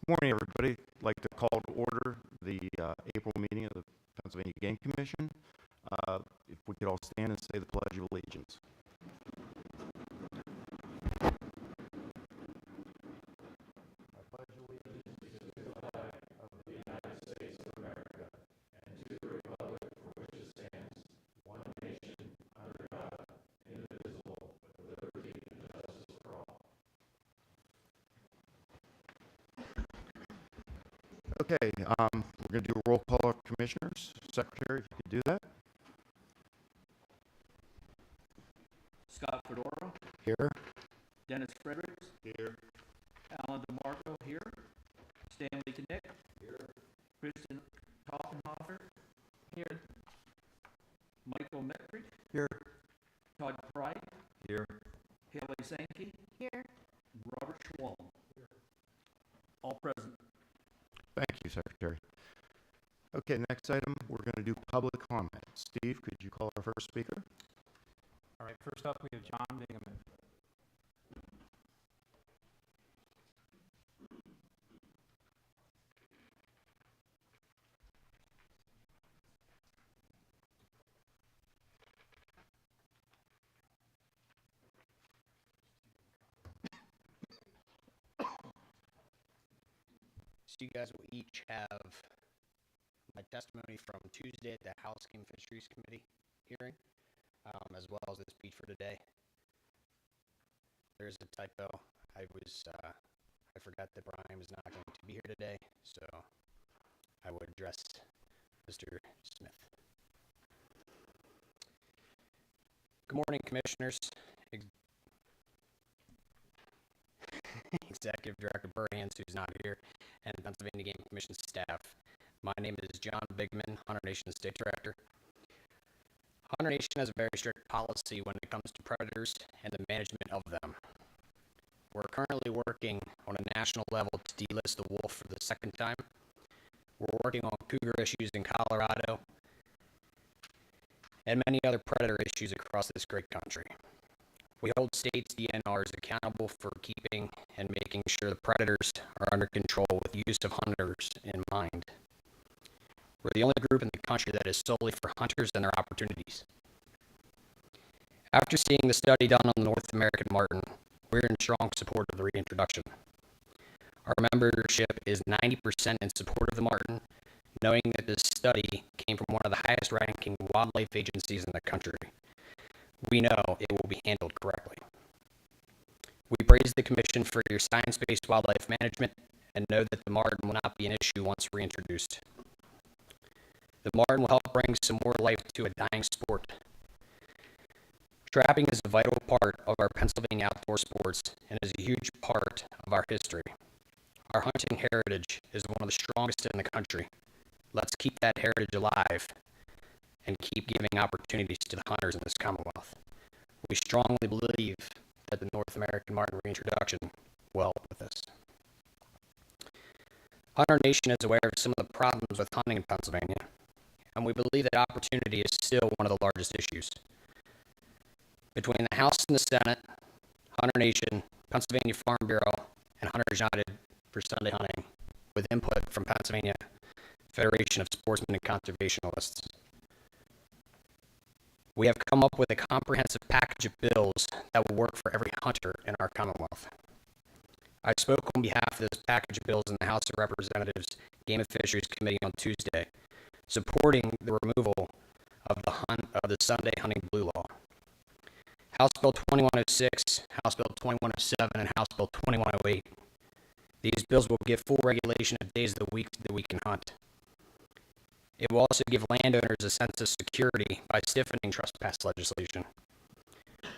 Morning, everybody. I'd like to call to order the April meeting of the Pennsylvania Game Commission. If we could all stand and say the Pledge of Allegiance. Okay, we're going to do a roll call of commissioners. Secretary, if you could do that. Scott Fedoro, Here. Dennis Fredericks, Here. Alan DeMarco here, Stanley Knick, here, Kristen Toffenhofer, here, Michael Meckrick, Here. Todd Pride, Here. Haley Sankey, Here. Robert Schwalm. All present. Thank you, Secretary. Okay, next item, we're going to do public comment. Steve, could you call our first speaker? All right, first up, we have John Bingaman. So you guys will each have my testimony from Tuesday at the House Game Fisheries Committee hearing, as well as the speech for today. There's a typo. I forgot that Brian was not going to be here today, so I would address Mr. Smith. Good morning, Commissioners. Executive Director Burhans, who's not here, and the Pennsylvania Game Commission staff. My name is John Bigman, Hunter Nation State Director. Hunter Nation has a very strict policy when it comes to predators and the management of them. We're currently working on a national level to delist the wolf for the second time. We're working on cougar issues in Colorado and many other predator issues across this great country. We hold states' DNRs accountable for keeping and making sure the predators are under control with use of hunters in mind. We're the only group in the country that is solely for hunters and their opportunities. After seeing the study done on the North American marten, we're in strong support of the reintroduction. Our membership is 90% in support of the marten, knowing that this study came from one of the highest ranking wildlife agencies in the country. We know it will be handled correctly. We praise the Commission for your science-based wildlife management and know that the marten will not be an issue once reintroduced. The marten will help bring some more life to a dying sport. Trapping is a vital part of our Pennsylvania outdoor sports and is a huge part of our history. Our hunting heritage is one of the strongest in the country. Let's keep that heritage alive and keep giving opportunities to the hunters in this Commonwealth. We strongly believe that the North American marten reintroduction will help with this. Hunter Nation is aware of some of the problems with hunting in Pennsylvania, and we believe that opportunity is still one of the largest issues. Between the House and the Senate, Hunter Nation, Pennsylvania Farm Bureau, and Hunters United for Sunday Hunting, with input from Pennsylvania Federation of Sportsmen and Conservationists, we have come up with a comprehensive package of bills that will work for every hunter in our Commonwealth. I spoke on behalf of this package of bills in the House of Representatives Game and Fisheries Committee on Tuesday, supporting the removal of the Sunday hunting blue law. House Bill 2106, House Bill 2107, and House Bill 2108. These bills will give full regulation of days of the week that we can hunt. It will also give landowners a sense of security by stiffening trespass legislation.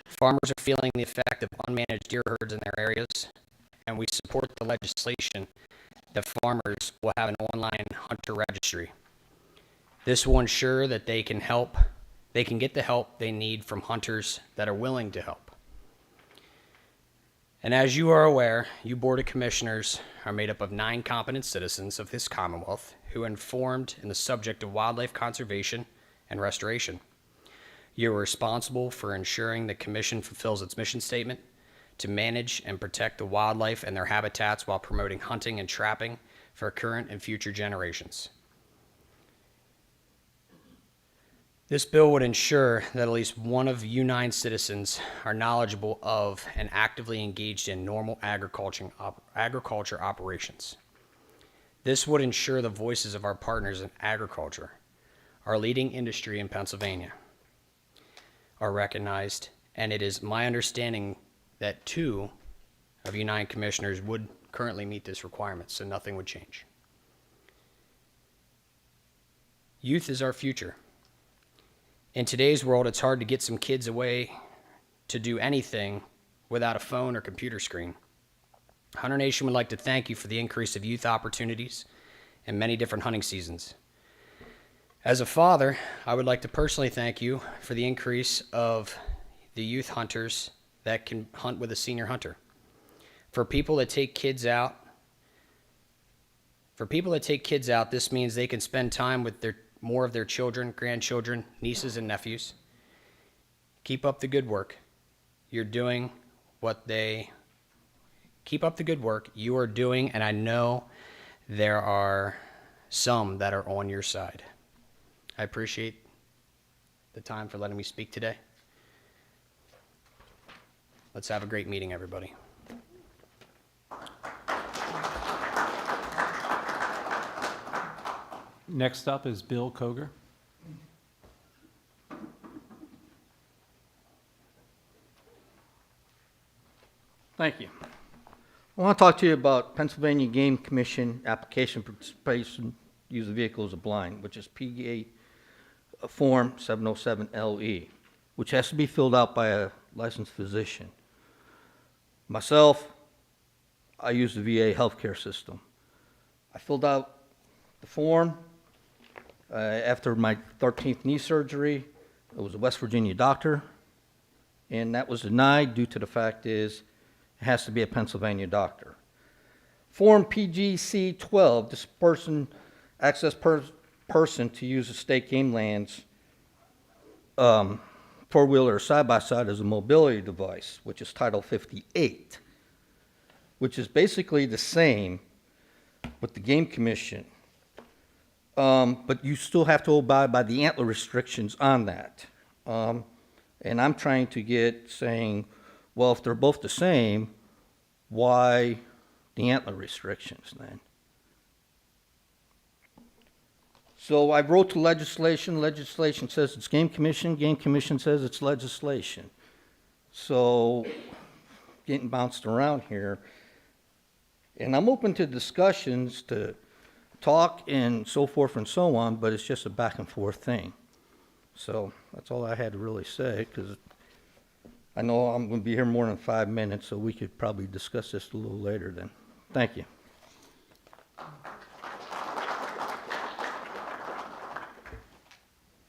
Farmers are feeling the effect of unmanaged deer herds in their areas, and we support the legislation that farmers will have an online hunter registry. This will ensure that they can get the help they need from hunters that are willing to help. And as you are aware, you Board of Commissioners are made up of 9 competent citizens of this Commonwealth who are informed in the subject of wildlife conservation and restoration. You are responsible for ensuring the Commission fulfills its mission statement to manage and protect the wildlife and their habitats while promoting hunting and trapping for current and future generations. This bill would ensure that at least one of U9 citizens are knowledgeable of and actively engaged in normal agriculture operations. This would ensure the voices of our partners in agriculture, our leading industry in Pennsylvania, are recognized, and it is my understanding that 2 of U9 commissioners would currently meet this requirement, so nothing would change. Youth is our future. In today's world, it's hard to get some kids away to do anything without a phone or computer screen. Hunter Nation would like to thank you for the increase of youth opportunities and many different hunting seasons. As a father, I would like to personally thank you for the increase of the youth hunters that can hunt with a senior hunter. For people that take kids out, this means they can spend time with more of their children, grandchildren, nieces, and nephews. Keep up the good work. Keep up the good work you are doing, and I know there are some that are on your side. I appreciate the time for letting me speak today. Let's have a great meeting, everybody. Next up is Bill Koger. Thank you. I want to talk to you about Pennsylvania Game Commission application for participation use of vehicles of blind, which is PGA Form 707LE, which has to be filled out by a licensed physician. Myself, I use the VA healthcare system. I filled out the form after my 13th knee surgery. It was a West Virginia doctor, and that was denied due to the fact is it has to be a Pennsylvania doctor. Form PGC 12, this person to use the state game lands four-wheeler or side-by-side as a mobility device, which is Title 58, which is basically the same with the Game Commission. But you still have to abide by the antler restrictions on that. And I'm trying to get saying, well, if they're both the same, why the antler restrictions then? So I wrote to legislation. Legislation says it's Game Commission. Game Commission says it's legislation. So getting bounced around here. And I'm open to discussions to talk and so forth and so on, but it's just a back and forth thing. So that's all I had to really say, because I know I'm going to be here more than 5 minutes, so we could probably discuss this a little later then. Thank you.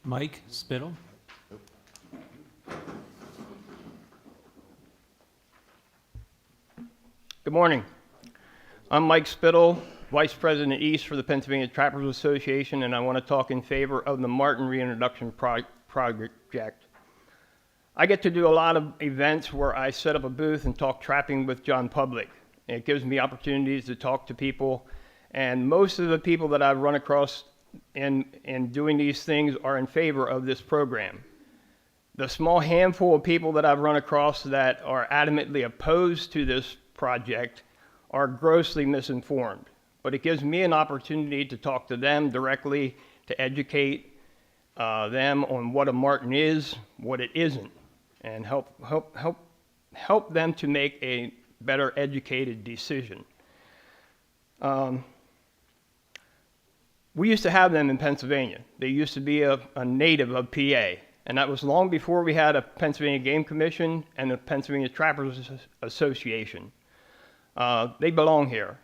Mike Spittle. Good morning. I'm Mike Spittle, Vice President East for the Pennsylvania Trappers Association, and I want to talk in favor of the Martin Reintroduction Project. I get to do a lot of events where I set up a booth and talk trapping with John Public. It gives me opportunities to talk to people, and most of the people that I've run across in doing these things are in favor of this program. The small handful of people that I've run across that are adamantly opposed to this project are grossly misinformed. But it gives me an opportunity to talk to them directly, to educate them on what a martin is, what it isn't, and help them to make a better educated decision. We used to have them in Pennsylvania. They used to be a native of PA, and that was long before we had a Pennsylvania Game Commission and a Pennsylvania Trappers Association. They belong here.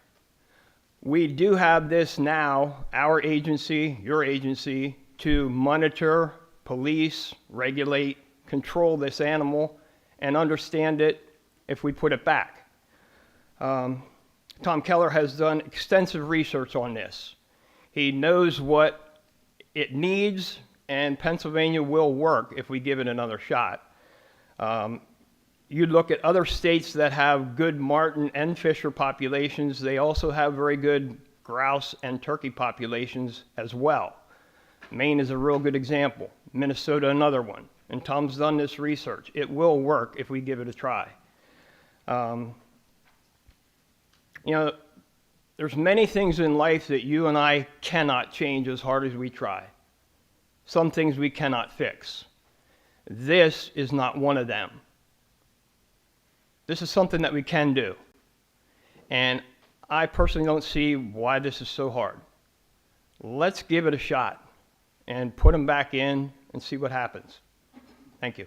We do have this now, our agency, your agency, to monitor, police, regulate, control this animal, and understand it if we put it back. Tom Keller has done extensive research on this. He knows what it needs, and Pennsylvania will work if we give it another shot. you look at other states that have good martin and fisher populations, they also have very good grouse and turkey populations as well. Maine is a real good example. Minnesota, another one. And Tom's done this research. It will work if we give it a try. You know, there's many things in life that you and I cannot change as hard as we try. Some things we cannot fix. This is not one of them. This is something that we can do. And I personally don't see why this is so hard. Let's give it a shot and put them back in and see what happens. Thank you.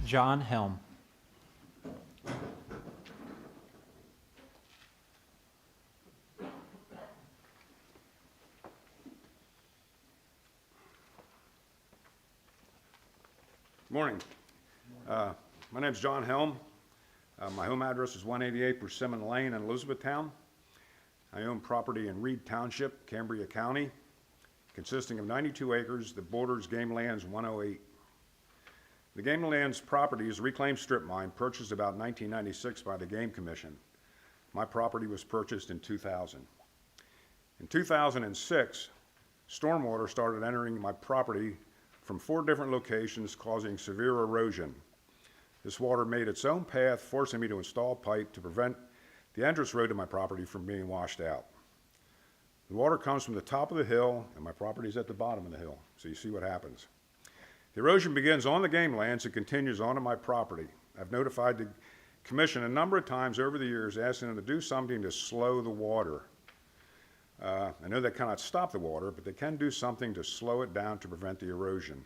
John Helm. Morning. My name's John Helm. My home address is 188 Persimmon Lane in Elizabethtown. I own property in Reed Township, Cambria County, consisting of 92 acres that borders Game Lands 108. The Game Lands property is a reclaimed strip mine purchased about 1996 by the Game Commission. My property was purchased in 2000. In 2006, stormwater started entering my property from 4 different locations, causing severe erosion. This water made its own path, forcing me to install pipe to prevent the entrance road to my property from being washed out. The water comes from the top of the hill, and my property is at the bottom of the hill, so you see what happens. The erosion begins on the game lands and continues onto my property. I've notified the commission a number of times over the years, asking them to do something to slow the water. I know they cannot stop the water, but they can do something to slow it down to prevent the erosion.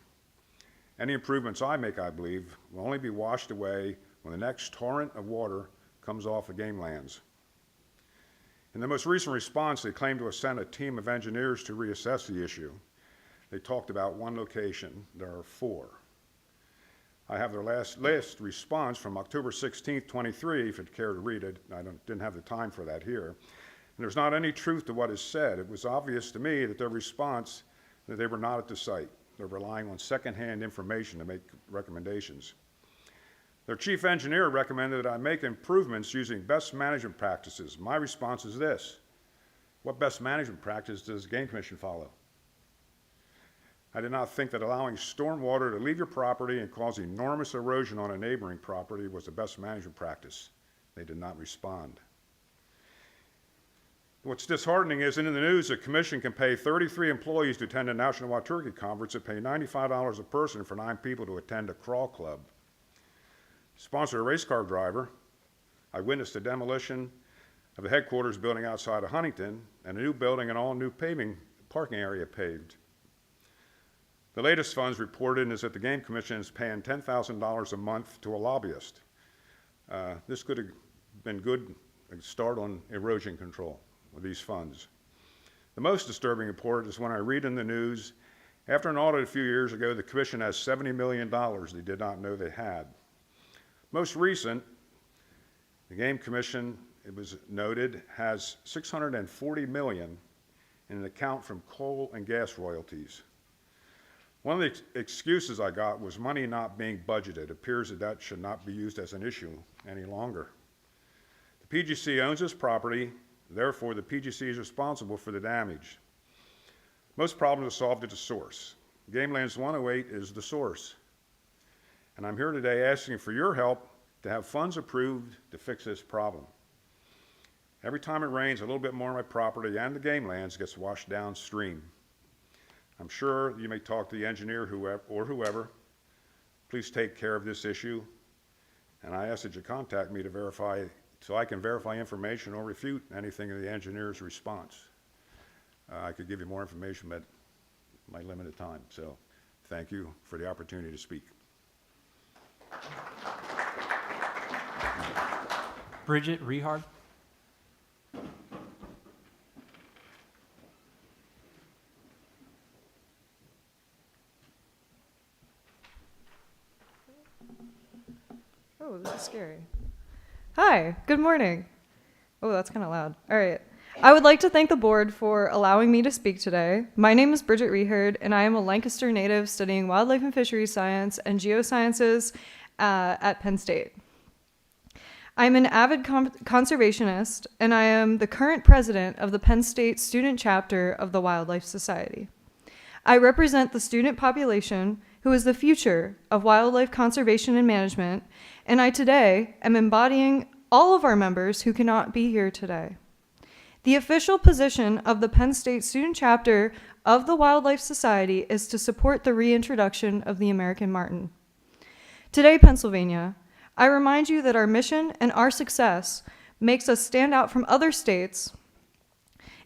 Any improvements I make, I believe, will only be washed away when the next torrent of water comes off the game lands. In the most recent response, they claimed to have sent a team of engineers to reassess the issue. They talked about 1 location. There are 4. I have their last response from October 16th, 23, if you'd care to read it. I didn't have the time for that here. And there's not any truth to what is said. It was obvious to me that their response, that they were not at the site. They're relying on secondhand information to make recommendations. Their chief engineer recommended that I make improvements using best management practices. My response is this: what best management practice does the Game Commission follow? I did not think that allowing stormwater to leave your property and cause enormous erosion on a neighboring property was the best management practice. They did not respond. What's disheartening is, in the news, the commission can pay 33 employees to attend a National Wild Turkey Conference and pay $95 a person for 9 people to attend a crawl club. Sponsor a race car driver. I witnessed the demolition of the headquarters building outside of Huntington and a new building and all new parking area paved. The latest funds reported is that the Game Commission is paying $10,000 a month to a lobbyist. This could have been good start on erosion control with these funds. The most disturbing report is when I read in the news, after an audit a few years ago, the commission has $70 million they did not know they had. Most recent, the Game Commission, it was noted, has $640 million in an account from coal and gas royalties. One of the excuses I got was money not being budgeted. It appears that that should not be used as an issue any longer. The PGC owns this property, therefore the PGC is responsible for the damage. Most problems are solved at the source. Game Lands 108 is the source. And I'm here today asking for your help to have funds approved to fix this problem. Every time it rains, a little bit more of my property and the Game Lands gets washed downstream. I'm sure you may talk to the engineer or whoever. Please take care of this issue. And I ask that you contact me to verify, so I can verify information or refute anything in the engineer's response. I could give you more information, but my limited time. So thank you for the opportunity to speak. Bridget Rehard. Oh, this is scary. Hi, good morning. Oh, that's kind of loud. All right. I would like to thank the board for allowing me to speak today. My name is Bridget Rehard, and I am a Lancaster native studying wildlife and fisheries science and geosciences at Penn State. I'm an avid conservationist, and I am the current president of the Penn State student chapter of the Wildlife Society. I represent the student population who is the future of wildlife conservation and management, and I today am embodying all of our members who cannot be here today. The official position of the Penn State student chapter of the Wildlife Society is to support the reintroduction of the American marten. Today, Pennsylvania, I remind you that our mission and our success makes us stand out from other states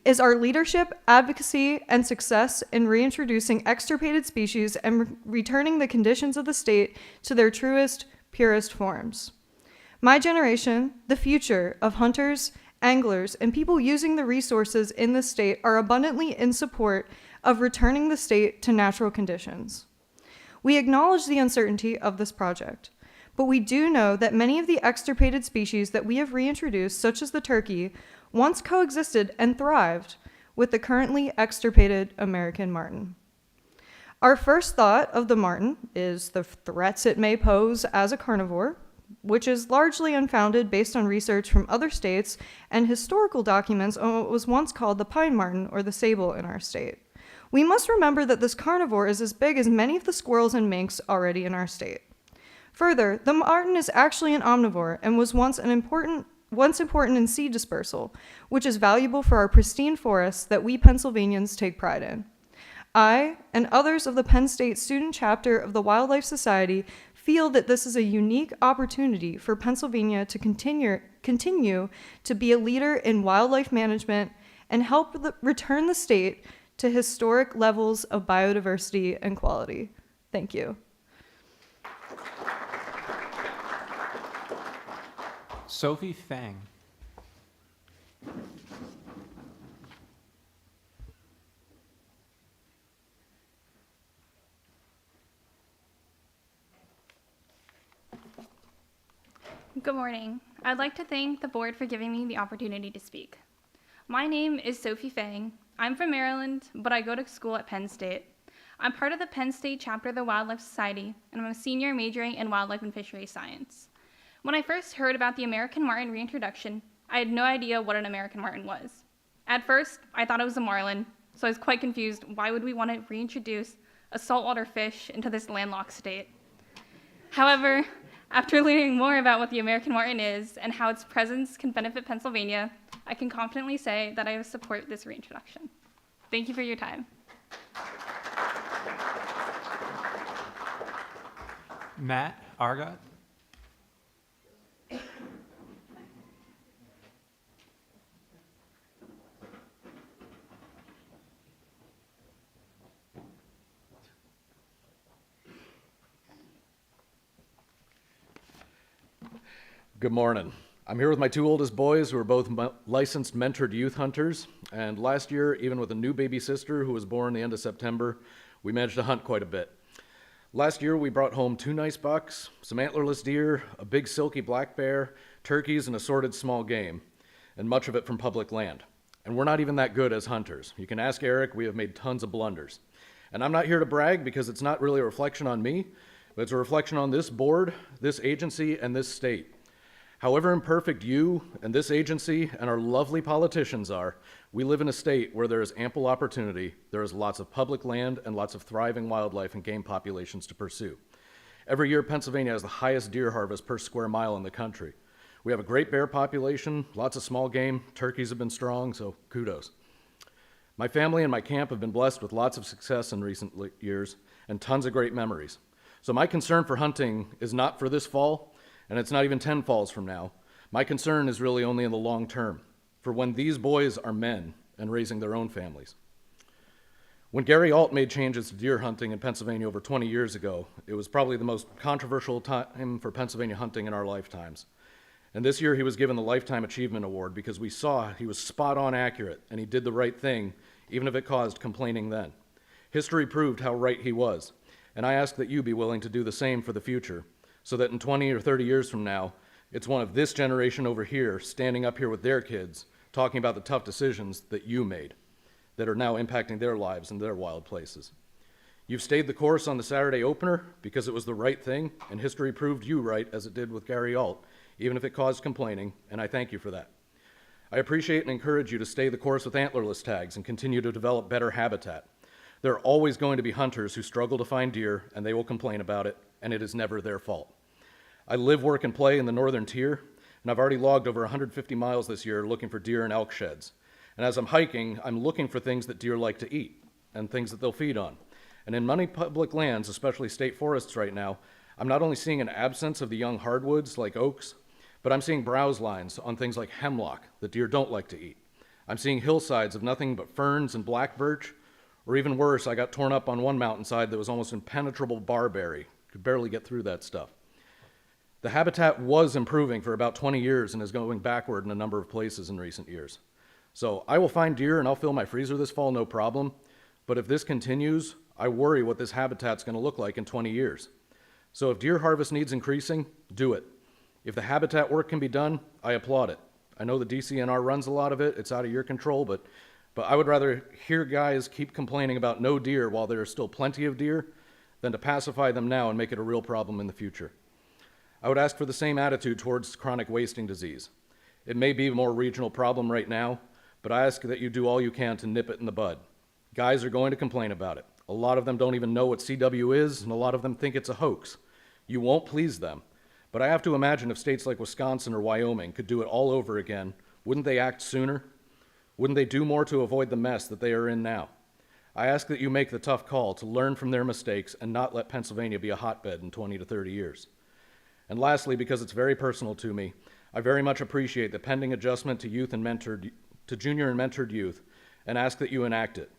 is our leadership, advocacy, and success in reintroducing extirpated species and returning the conditions of the state to their truest, purest forms. My generation, the future of hunters, anglers, and people using the resources in the state are abundantly in support of returning the state to natural conditions. We acknowledge the uncertainty of this project, but we do know that many of the extirpated species that we have reintroduced, such as the turkey, once coexisted and thrived with the currently extirpated American marten. Our first thought of the marten is the threats it may pose as a carnivore, which is largely unfounded based on research from other states and historical documents on what was once called the pine marten or the sable in our state. We must remember that this carnivore is as big as many of the squirrels and minks already in our state. Further, the marten is actually an omnivore and was once important in seed dispersal, which is valuable for our pristine forests that we Pennsylvanians take pride in. I and others of the Penn State student chapter of the Wildlife Society feel that this is a unique opportunity for Pennsylvania to continue to be a leader in wildlife management and help return the state to historic levels of biodiversity and quality. Thank you. Sophie Fang. Good morning. I'd like to thank the board for giving me the opportunity to speak. My name is Sophie Fang. I'm from Maryland, but I go to school at Penn State. I'm part of the Penn State chapter of the Wildlife Society, and I'm a senior majoring in wildlife and fisheries science. When I first heard about the American marten reintroduction, I had no idea what an American marten was. At first, I thought it was a marlin, so I was quite confused. Why would we want to reintroduce a saltwater fish into this landlocked state? However, after learning more about what the American marten is and how its presence can benefit Pennsylvania, I can confidently say that I support this reintroduction. Thank you for your time. Matt Argot. Good morning. I'm here with my two oldest boys who are both licensed mentored youth hunters, and last year, even with a new baby sister who was born the end of September, we managed to hunt quite a bit. Last year, we brought home 2 nice bucks, some antlerless deer, a big silky black bear, turkeys, and assorted small game, and much of it from public land. And we're not even that good as hunters. You can ask Eric, we have made tons of blunders. And I'm not here to brag because it's not really a reflection on me, but it's a reflection on this board, this agency, and this state. However imperfect you and this agency and our lovely politicians are, we live in a state where there is ample opportunity, there is lots of public land, and lots of thriving wildlife and game populations to pursue. Every year, Pennsylvania has the highest deer harvest per square mile in the country. We have a great bear population, lots of small game, turkeys have been strong, so kudos. My family and my camp have been blessed with lots of success in recent years and tons of great memories. So my concern for hunting is not for this fall, and it's not even 10 falls from now. My concern is really only in the long term, for when these boys are men and raising their own families. When Gary Alt made changes to deer hunting in Pennsylvania over 20 years ago, it was probably the most controversial time for Pennsylvania hunting in our lifetimes. And this year he was given the Lifetime Achievement Award because we saw he was spot on accurate and he did the right thing, even if it caused complaining then. History proved how right he was, and I ask that you be willing to do the same for the future, so that in 20 or 30 years from now, it's one of this generation over here standing up here with their kids talking about the tough decisions that you made that are now impacting their lives and their wild places. You've stayed the course on the Saturday opener because it was the right thing, and history proved you right as it did with Gary Alt, even if it caused complaining, and I thank you for that. I appreciate and encourage you to stay the course with antlerless tags and continue to develop better habitat. There are always going to be hunters who struggle to find deer, and they will complain about it, and it is never their fault. I live, work, and play in the northern tier, and I've already logged over 150 miles this year looking for deer and elk sheds. And as I'm hiking, I'm looking for things that deer like to eat and things that they'll feed on. And in many public lands, especially state forests right now, I'm not only seeing an absence of the young hardwoods like oaks, but I'm seeing browse lines on things like hemlock that deer don't like to eat. I'm seeing hillsides of nothing but ferns and black birch, or even worse, I got torn up on one mountainside that was almost impenetrable barberry. Could barely get through that stuff. The habitat was improving for about 20 years and is going backward in a number of places in recent years. So I will find deer and I'll fill my freezer this fall, no problem. But if this continues, I worry what this habitat's going to look like in 20 years. So if deer harvest needs increasing, do it. If the habitat work can be done, I applaud it. I know the DCNR runs a lot of it. It's out of your control, but I would rather hear guys keep complaining about no deer while there are still plenty of deer than to pacify them now and make it a real problem in the future. I would ask for the same attitude towards chronic wasting disease. It may be a more regional problem right now, but I ask that you do all you can to nip it in the bud. Guys are going to complain about it. A lot of them don't even know what CW is, and a lot of them think it's a hoax. You won't please them. But I have to imagine if states like Wisconsin or Wyoming could do it all over again, wouldn't they act sooner? Wouldn't they do more to avoid the mess that they are in now? I ask that you make the tough call to learn from their mistakes and not let Pennsylvania be a hotbed in 20 to 30 years. And lastly, because it's very personal to me, I very much appreciate the pending adjustment to junior and mentored youth and ask that you enact it.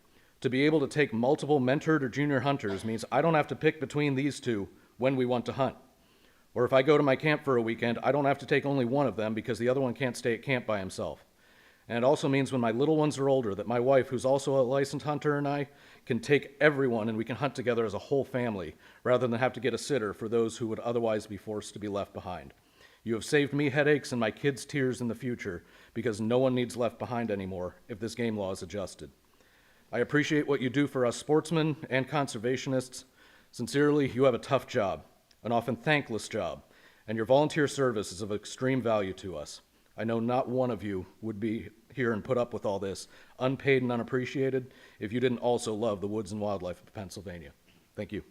To be able to take multiple mentored or junior hunters means I don't have to pick between these two when we want to hunt. Or if I go to my camp for a weekend, I don't have to take only one of them because the other one can't stay at camp by himself. And it also means when my little ones are older that my wife, who's also a licensed hunter, and I can take everyone and we can hunt together as a whole family rather than have to get a sitter for those who would otherwise be forced to be left behind. You have saved me headaches and my kids' tears in the future because no one needs left behind anymore if this game law is adjusted. I appreciate what you do for us sportsmen and conservationists. Sincerely, you have a tough job, an often thankless job, and your volunteer service is of extreme value to us. I know not one of you would be here and put up with all this, unpaid and unappreciated, if you didn't also love the woods and wildlife of Pennsylvania. Thank you.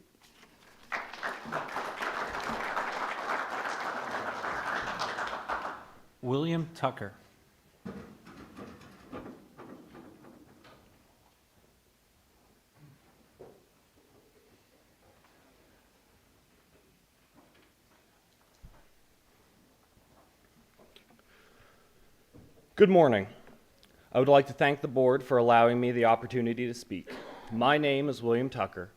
William Tucker. Good morning. I would like to thank the board for allowing me the opportunity to speak. My name is William Tucker.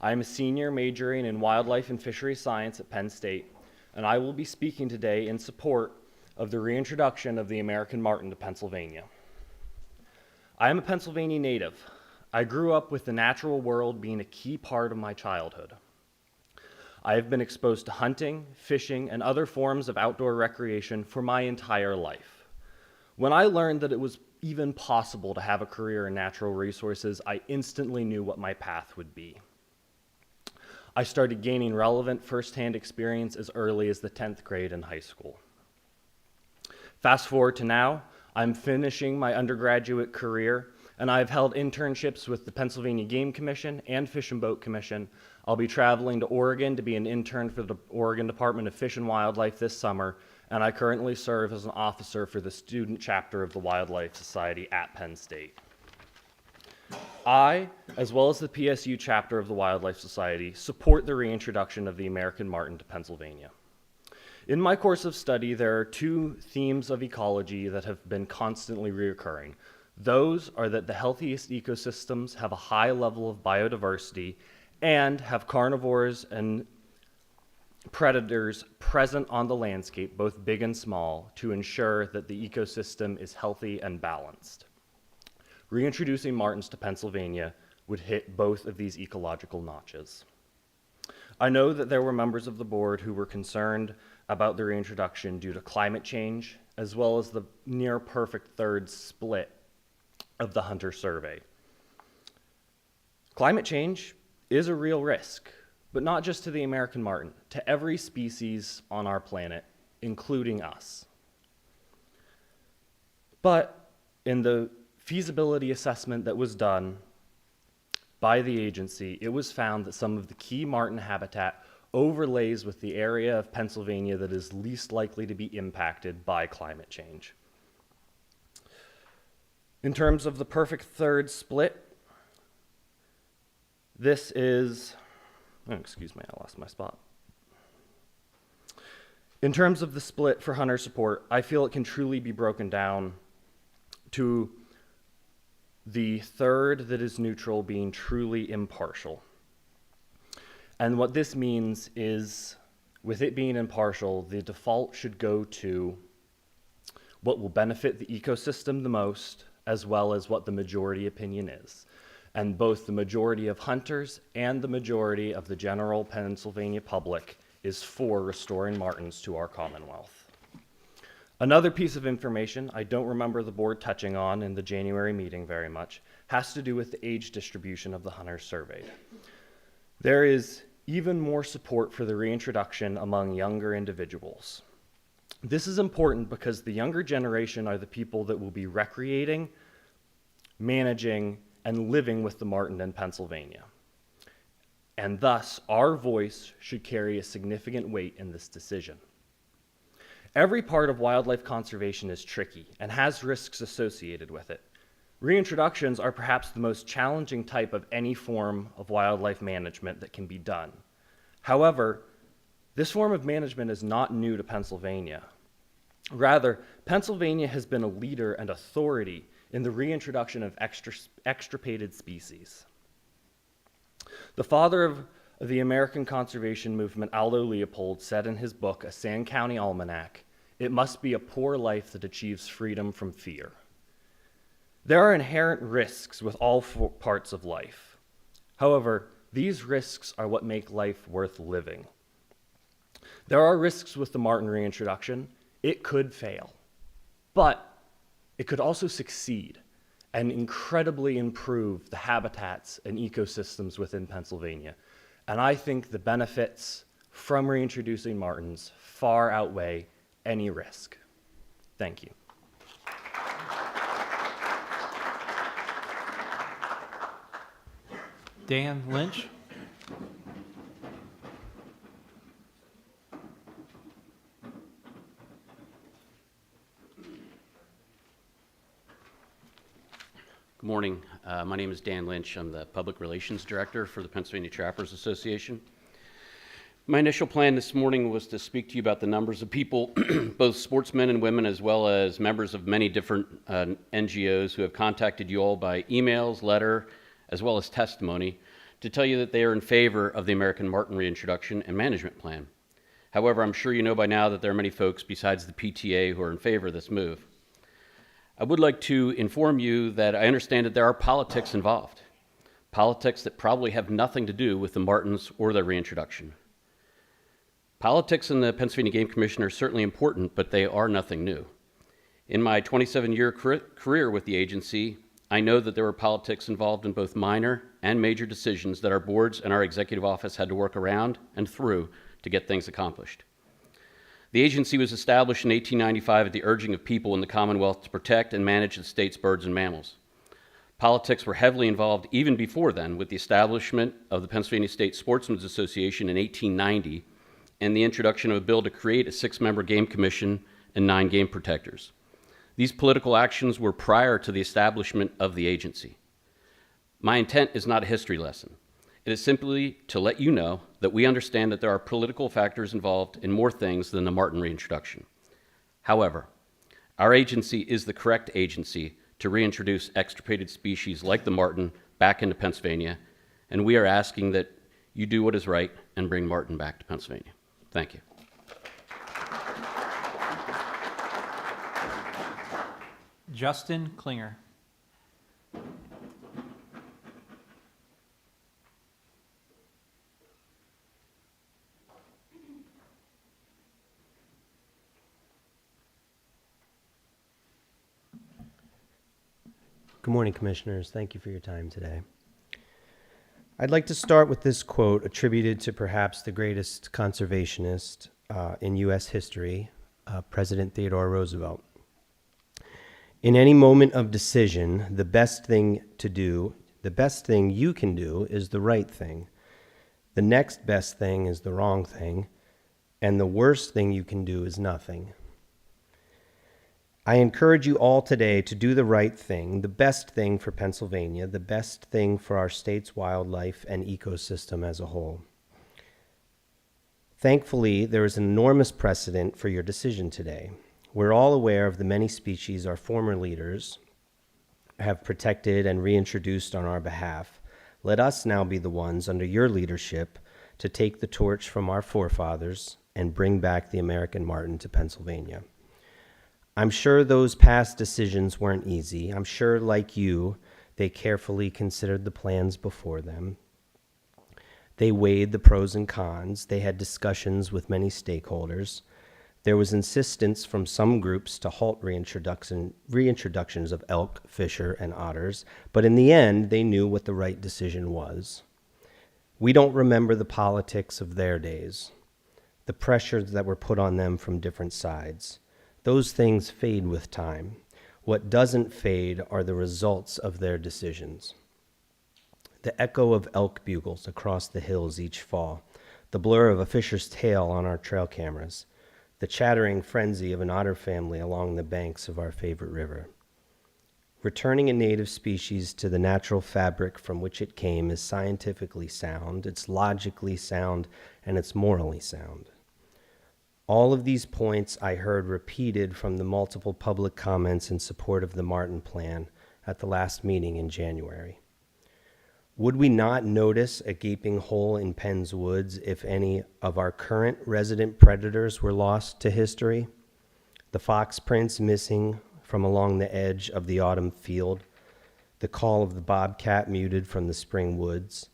I am a senior majoring in wildlife and fisheries science at Penn State, and I will be speaking today in support of the reintroduction of the American marten to Pennsylvania. I am a Pennsylvania native. I grew up with the natural world being a key part of my childhood. I have been exposed to hunting, fishing, and other forms of outdoor recreation for my entire life. When I learned that it was even possible to have a career in natural resources, I instantly knew what my path would be. I started gaining relevant firsthand experience as early as the 10th grade in high school. Fast forward to now, I'm finishing my undergraduate career, and I've held internships with the Pennsylvania Game Commission and Fish and Boat Commission. I'll be traveling to Oregon to be an intern for the Oregon Department of Fish and Wildlife this summer, and I currently serve as an officer for the student chapter of the Wildlife Society at Penn State. I, as well as the PSU chapter of the Wildlife Society, support the reintroduction of the American marten to Pennsylvania. In my course of study, there are two themes of ecology that have been constantly reoccurring. Those are that the healthiest ecosystems have a high level of biodiversity and have carnivores and predators present on the landscape, both big and small, to ensure that the ecosystem is healthy and balanced. Reintroducing martens to Pennsylvania would hit both of these ecological notches. I know that there were members of the board who were concerned about the reintroduction due to climate change, as well as the near perfect third split of the hunter survey. Climate change is a real risk, but not just to the American marten, to every species on our planet, including us. But in the feasibility assessment that was done by the agency, it was found that some of the key marten habitat overlays with the area of Pennsylvania that is least likely to be impacted by climate change. In terms of the perfect third split, this is, oh, excuse me, I lost my spot. In terms of the split for hunter support, I feel it can truly be broken down to the third that is neutral being truly impartial. And what this means is, with it being impartial, the default should go to what will benefit the ecosystem the most, as well as what the majority opinion is. And both the majority of hunters and the majority of the general Pennsylvania public is for restoring martens to our Commonwealth. Another piece of information I don't remember the board touching on in the January meeting very much has to do with the age distribution of the hunters surveyed. There is even more support for the reintroduction among younger individuals. This is important because the younger generation are the people that will be recreating, managing, and living with the marten in Pennsylvania. And thus, our voice should carry a significant weight in this decision. Every part of wildlife conservation is tricky and has risks associated with it. Reintroductions are perhaps the most challenging type of any form of wildlife management that can be done. However, this form of management is not new to Pennsylvania. Rather, Pennsylvania has been a leader and authority in the reintroduction of extirpated species. The father of the American conservation movement, Aldo Leopold, said in his book, A Sand County Almanac, "It must be a poor life that achieves freedom from fear." There are inherent risks with all parts of life. However, these risks are what make life worth living. There are risks with the marten reintroduction. It could fail, but it could also succeed and incredibly improve the habitats and ecosystems within Pennsylvania. And I think the benefits from reintroducing martens far outweigh any risk. Thank you. Dan Lynch. Good morning. My name is Dan Lynch. I'm the Public Relations Director for the Pennsylvania Trappers Association. My initial plan this morning was to speak to you about the numbers of people, both sportsmen and women, as well as members of many different NGOs who have contacted you all by emails, letter, as well as testimony, to tell you that they are in favor of the American Marten Reintroduction and Management Plan. However, I'm sure you know by now that there are many folks besides the PTA who are in favor of this move. I would like to inform you that I understand that there are politics involved, politics that probably have nothing to do with the martens or their reintroduction. Politics in the Pennsylvania Game Commission are certainly important, but they are nothing new. In my 27-year career with the agency, I know that there were politics involved in both minor and major decisions that our boards and our executive office had to work around and through to get things accomplished. The agency was established in 1895 at the urging of people in the Commonwealth to protect and manage the state's birds and mammals. Politics were heavily involved even before then with the establishment of the Pennsylvania State Sportsmen's Association in 1890 and the introduction of a bill to create a 6-member game commission and 9 game protectors. These political actions were prior to the establishment of the agency. My intent is not a history lesson. It is simply to let you know that we understand that there are political factors involved in more things than the marten reintroduction. However, our agency is the correct agency to reintroduce extirpated species like the marten back into Pennsylvania, and we are asking that you do what is right and bring marten back to Pennsylvania. Thank you. Justin Klinger. Good morning, Commissioners. Thank you for your time today. I'd like to start with this quote attributed to perhaps the greatest conservationist in U.S. history, President Theodore Roosevelt. In any moment of decision, the best thing you can do is the right thing. The next best thing is the wrong thing, and the worst thing you can do is nothing. I encourage you all today to do the right thing, the best thing for Pennsylvania, the best thing for our state's wildlife and ecosystem as a whole. Thankfully, there is an enormous precedent for your decision today. We're all aware of the many species our former leaders have protected and reintroduced on our behalf. Let us now be the ones under your leadership to take the torch from our forefathers and bring back the American marten to Pennsylvania. I'm sure those past decisions weren't easy. I'm sure, like you, they carefully considered the plans before them. They weighed the pros and cons. They had discussions with many stakeholders. There was insistence from some groups to halt reintroductions of elk, fisher, and otters, but in the end, they knew what the right decision was. We don't remember the politics of their days, the pressures that were put on them from different sides. Those things fade with time. What doesn't fade are the results of their decisions. The echo of elk bugles across the hills each fall, the blur of a fisher's tail on our trail cameras, the chattering frenzy of an otter family along the banks of our favorite river. Returning a native species to the natural fabric from which it came is scientifically sound, it's logically sound, and it's morally sound. All of these points I heard repeated from the multiple public comments in support of the Marten Plan at the last meeting in January. Would we not notice a gaping hole in Penn's woods if any of our current resident predators were lost to history? The fox prints missing from along the edge of the autumn field, the call of the bobcat muted from the spring woods,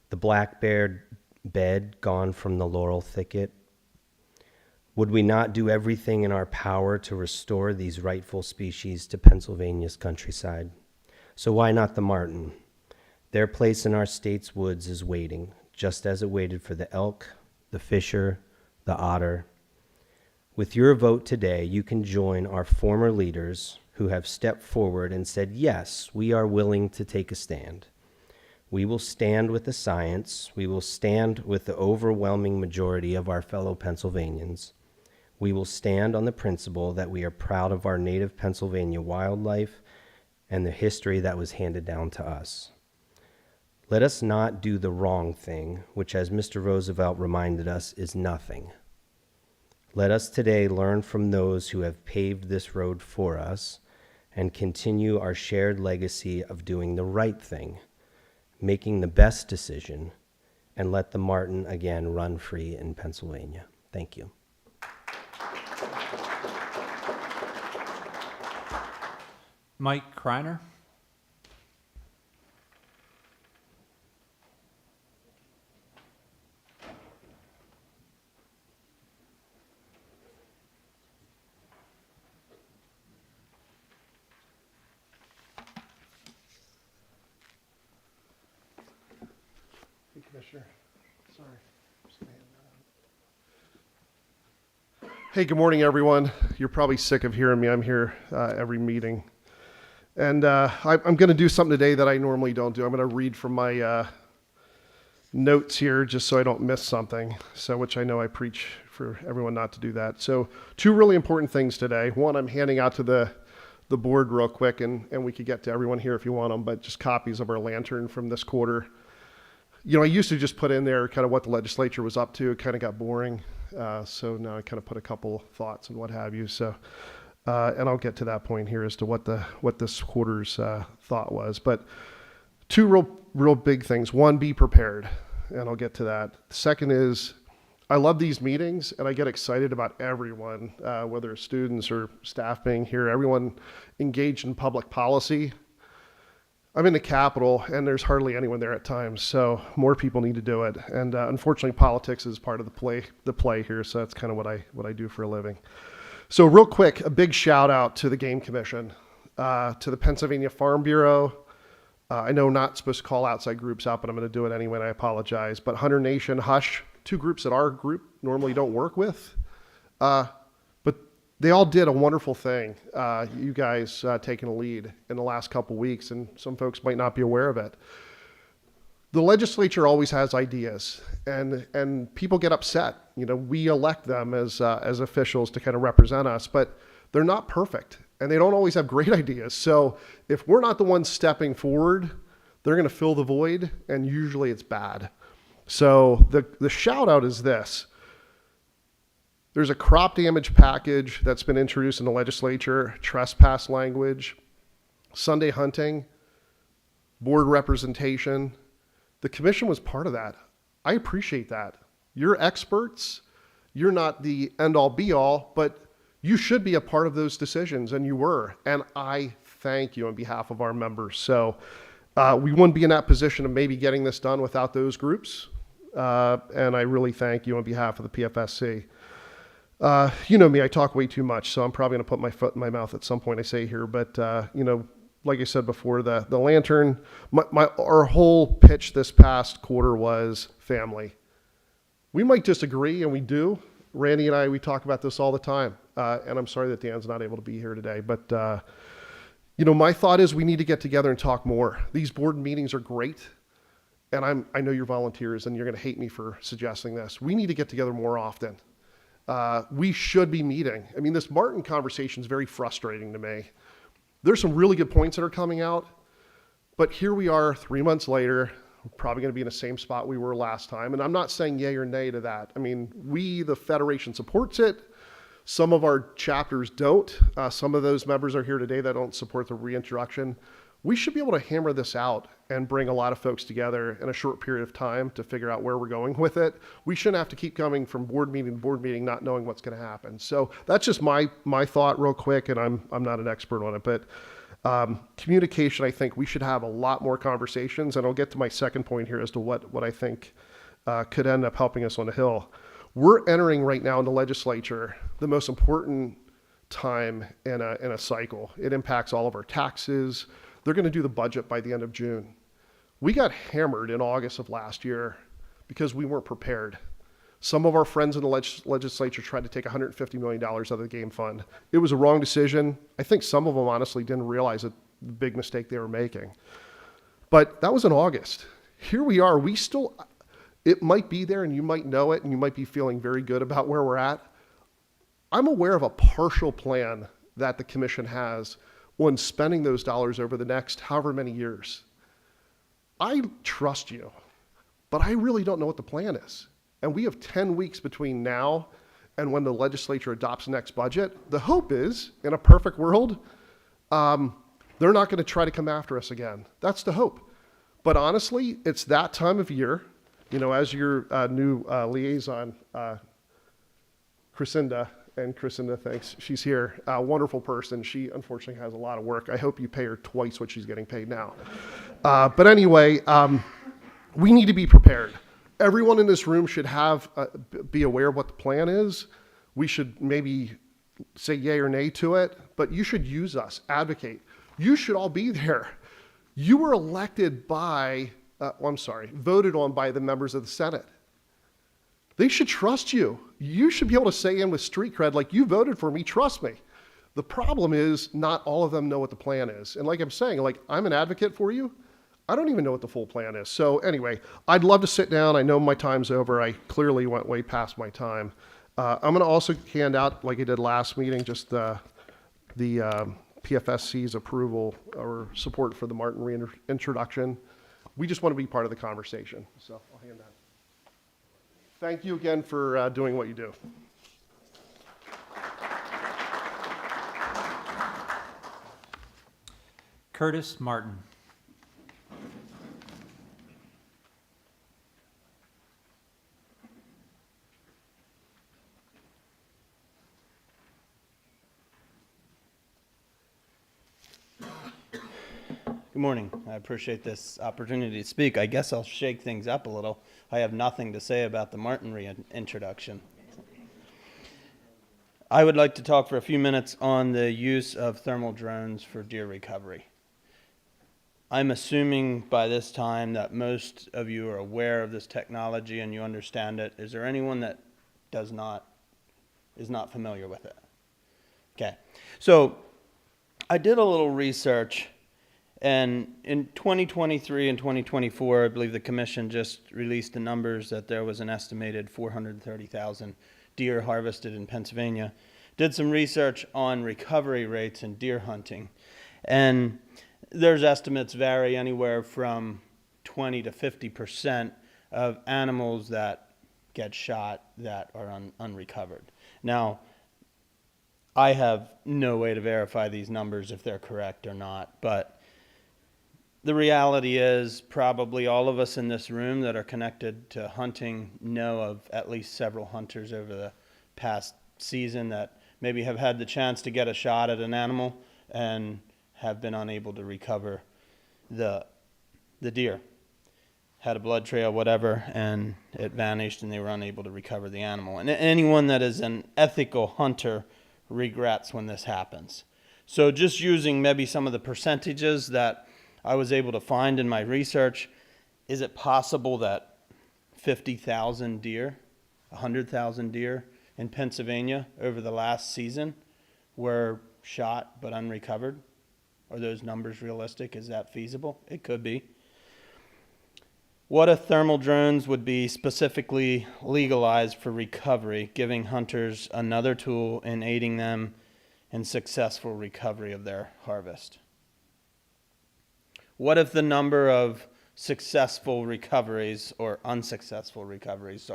the black bear bed gone from the laurel thicket. Would we not do everything in our power to restore these rightful species to Pennsylvania's countryside? So why not the marten? Their place in our state's woods is waiting, just as it waited for the elk, the fisher, the otter. With your vote today, you can join our former leaders who have stepped forward and said, yes, we are willing to take a stand. We will stand with the science. We will stand with the overwhelming majority of our fellow Pennsylvanians. We will stand on the principle that we are proud of our native Pennsylvania wildlife and the history that was handed down to us. Let us not do the wrong thing, which, as Mr. Roosevelt reminded us, is nothing. Let us today learn from those who have paved this road for us and continue our shared legacy of doing the right thing, making the best decision, and let the marten again run free in Pennsylvania. Thank you. Mike Kreiner. Hey, Commissioner. Sorry. Hey, good morning, everyone. You're probably sick of hearing me. I'm here every meeting. And I'm going to do something today that I normally don't do. I'm going to read from my notes here just so I don't miss something, which I know I preach for everyone not to do that. So 2 really important things today. One, I'm handing out to the board real quick, and we could get to everyone here if you want them, but just copies of our lantern from this quarter. You know, I used to just put in there kind of what the legislature was up to. It kind of got boring. So now I kind of put a couple thoughts and what have you. So, and I'll get to that point here as to what this quarter's thought was. But 2 real big things. One, be prepared, and I'll get to that. The second is, I love these meetings, and I get excited about everyone, whether it's students or staff being here, everyone engaged in public policy. I'm in the Capitol, and there's hardly anyone there at times, so more people need to do it. And unfortunately, politics is part of the play here, so that's kind of what I do for a living. So real quick, a big shout out to the Game Commission. to the Pennsylvania Farm Bureau. I know not supposed to call outside groups out, but I'm going to do it anyway, and I apologize. But Hunter Nation, Hush, two groups that our group normally don't work with. But they all did a wonderful thing. You guys taking a lead in the last couple weeks, and some folks might not be aware of it. The legislature always has ideas, and people get upset. You know, we elect them as officials to kind of represent us, but they're not perfect, and they don't always have great ideas. So if we're not the ones stepping forward, they're going to fill the void, and usually it's bad. So the shout out is this. There's a crop damage package that's been introduced in the legislature, trespass language, Sunday hunting, board representation. The commission was part of that. I appreciate that. You're experts. You're not the end all be all, but you should be a part of those decisions, and you were. And I thank you on behalf of our members. So we wouldn't be in that position of maybe getting this done without those groups. And I really thank you on behalf of the PFSC. You know me, I talk way too much, so I'm probably going to put my foot in my mouth at some point I say here. But, you know, like I said before, the lantern, our whole pitch this past quarter was family. We might disagree, and we do. Randy and I, we talk about this all the time. And I'm sorry that Dan's not able to be here today. But, you know, my thought is we need to get together and talk more. These board meetings are great. And I know you're volunteers, and you're going to hate me for suggesting this. We need to get together more often. We should be meeting. I mean, this Martin conversation is very frustrating to me. There's some really good points that are coming out, but here we are 3 months later. We're probably going to be in the same spot we were last time. And I'm not saying yay or nay to that. I mean, the Federation supports it. Some of our chapters don't. Some of those members are here today that don't support the reintroduction. We should be able to hammer this out and bring a lot of folks together in a short period of time to figure out where we're going with it. We shouldn't have to keep coming from board meeting to board meeting, not knowing what's going to happen. So that's just my thought real quick, and I'm not an expert on it, but communication, I think we should have a lot more conversations, and I'll get to my second point here as to what I think could end up helping us on the Hill. We're entering right now in the legislature the most important time in a cycle. It impacts all of our taxes. They're going to do the budget by the end of June. We got hammered in August of last year because we weren't prepared. Some of our friends in the legislature tried to take $150 million out of the game fund. It was a wrong decision. I think some of them honestly didn't realize the big mistake they were making. But that was in August. Here we are. It might be there and you might know it and you might be feeling very good about where we're at. I'm aware of a partial plan that the commission has on spending those dollars over the next however many years. I trust you, but I really don't know what the plan is. And we have 10 weeks between now and when the legislature adopts the next budget. The hope is, in a perfect world, they're not going to try to come after us again. That's the hope. But honestly, it's that time of year, you know, as your new liaison, Crescinda, and Crescinda, thanks, she's here, a wonderful person. She unfortunately has a lot of work. I hope you pay her twice what she's getting paid now. But anyway, we need to be prepared. Everyone in this room should be aware of what the plan is. We should maybe say yay or nay to it, but you should use us, advocate. You should all be there. You were elected voted on by the members of the Senate. They should trust you. You should be able to say in with street cred, like, you voted for me, trust me. The problem is not all of them know what the plan is. And like I'm saying, like, I'm an advocate for you. I don't even know what the full plan is. So anyway, I'd love to sit down. I know my time's over. I clearly went way past my time. I'm going to also hand out, like I did last meeting, just the PFSC's approval or support for the Martin reintroduction. We just want to be part of the conversation. So I'll hand that. Thank you again for doing what you do. Curtis Martin. Good morning. I appreciate this opportunity to speak. I guess I'll shake things up a little. I have nothing to say about the Martin reintroduction. I would like to talk for a few minutes on the use of thermal drones for deer recovery. I'm assuming by this time that most of you are aware of this technology and you understand it. Is there anyone that is not familiar with it? Okay, so I did a little research, and in 2023 and 2024, I believe the commission just released the numbers that there was an estimated 430,000 deer harvested in Pennsylvania. Did some research on recovery rates in deer hunting, and there's estimates vary anywhere from 20 to 50% of animals that get shot that are unrecovered. Now, I have no way to verify these numbers if they're correct or not, but the reality is probably all of us in this room that are connected to hunting know of at least several hunters over the past season that maybe have had the chance to get a shot at an animal and have been unable to recover the deer. Had a blood trail, whatever, and it vanished and they were unable to recover the animal. And anyone that is an ethical hunter regrets when this happens. So just using maybe some of the percentages that I was able to find in my research, is it possible that 50,000 deer, 100,000 deer in Pennsylvania over the last season were shot but unrecovered? Are those numbers realistic? Is that feasible? It could be. What if thermal drones would be specifically legalized for recovery, giving hunters another tool in aiding them in successful recovery of their harvest? What if the number of successful recoveries, or unsuccessful recoveries,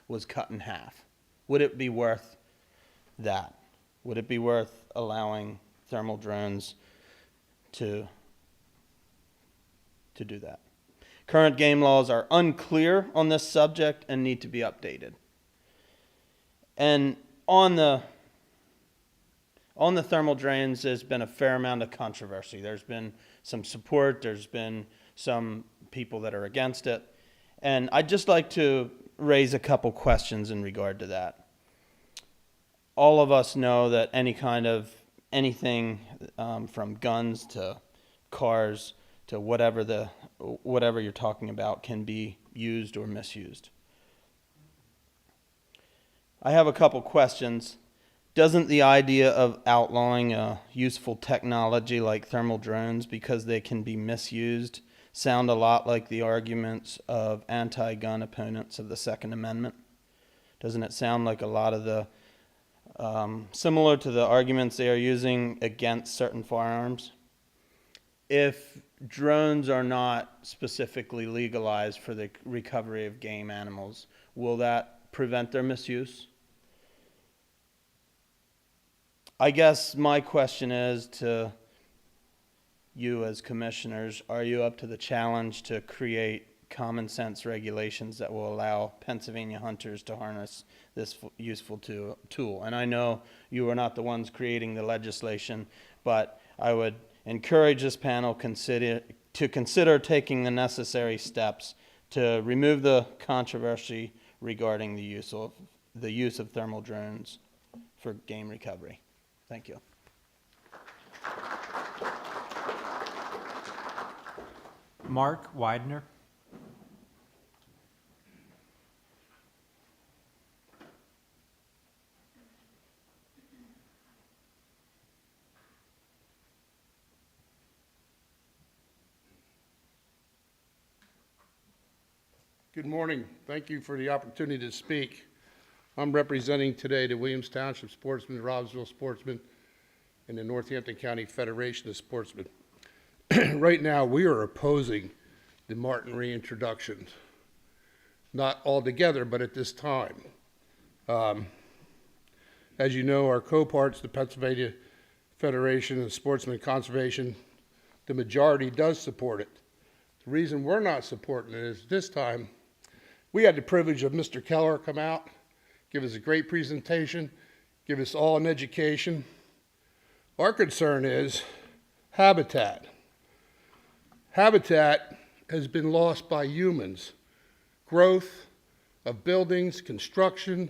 was cut in half? Would it be worth that? Would it be worth allowing thermal drones to do that? Current game laws are unclear on this subject and need to be updated. And on the thermal drones, there's been a fair amount of controversy. There's been some support, there's been some people that are against it. And I'd just like to raise a couple questions in regard to that. All of us know that anything from guns to cars to whatever you're talking about can be used or misused. I have a couple questions. Doesn't the idea of outlawing a useful technology like thermal drones because they can be misused sound a lot like the arguments of anti-gun opponents of the Second Amendment? Doesn't it sound like a lot of the similar to the arguments they are using against certain firearms? If drones are not specifically legalized for the recovery of game animals, will that prevent their misuse? I guess my question is to you as commissioners, are you up to the challenge to create common sense regulations that will allow Pennsylvania hunters to harness this useful tool? And I know you are not the ones creating the legislation, but I would encourage this panel to consider taking the necessary steps to remove the controversy regarding the use of thermal drones for game recovery. Thank you. Mark Widener. Good morning. Thank you for the opportunity to speak. I'm representing today the Williams Township Sportsmen, Robbinsville Sportsmen, and the Northampton County Federation of Sportsmen. Right now, we are opposing the Martin reintroduction. Not altogether, but at this time. As you know, our co-parts, the Pennsylvania Federation of Sportsmen Conservation, the majority does support it. The reason we're not supporting it is this time, we had the privilege of Mr. Keller come out, give us a great presentation, give us all an education. Our concern is habitat. Habitat has been lost by humans. Growth of buildings, construction.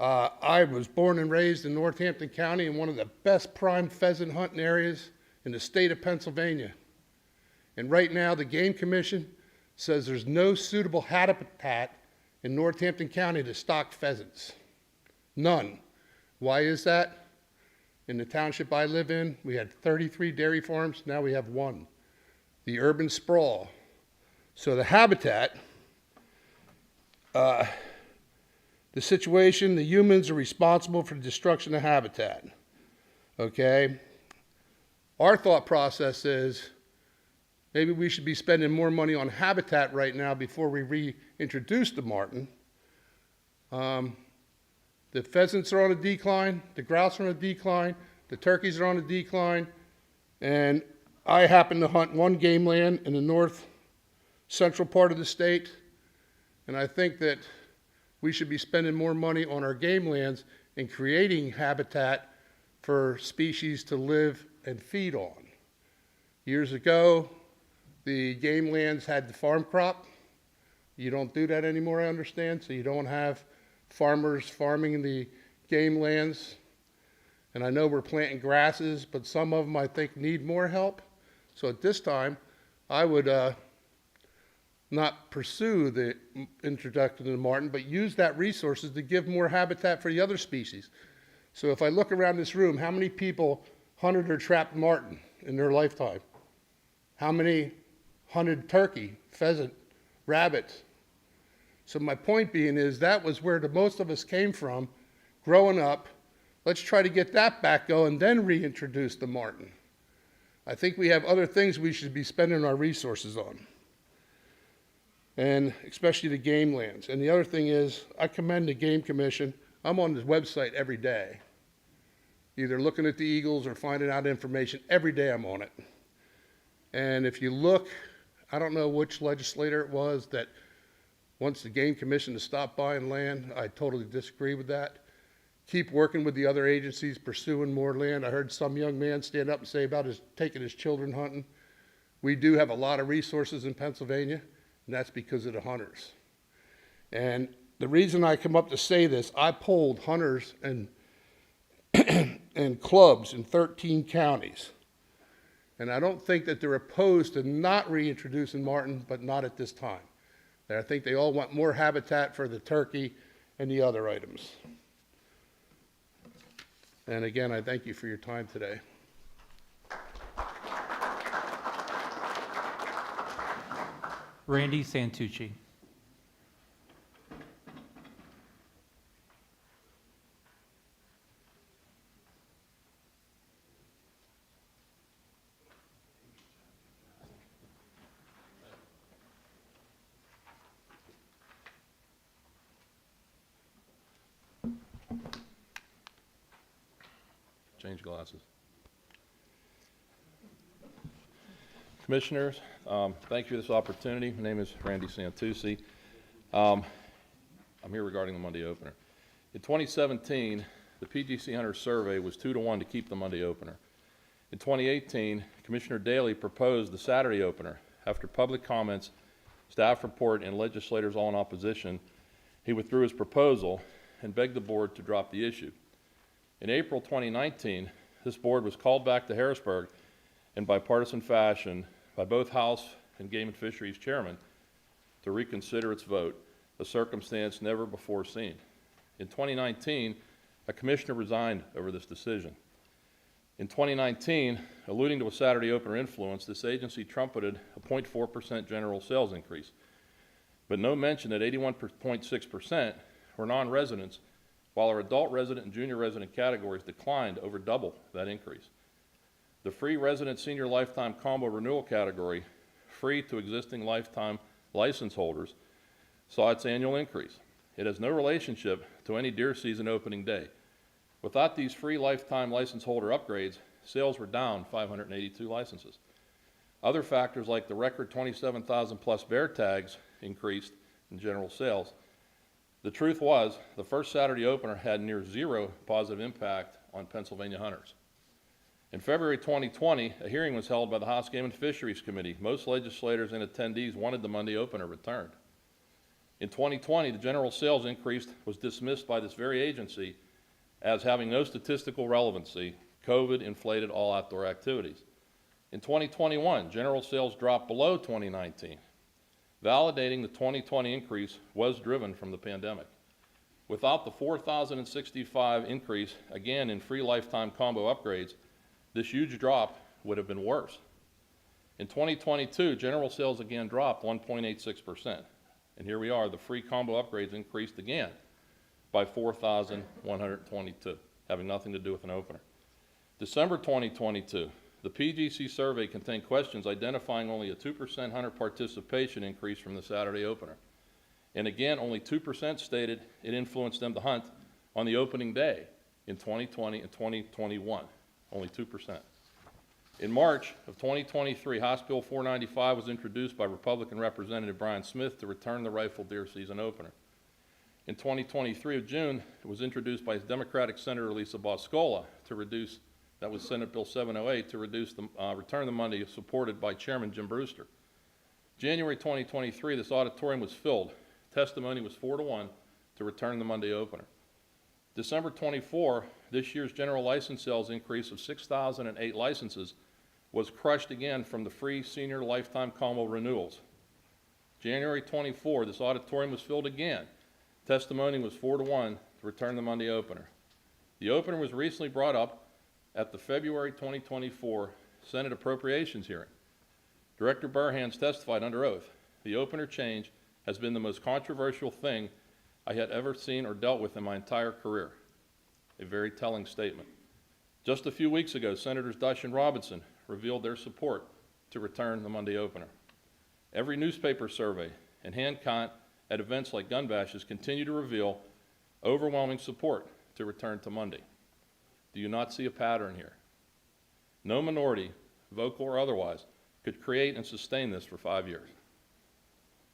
I was born and raised in Northampton County in one of the best prime pheasant hunting areas in the state of Pennsylvania. And right now, the Game Commission says there's no suitable habitat in Northampton County to stock pheasants. None. Why is that? In the township I live in, we had 33 dairy farms. Now we have 1. The urban sprawl. So the habitat, the situation, the humans are responsible for the destruction of habitat. Okay? Our thought process is maybe we should be spending more money on habitat right now before we reintroduce the marten. The pheasants are on a decline, the grouse are on a decline, the turkeys are on a decline, and I happen to hunt one game land in the north central part of the state, and I think that we should be spending more money on our game lands and creating habitat for species to live and feed on. Years ago, the game lands had the farm crop. You don't do that anymore, I understand, so you don't have farmers farming in the game lands. And I know we're planting grasses, but some of them I think need more help. So at this time, I would not pursue the introduction of the marten, but use that resources to give more habitat for the other species. So if I look around this room, how many people hunted or trapped marten in their lifetime? How many hunted turkey, pheasant, rabbit? So my point being is that was where the most of us came from growing up. Let's try to get that back going, then reintroduce the marten. I think we have other things we should be spending our resources on, and especially the game lands. And the other thing is, I commend the Game Commission. I'm on this website every day, either looking at the eagles or finding out information. Every day I'm on it. And if you look, I don't know which legislator it was that wants the Game Commission to stop buying land. I totally disagree with that. Keep working with the other agencies, pursuing more land. I heard some young man stand up and say about taking his children hunting. We do have a lot of resources in Pennsylvania, and that's because of the hunters. And the reason I come up to say this, I polled hunters and clubs in 13 counties. And I don't think that they're opposed to not reintroducing marten, but not at this time. And I think they all want more habitat for the turkey and the other items. And again, I thank you for your time today. Randy Santucci. Change glasses. Commissioners, thank you for this opportunity. My name is Randy Santucci. I'm here regarding the Monday opener. In 2017, the PGC Hunter survey was 2-to-1 to keep the Monday opener. In 2018, Commissioner Daley proposed the Saturday opener. After public comments, staff report, and legislators all in opposition, he withdrew his proposal and begged the board to drop the issue. In April 2019, this board was called back to Harrisburg in bipartisan fashion by both House and Game and Fisheries chairmen to reconsider its vote, a circumstance never before seen. In 2019, a commissioner resigned over this decision. In 2019, alluding to a Saturday opener influence, this agency trumpeted a 0.4% general sales increase, but no mention that 81.6% were non-residents, while our adult resident and junior resident categories declined over double that increase. The free resident senior lifetime combo renewal category, free to existing lifetime license holders, saw its annual increase. It has no relationship to any deer season opening day. Without these free lifetime license holder upgrades, sales were down 582 licenses. Other factors like the record 27,000 plus bear tags increased in general sales. The truth was, the first Saturday opener had near zero positive impact on Pennsylvania hunters. In February 2020, a hearing was held by the House Game and Fisheries Committee. Most legislators and attendees wanted the Monday opener returned. In 2020, the general sales increase was dismissed by this very agency as having no statistical relevancy. COVID inflated all outdoor activities. In 2021, general sales dropped below 2019, validating the 2020 increase was driven from the pandemic. Without the 4,065 increase, again in free lifetime combo upgrades, this huge drop would have been worse. In 2022, general sales again dropped 1.86%. And here we are, the free combo upgrades increased again by 4,122, having nothing to do with an opener. December 2022, the PGC survey contained questions identifying only a 2% hunter participation increase from the Saturday opener. And again, only 2% stated it influenced them to hunt on the opening day in 2020 and 2021, only 2%. In March of 2023, House Bill 495 was introduced by Republican Representative Brian Smith to return the rifle deer season opener. In 2023 of June, it was introduced by Democratic Senator Lisa Boscola to reduce, that was Senate Bill 708, to reduce the, return the money, supported by Chairman Jim Brewster. January 2023, this auditorium was filled. Testimony was 4-1 to return the Monday opener. December 24, this year's general license sales increase of 6,008 licenses was crushed again from the free senior lifetime combo renewals. January 24, this auditorium was filled again. Testimony was 4-1 to return the Monday opener. The opener was recently brought up at the February 2024 Senate Appropriations hearing. Director Burhans testified under oath, "The opener change has been the most controversial thing I had ever seen or dealt with in my entire career." A very telling statement. Just a few weeks ago, Senators Dush and Robinson revealed their support to return the Monday opener. Every newspaper survey and hand count at events like gun bashes continue to reveal overwhelming support to return to Monday. Do you not see a pattern here? No minority, vocal or otherwise, could create and sustain this for 5 years.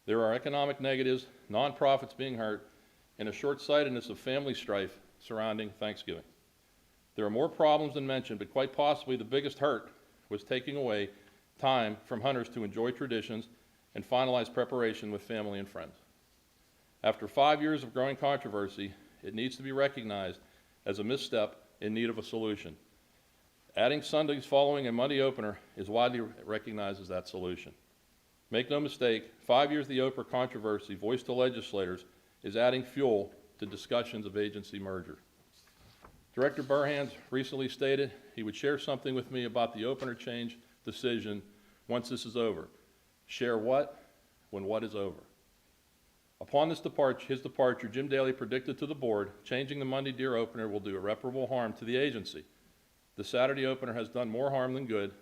There are economic negatives, nonprofits being hurt, and a short-sightedness of family strife surrounding Thanksgiving. There are more problems than mentioned, but quite possibly the biggest hurt was taking away time from hunters to enjoy traditions and finalize preparation with family and friends. After 5 years of growing controversy, it needs to be recognized as a misstep in need of a solution. Adding Sundays following a Monday opener is widely recognized as that solution. Make no mistake, 5 years of the Oprah controversy voiced to legislators is adding fuel to discussions of agency merger. Director Burhans recently stated he would share something with me about the opener change decision once this is over. Share what? When what is over. Upon his departure, Jim Daly predicted to the board, changing the Monday deer opener will do irreparable harm to the agency. The Saturday opener has done more harm than good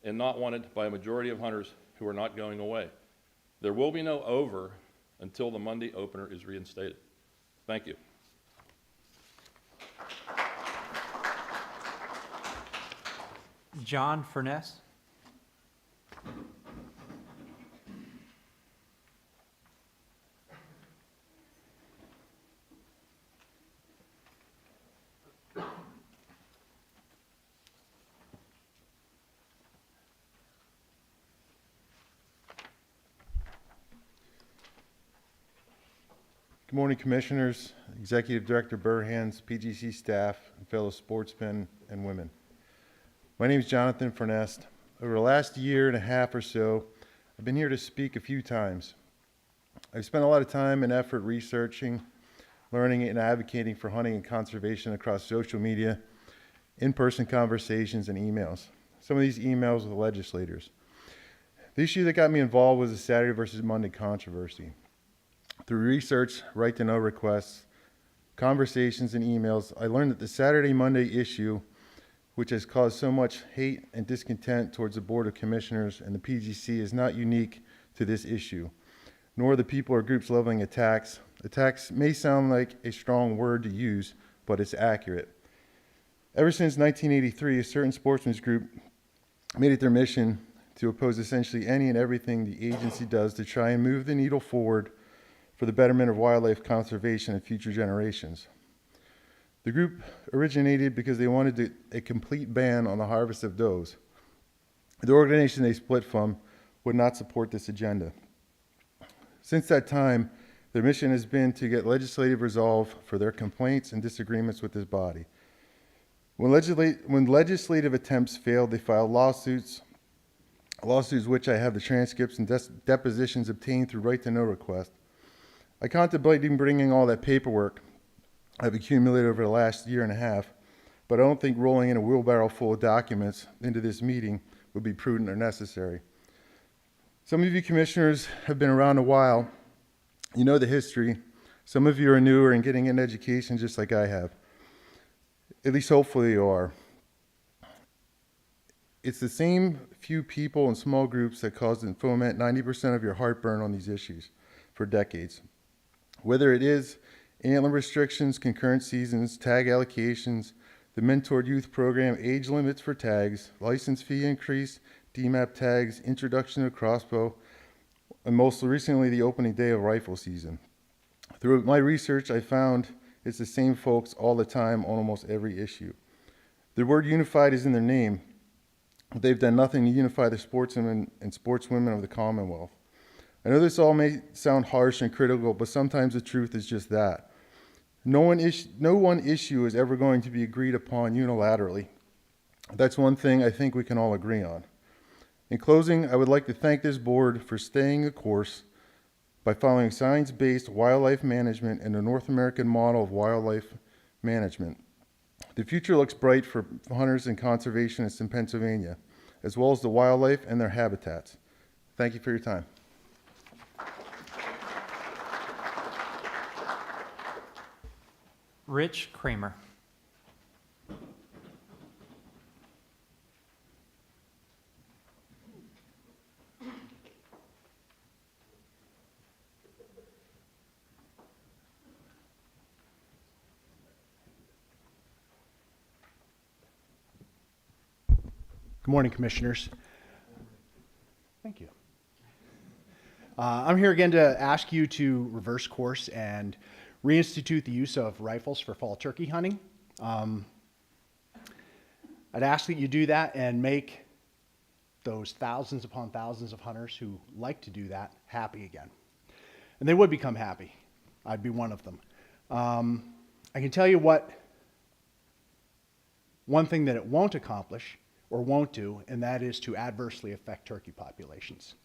and not wanted by a majority of hunters who are not going away. There will be no over until the Monday opener is reinstated. Thank you. John Furness. Good morning, Commissioners, Executive Director Burhans, PGC staff, and fellow sportsmen and women. My name is Jonathan Furness. Over the last year and a half or so, I've been here to speak a few times. I've spent a lot of time and effort researching, learning, and advocating for hunting and conservation across social media, in-person conversations, and emails. Some of these emails with legislators. The issue that got me involved was the Saturday versus Monday controversy. Through research, right-to-know requests, conversations, and emails, I learned that the Saturday-Monday issue, which has caused so much hate and discontent towards the Board of Commissioners and the PGC, is not unique to this issue, nor the people or groups leveling attacks. Attacks may sound like a strong word to use, but it's accurate. Ever since 1983, a certain sportsman's group made it their mission to oppose essentially any and everything the agency does to try and move the needle forward for the betterment of wildlife conservation and future generations. The group originated because they wanted a complete ban on the harvest of does. The organization they split from would not support this agenda. Since that time, their mission has been to get legislative resolve for their complaints and disagreements with this body. When legislative attempts failed, they filed lawsuits which I have the transcripts and depositions obtained through right-to-know request. I contemplated bringing all that paperwork I've accumulated over the last year and a half, but I don't think rolling in a wheelbarrow full of documents into this meeting would be prudent or necessary. Some of you commissioners have been around a while. You know the history. Some of you are newer and getting an education just like I have. At least hopefully you are. It's the same few people and small groups that caused and foment 90% of your heartburn on these issues for decades. Whether it is antler restrictions, concurrent seasons, tag allocations, the Mentored Youth Program, age limits for tags, license fee increase, DMAP tags, introduction of crossbow, and most recently the opening day of rifle season. Through my research, I found it's the same folks all the time on almost every issue. The word unified is in their name. They've done nothing to unify the sportsmen and sportswomen of the Commonwealth. I know this all may sound harsh and critical, but sometimes the truth is just that. No one issue is ever going to be agreed upon unilaterally. That's one thing I think we can all agree on. In closing, I would like to thank this board for staying the course by following science-based wildlife management and the North American model of wildlife management. The future looks bright for hunters and conservationists in Pennsylvania, as well as the wildlife and their habitats. Thank you for your time. Rich Kramer. Good morning, Commissioners. Thank you. I'm here again to ask you to reverse course and reinstitute the use of rifles for fall turkey hunting. I'd ask that you do that and make those thousands upon thousands of hunters who like to do that happy again. And they would become happy. I'd be one of them. I can tell you one thing that it won't accomplish or won't do, and that is to adversely affect turkey populations.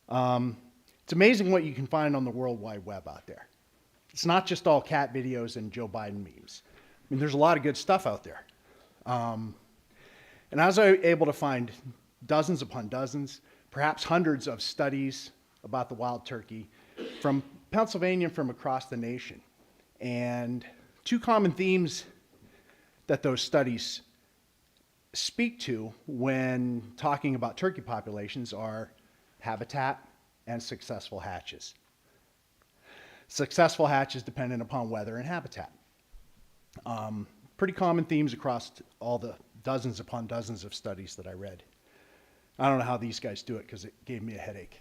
It's amazing what you can find on the World Wide Web out there. It's not just all cat videos and Joe Biden memes. I mean, there's a lot of good stuff out there. And I was able to find dozens upon dozens, perhaps hundreds of studies about the wild turkey from Pennsylvania and from across the nation. And two common themes that those studies speak to when talking about turkey populations are habitat and successful hatches. Successful hatches dependent upon weather and habitat. Pretty common themes across all the dozens upon dozens of studies that I read. I don't know how these guys do it because it gave me a headache.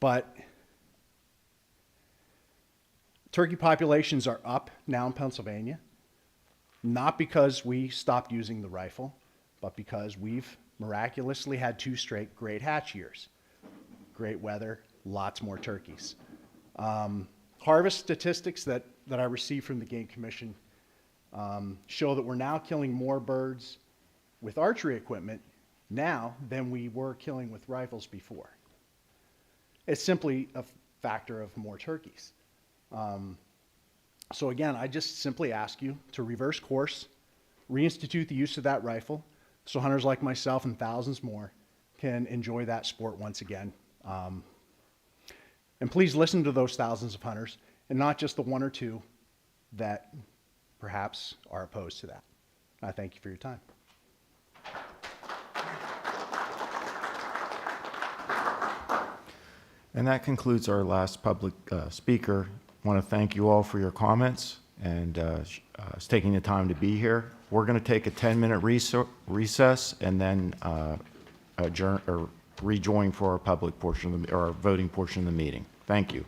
But turkey populations are up now in Pennsylvania, not because we stopped using the rifle, but because we've miraculously had 2 straight great hatch years. Great weather, lots more turkeys. Harvest statistics that I received from the Game Commission show that we're now killing more birds with archery equipment now than we were killing with rifles before. It's simply a factor of more turkeys. So again, I just simply ask you to reverse course, reinstitute the use of that rifle, so hunters like myself and thousands more can enjoy that sport once again. And please listen to those thousands of hunters and not just the 1 or 2 that perhaps are opposed to that. I thank you for your time. And that concludes our last public speaker. I want to thank you all for your comments and taking the time to be here. We're going to take a 10-minute recess and then adjourn or rejoin for our public portion of or our voting portion of the meeting. Thank you.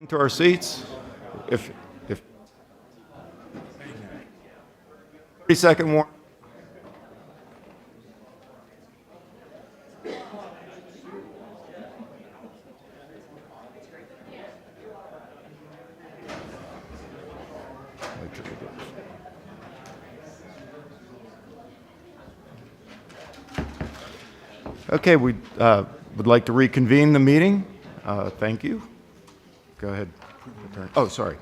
To our seats. If 30-second warning. Okay, we would like to reconvene the meeting. Thank you. Go ahead. Oh, sorry.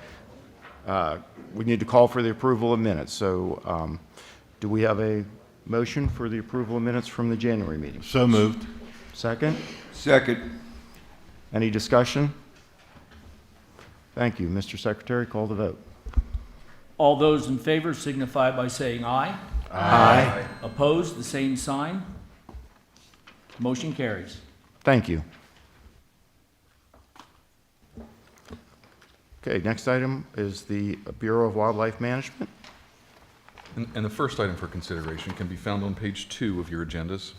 We need to call for the approval of minutes. So do we have a motion for the approval of minutes from the January meeting? So moved. Second? Second. Any discussion? Thank you. Mr. Secretary, call the vote. All those in favor signify by saying aye. Aye. Opposed, the same sign. Motion carries. Thank you. Okay, next item is the Bureau of Wildlife Management. And the first item for consideration can be found on page 2 of your agendas.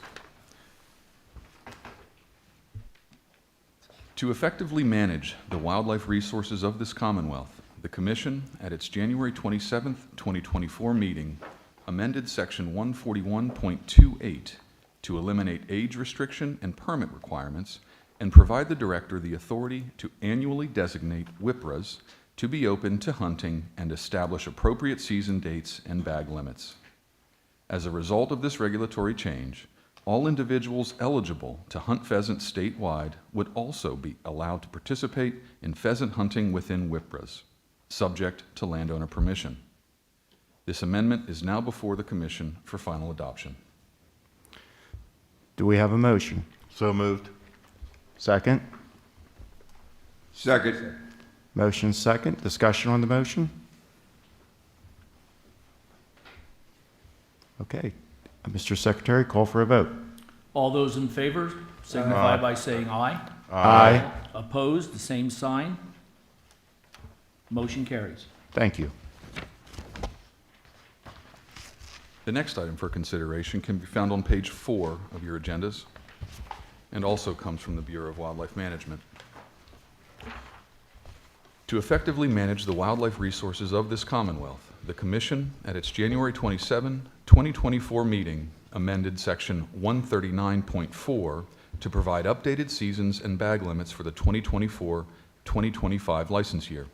To effectively manage the wildlife resources of this Commonwealth, the Commission, at its January 27, 2024 meeting, amended Section 141.28 to eliminate age restriction and permit requirements and provide the Director the authority to annually designate WIPRAs to be open to hunting and establish appropriate season dates and bag limits. As a result of this regulatory change, all individuals eligible to hunt pheasant statewide would also be allowed to participate in pheasant hunting within WIPRAs, subject to landowner permission. This amendment is now before the Commission for final adoption. Do we have a motion? So moved. Second? Second. Motion second. Discussion on the motion? Okay. Mr. Secretary, call for a vote. All those in favor signify by saying aye. Aye. Opposed, the same sign. Motion carries. Thank you. The next item for consideration can be found on page 4 of your agendas and also comes from the Bureau of Wildlife Management. To effectively manage the wildlife resources of this Commonwealth, the Commission, at its January 27, 2024 meeting, amended Section 139.4 to provide updated seasons and bag limits for the 2024-2025 license year.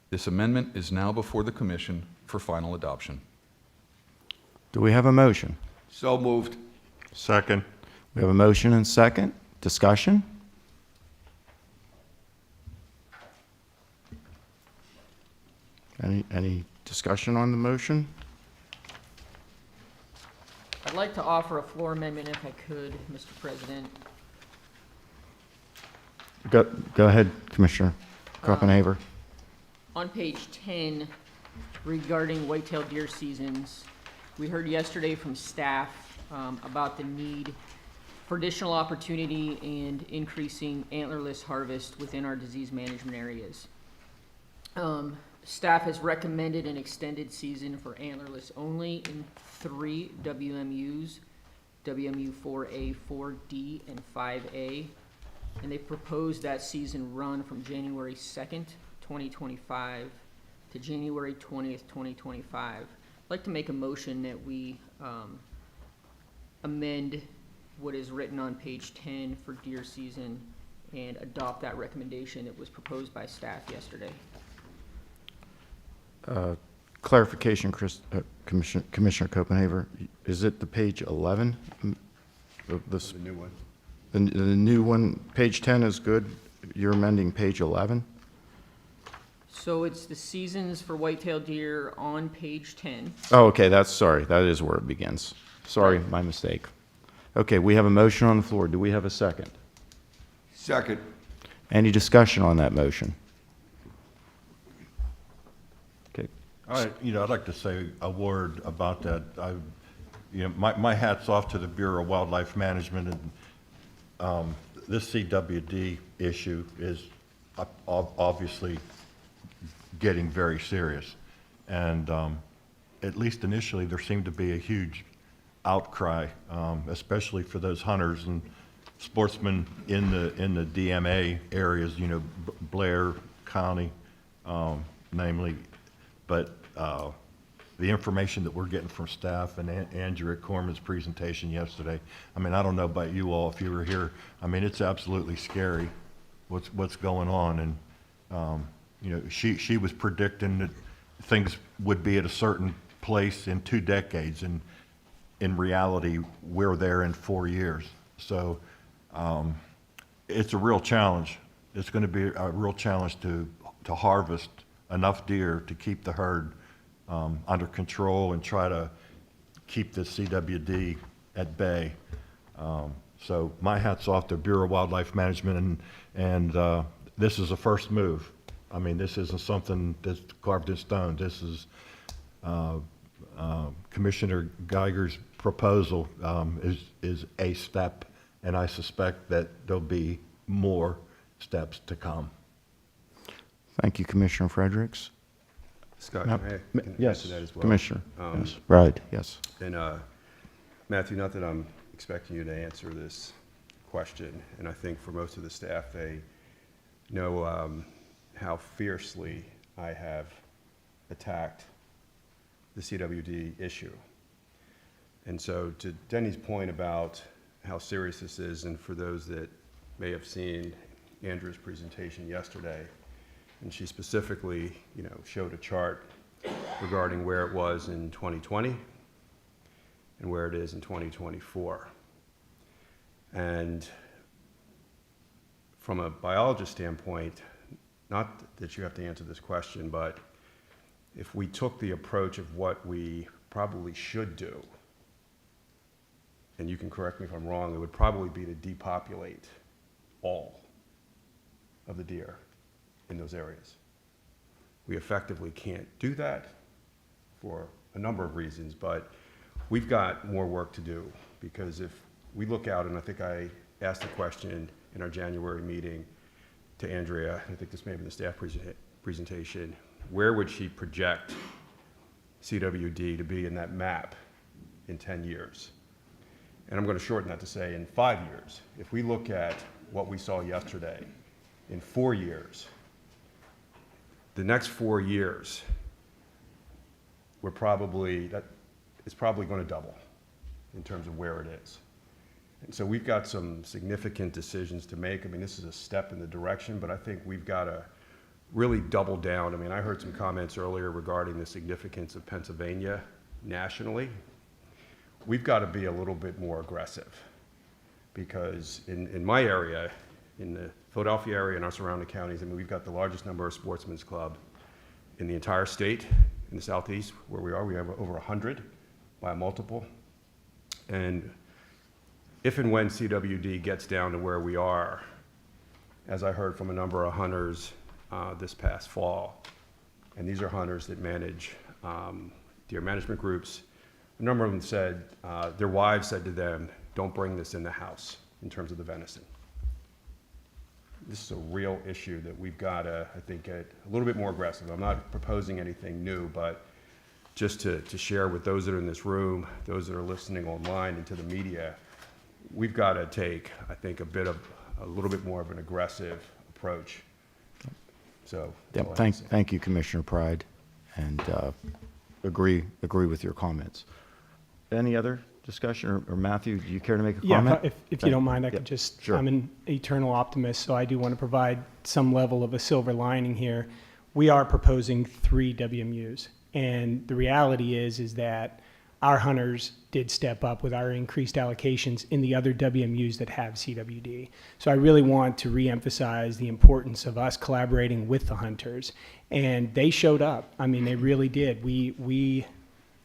This amendment is now before the Commission for final adoption. Do we have a motion? So moved. Second. We have a motion and second. Discussion? Any discussion on the motion? I'd like to offer a floor amendment if I could, Mr. President. Go ahead, Commissioner Copenhaver. On page 10, regarding white-tailed deer seasons, we heard yesterday from staff about the need for additional opportunity and increasing antlerless harvest within our disease management areas. Staff has recommended an extended season for antlerless only in 3 WMUs, WMU 4A, 4D, and 5A. And they proposed that season run from January 2nd, 2025 to January 20th, 2025. I'd like to make a motion that we amend what is written on page 10 for deer season and adopt that recommendation that was proposed by staff yesterday. Clarification, Commissioner Copenhaver, is it the page 11? The new one. The new one, page 10 is good. You're amending page 11? So it's the seasons for white-tailed deer on page 10. Oh, okay, sorry, that is where it begins. Sorry, my mistake. Okay, we have a motion on the floor. Do we have a second? Second. Any discussion on that motion? Okay. I'd like to say a word about that. My hat's off to the Bureau of Wildlife Management, and this CWD issue is obviously getting very serious. And at least initially, there seemed to be a huge outcry, especially for those hunters and sportsmen in the DMA areas, Blair, county, namely, but the information that we're getting from staff and Andrea Corman's presentation yesterday, I mean, I don't know about you all, if you were here, I mean, it's absolutely scary what's going on. And, you know, she was predicting that things would be at a certain place in 2 decades, and in reality, we're there in 4 years. So it's a real challenge. It's going to be a real challenge to harvest enough deer to keep the herd under control and try to keep the CWD at bay. So my hat's off to Bureau of Wildlife Management, and this is a first move. I mean, this isn't something that's carved in stone. This is Commissioner Geiger's proposal is a step, and I suspect that there'll be more steps to come. Thank you, Commissioner Fredericks. Scott, No, can I yes, answer that as well? Commissioner. Yes. Right, yes. And Matthew, not that I'm expecting you to answer this question, and I think for most of the staff, they know how fiercely I have attacked the CWD issue. And so to Denny's point about how serious this is, and for those that may have seen Andrew's presentation yesterday, and she specifically, you know, showed a chart regarding where it was in 2020 and where it is in 2024. And from a biologist standpoint, not that you have to answer this question, but if we took the approach of what we probably should do, and you can correct me if I'm wrong, it would probably be to depopulate all of the deer in those areas. We effectively can't do that for a number of reasons, but we've got more work to do, because if we look out, and I think I asked the question in our January meeting to Andrea, I think this may have been the staff presentation, where would she project CWD to be in that map in 10 years? And I'm going to shorten that to say in 5 years. If we look at what we saw yesterday, in 4 years, the next 4 years, it's probably going to double in terms of where it is. And so we've got some significant decisions to make. I mean, this is a step in the direction, but I think we've got to really double down. I mean, I heard some comments earlier regarding the significance of Pennsylvania nationally. We've got to be a little bit more aggressive, because in my area, in the Philadelphia area and our surrounding counties, I mean, we've got the largest number of sportsmen's club in the entire state. In the southeast, where we are, we have over 100 by a multiple. And if and when CWD gets down to where we are, as I heard from a number of hunters this past fall, and these are hunters that manage deer management groups, a number of them said, their wives said to them, don't bring this in the house in terms of the venison. This is a real issue that we've got to, I think, get a little bit more aggressive. I'm not proposing anything new, but just to share with those that are in this room, those that are listening online and to the media, we've got to take, I think, a little bit more of an aggressive approach. So, Yep, thank you, Commissioner Pride, and agree with your comments. Any other discussion, or Matthew, do you care to make a comment? Yeah, if you don't mind, I could just, sure. I'm an eternal optimist, so I do want to provide some level of a silver lining here. We are proposing 3 WMUs, and the reality is that our hunters did step up with our increased allocations in the other WMUs that have CWD. So I really want to reemphasize the importance of us collaborating with the hunters, and they showed up. I mean, they really did.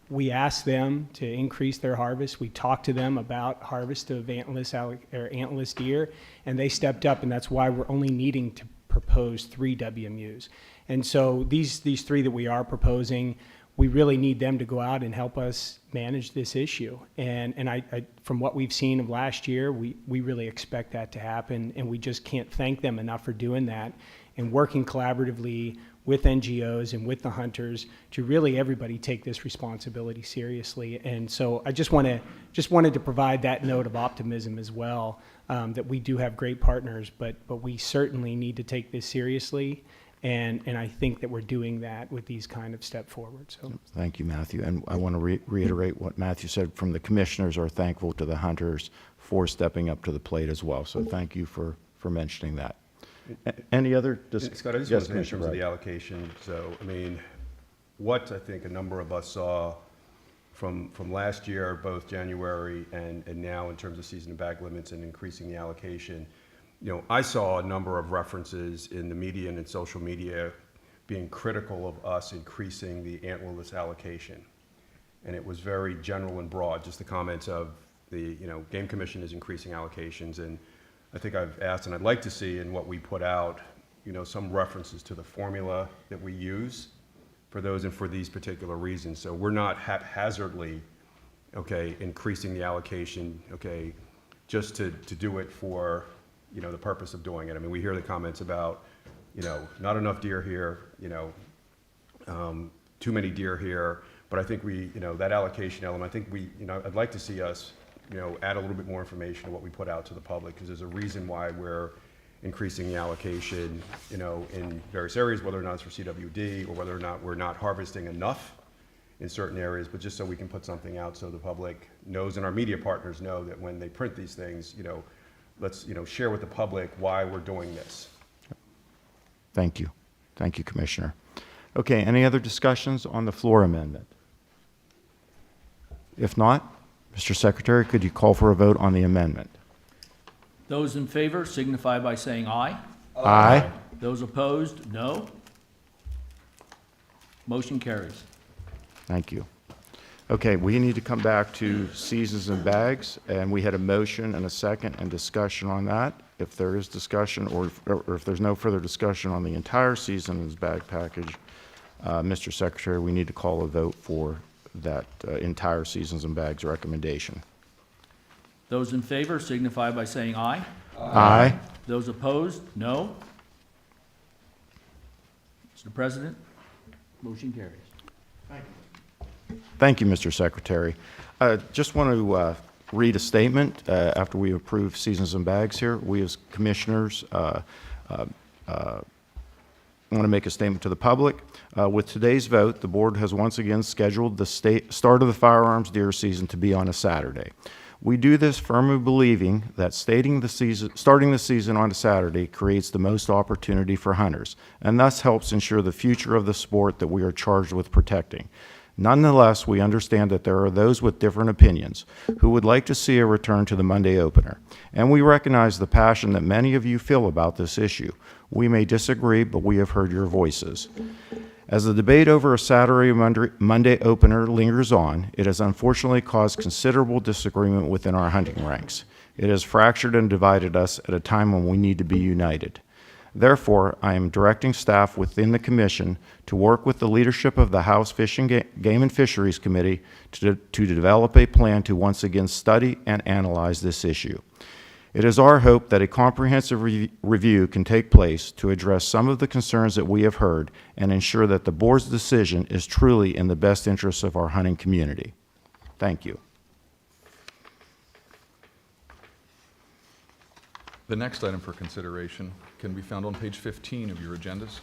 We asked them to increase their harvest. We talked to them about harvest of antlerless deer, and they stepped up, and that's why we're only needing to propose 3 WMUs. And so these 3 that we are proposing, we really need them to go out and help us manage this issue. And I from what we've seen of last year, we really expect that to happen, and we just can't thank them enough for doing that and working collaboratively with NGOs and with the hunters to really everybody take this responsibility seriously. And so I just wanted to provide that note of optimism as well, that we do have great partners, but we certainly need to take this seriously. And I think that we're doing that with these kind of step forward. So Thank you, Matthew. And I want to reiterate what Matthew said. From the commissioners are thankful to the hunters for stepping up to the plate as well. So thank you for mentioning that. Any other? Scott, I just Yes, want to say in terms of Commissioner the allocation, so, I mean, what I think a number of us saw from last year, both January and now in terms of season and bag limits and increasing the allocation, you know, I saw a number of references in the media and in social media being critical of us increasing the antlerless allocation. And it was very general and broad, just the comments of the, you know, Game Commission is increasing allocations. And I think I've asked, and I'd like to see in what we put out, you know, some references to the formula that we use for those and for these particular reasons. So we're not haphazardly, okay, increasing the allocation, okay, just to do it for, you know, the purpose of doing it. I mean, we hear the comments about, you know, not enough deer here, you know, too many deer here. But I think we, you know, that allocation element, I think we, you know, I'd like to see us, you know, add a little bit more information to what we put out to the public, because there's a reason why we're increasing the allocation, you know, in various areas, whether or not it's for CWD or whether or not we're not harvesting enough in certain areas, but just so we can put something out so the public knows and our media partners know that when they print these things, you know, let's, you know, share with the public why we're doing this. Thank you. Thank you, Commissioner. Okay, any other discussions on the floor amendment? If not, Mr. Secretary, could you call for a vote on the amendment? Those in favor signify by saying aye. Aye. Those opposed, no. Motion carries. Thank you. Okay, we need to come back to seasons and bags, and we had a motion and a second and discussion on that. If there is discussion, or if there's no further discussion on the entire seasons bag package, Mr. Secretary, we need to call a vote for that entire seasons and bags recommendation. Those in favor signify by saying aye. Aye. Those opposed, no. Mr. President, motion carries. Thank you, Mr. Secretary. Just want to read a statement after we approve seasons and bags here. We as commissioners want to make a statement to the public. With today's vote, the board has once again scheduled the start of the firearms deer season to be on a Saturday. We do this firmly believing that starting the season on a Saturday creates the most opportunity for hunters, and thus helps ensure the future of the sport that we are charged with protecting. Nonetheless, we understand that there are those with different opinions who would like to see a return to the Monday opener, and we recognize the passion that many of you feel about this issue. We may disagree, but we have heard your voices. As the debate over a Saturday Monday opener lingers on, it has unfortunately caused considerable disagreement within our hunting ranks. It has fractured and divided us at a time when we need to be united. Therefore, I am directing staff within the Commission to work with the leadership of the House Fish and Game and Fisheries Committee to develop a plan to once again study and analyze this issue. It is our hope that a comprehensive review can take place to address some of the concerns that we have heard and ensure that the board's decision is truly in the best interests of our hunting community. Thank you. The next item for consideration can be found on page 15 of your agendas.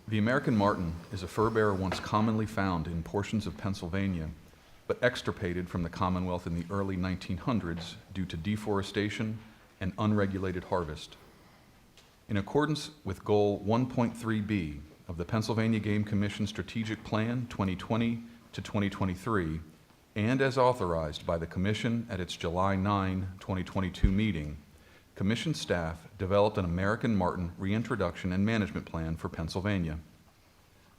The American marten is a fur bearer once commonly found in portions of Pennsylvania, but extirpated from the Commonwealth in the early 1900s due to deforestation and unregulated harvest. In accordance with Goal 1.3b of the Pennsylvania Game Commission Strategic Plan 2020 to 2023, and as authorized by the Commission at its July 9, 2022 meeting, Commission staff developed an American marten reintroduction and management plan for Pennsylvania.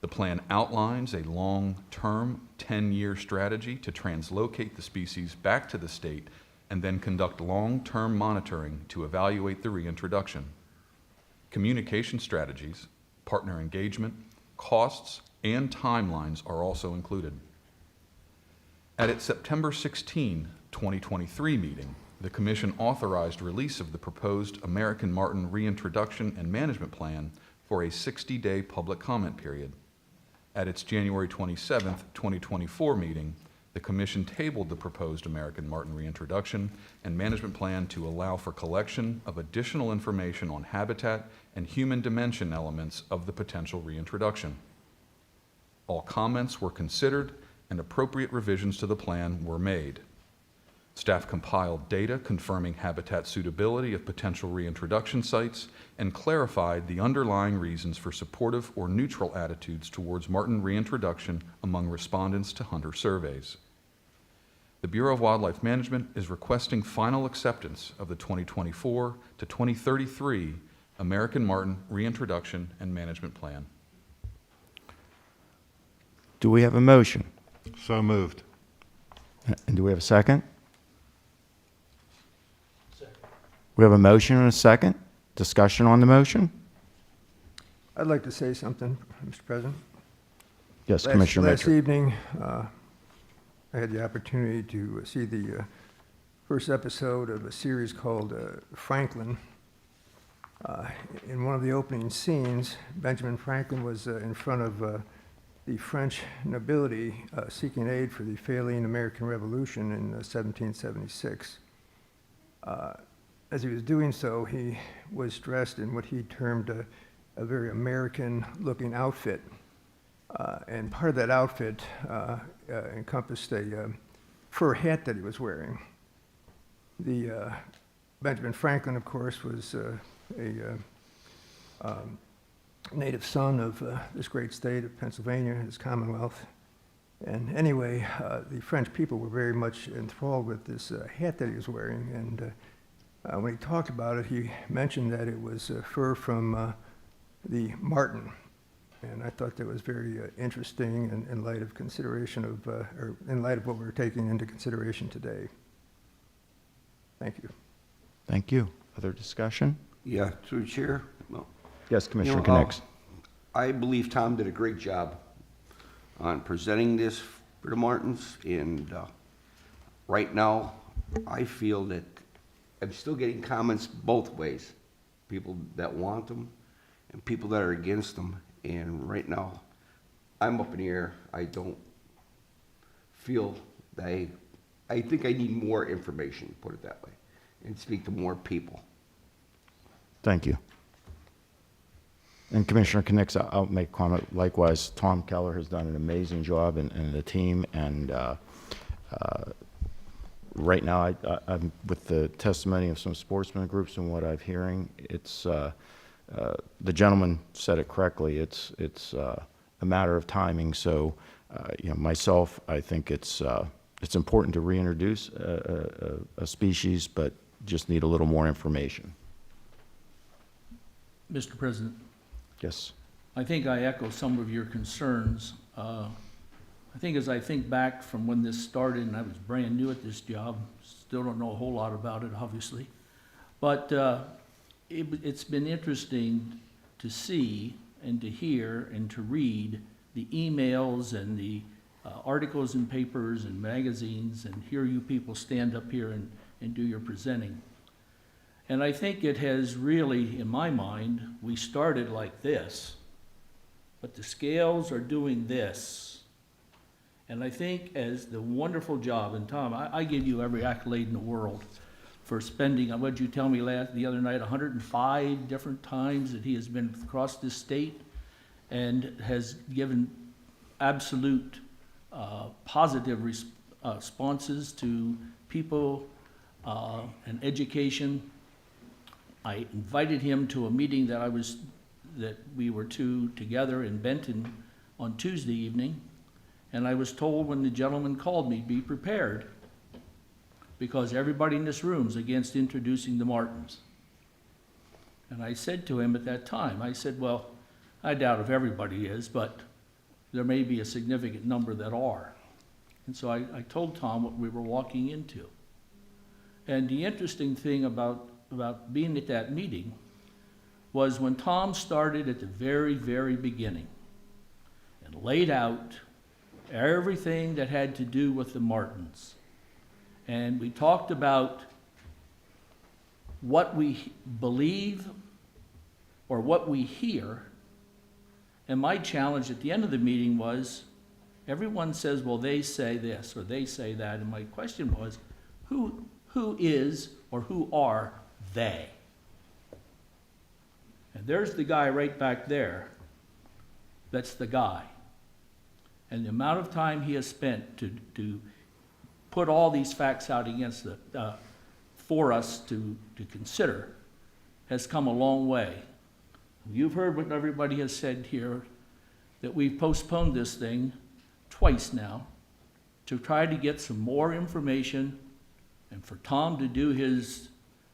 The plan outlines a long-term, 10-year strategy to translocate the species back to the state and then conduct long-term monitoring to evaluate the reintroduction. Communication strategies, partner engagement, costs, and timelines are also included. At its September 16, 2023 meeting, the Commission authorized release of the proposed American marten reintroduction and management plan for a 60-day public comment period. At its January 27, 2024 meeting, the Commission tabled the proposed American Martin reintroduction and management plan to allow for collection of additional information on habitat and human dimension elements of the potential reintroduction. All comments were considered and appropriate revisions to the plan were made. Staff compiled data confirming habitat suitability of potential reintroduction sites and clarified the underlying reasons for supportive or neutral attitudes towards martin reintroduction among respondents to hunter surveys. The Bureau of Wildlife Management is requesting final acceptance of the 2024 to 2033 American Martin Reintroduction and Management Plan. Do we have a motion? So moved. And do we have a second? We have a motion and a second. Discussion on the motion? I'd like to say something, Mr. President. Yes, Commissioner Last Mitchell. evening, I had the opportunity to see the first episode of a series called Franklin. In one of the opening scenes, Benjamin Franklin was in front of the French nobility seeking aid for the failing American Revolution in 1776. As he was doing so, he was dressed in what he termed a very American-looking outfit. And part of that outfit encompassed a fur hat that he was wearing. The Benjamin Franklin, of course, was a native son of this great state of Pennsylvania, his Commonwealth. And anyway, the French people were very much enthralled with this hat that he was wearing. And when he talked about it, he mentioned that it was fur from the marten. And I thought that was very interesting in light of consideration of, or in light of what we're taking into consideration today. Thank you. Thank you. Other discussion? Yeah, through the chair. Well, Yes, Commissioner you know, Knicks. I believe Tom did a great job on presenting this for the Martins, and right now, I feel that I'm still getting comments both ways. People that want them and people that are against them. And right now, I'm up in the air. I don't feel that I think I need more information, put it that way, and speak to more people. Thank you. And Commissioner Knicks, I'll make comment likewise. Tom Keller has done an amazing job and the team. And right now, I'm with the testimony of some sportsman groups and what I'm hearing. It's the gentleman said it correctly. It's a matter of timing. So, you know, myself, I think it's important to reintroduce a species, but just need a little more information. Mr. President, Yes. I think I echo some of your concerns. I think as I think back from when this started, and I was brand new at this job, still don't know a whole lot about it, obviously, but it's been interesting to see and to hear and to read the emails and the articles in papers and magazines and hear you people stand up here and do your presenting. And I think it has really, in my mind, we started like this, but the scales are doing this. And I think as the wonderful job, and Tom, I give you every accolade in the world for spending, what'd you tell me the other night, 105 different times that he has been across this state and has given absolute positive responses to people and education. I invited him to a meeting that we were together in Benton on Tuesday evening, and I was told when the gentleman called me, be prepared, because everybody in this room is against introducing the martins. And I said to him at that time, I said, well, I doubt if everybody is, but there may be a significant number that are. And so I told Tom what we were walking into. And the interesting thing about being at that meeting was when Tom started at the very, very beginning and laid out everything that had to do with the martins. And we talked about what we believe or what we hear. And my challenge at the end of the meeting was, everyone says, well, they say this or they say that, and my question was, who is or who are they? And there's the guy right back there. That's the guy. And the amount of time he has spent to put all these facts out against for us to consider has come a long way. You've heard what everybody has said here, that we've postponed this thing twice now to try to get some more information and for Tom to do his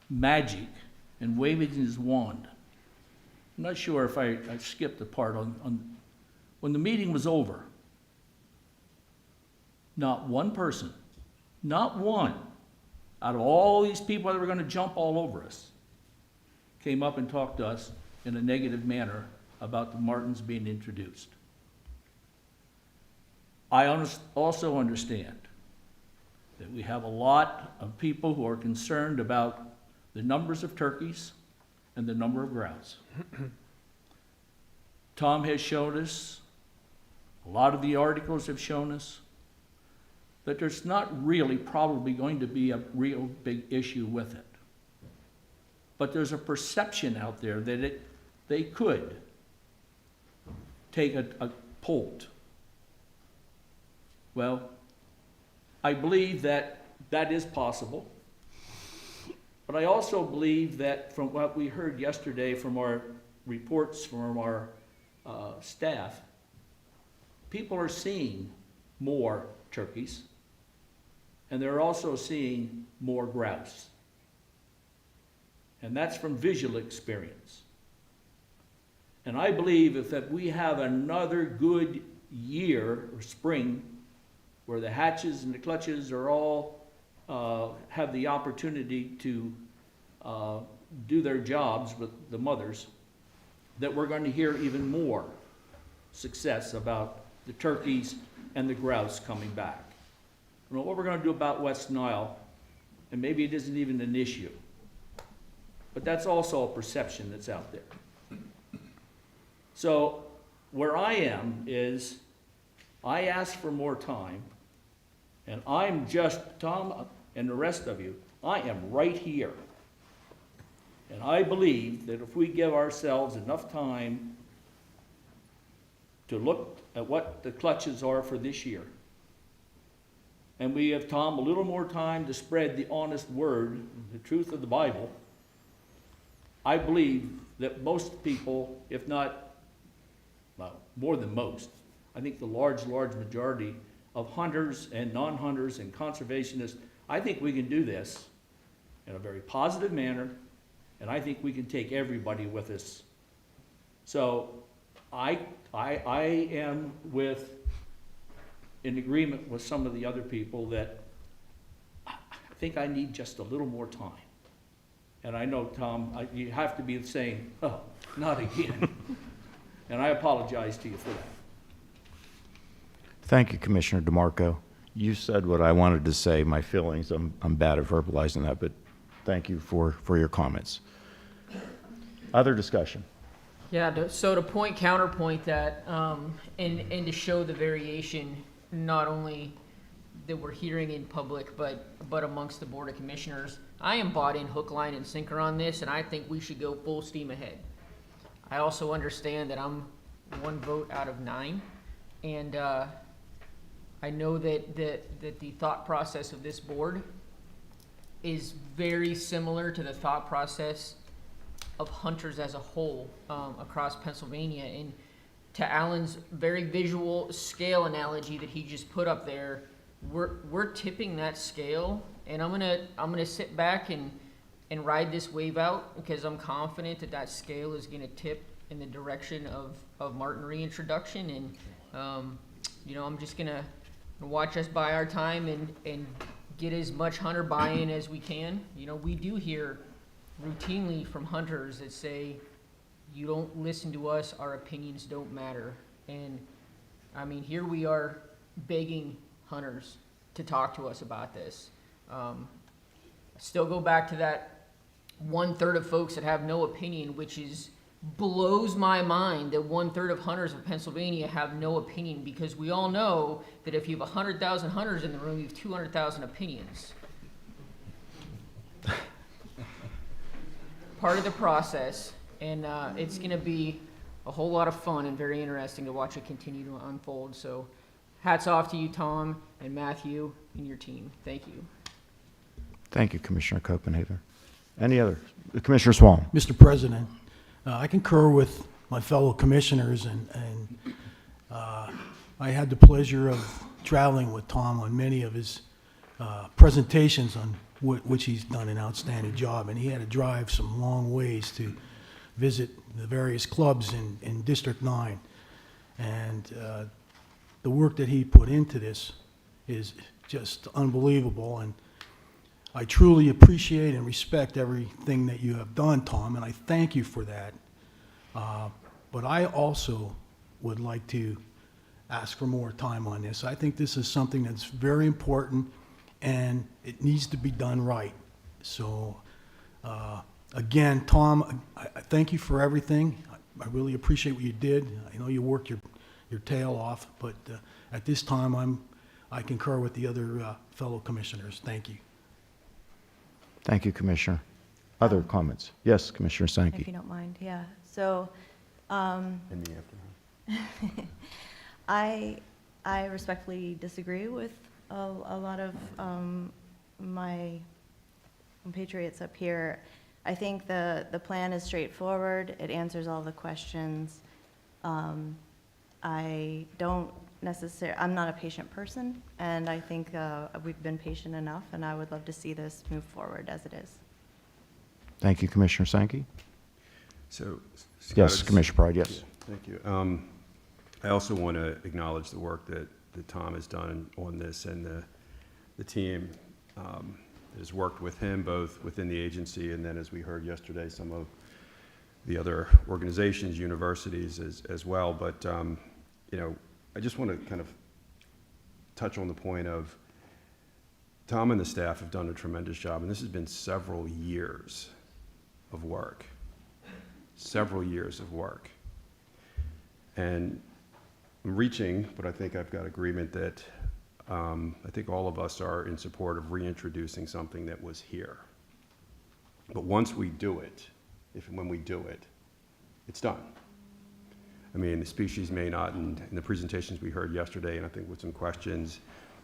magic and waving his wand. I'm not sure if I skipped the part on when the meeting was over. Not one person, not one, out of all these people that were going to jump all over us, came up and talked to us in a negative manner about the Martins being introduced. I also understand that we have a lot of people who are concerned about the numbers of turkeys and the number of grouse. Tom has shown us, a lot of the articles have shown us, that there's not really probably going to be a real big issue with it. But there's a perception out there that they could take a poult. Well, I believe that that is possible. But I also believe that from what we heard yesterday from our reports from our staff, people are seeing more turkeys, and they're also seeing more grouse. And that's from visual experience. And I believe if we have another good year or spring where the hatches and the clutches are all have the opportunity to do their jobs with the mothers, that we're going to hear even more success about the turkeys and the grouse coming back. I don't know what we're going to do about West Nile, and maybe it isn't even an issue. But that's also a perception that's out there. So where I am is, I asked for more time, and I'm just, Tom and the rest of you, I am right here. And I believe that if we give ourselves enough time to look at what the clutches are for this year, and we give Tom a little more time to spread the honest word, the truth of the Bible, I believe that most people, if not, well, more than most, I think the large majority of hunters and non-hunters and conservationists, I think we can do this in a very positive manner, and I think we can take everybody with us. So I am in agreement with some of the other people that I think I need just a little more time. And I know, Tom, you have to be saying, oh, not again. And I apologize to you for that. Thank you, Commissioner DeMarco. You said what I wanted to say, my feelings. I'm bad at verbalizing that, but thank you for your comments. Other discussion? Yeah, so to counterpoint that, and to show the variation, not only that we're hearing in public, but amongst the Board of Commissioners, I am bought in hook, line, and sinker on this, and I think we should go full steam ahead. I also understand that I'm 1 vote out of 9, and I know that the thought process of this board is very similar to the thought process of hunters as a whole across Pennsylvania. And to Alan's very visual scale analogy that he just put up there, we're tipping that scale, and I'm gonna sit back and ride this wave out, because I'm confident that scale is gonna tip in the direction of Martin reintroduction. And you know, I'm just gonna watch us buy our time and get as much hunter buy-in as we can. You know, we do hear routinely from hunters that say, you don't listen to us, our opinions don't matter. And I mean, here we are begging hunters to talk to us about this. Still go back to that 1/3 of folks that have no opinion, which is blows my mind that 1/3 of hunters of Pennsylvania have no opinion, because we all know that if you have 100,000 hunters in the room, you have 200,000 opinions. Part of the process, and it's going to be a whole lot of fun and very interesting to watch it continue to unfold. So hats off to you, Tom and Matthew and your team. Thank you. Thank you, Commissioner Copenhaver. Any other? Commissioner Swalm. Mr. President, I concur with my fellow commissioners, and I had the pleasure of traveling with Tom on many of his presentations, on which he's done an outstanding job, and he had to drive some long ways to visit the various clubs in District 9. And the work that he put into this is just unbelievable, and I truly appreciate and respect everything that you have done, Tom, and I thank you for that. But I also would like to ask for more time on this. I think this is something that's very important, and it needs to be done right. So, again, Tom, I thank you for everything. I really appreciate what you did. I know you worked your tail off, but at this time, I concur with the other fellow commissioners. Thank you. Thank you, Commissioner. Other comments? Yes, Commissioner Sankey. If you don't mind, yeah. So, And me after. I respectfully disagree with a lot of my compatriots up here. I think the plan is straightforward. It answers all the questions. I don't necessarily, I'm not a patient person, and I think we've been patient enough, and I would love to see this move forward as it is. Thank you, Commissioner Sankey. So, Scott, Yes, it's- Commissioner Pride, yes. Yeah, thank you. I also want to acknowledge the work that Tom has done on this, and the team has worked with him both within the agency, and then, as we heard yesterday, some of the other organizations, universities as well. But you know, I just want to kind of touch on the point of Tom and the staff have done a tremendous job, and this has been several years of work. Several years of work. And I'm reaching, but I think I've got agreement that I think all of us are in support of reintroducing something that was here. But once we do it, if and when we do it, it's done. I mean, the species may not, and in the presentations we heard yesterday, and I think with some questions,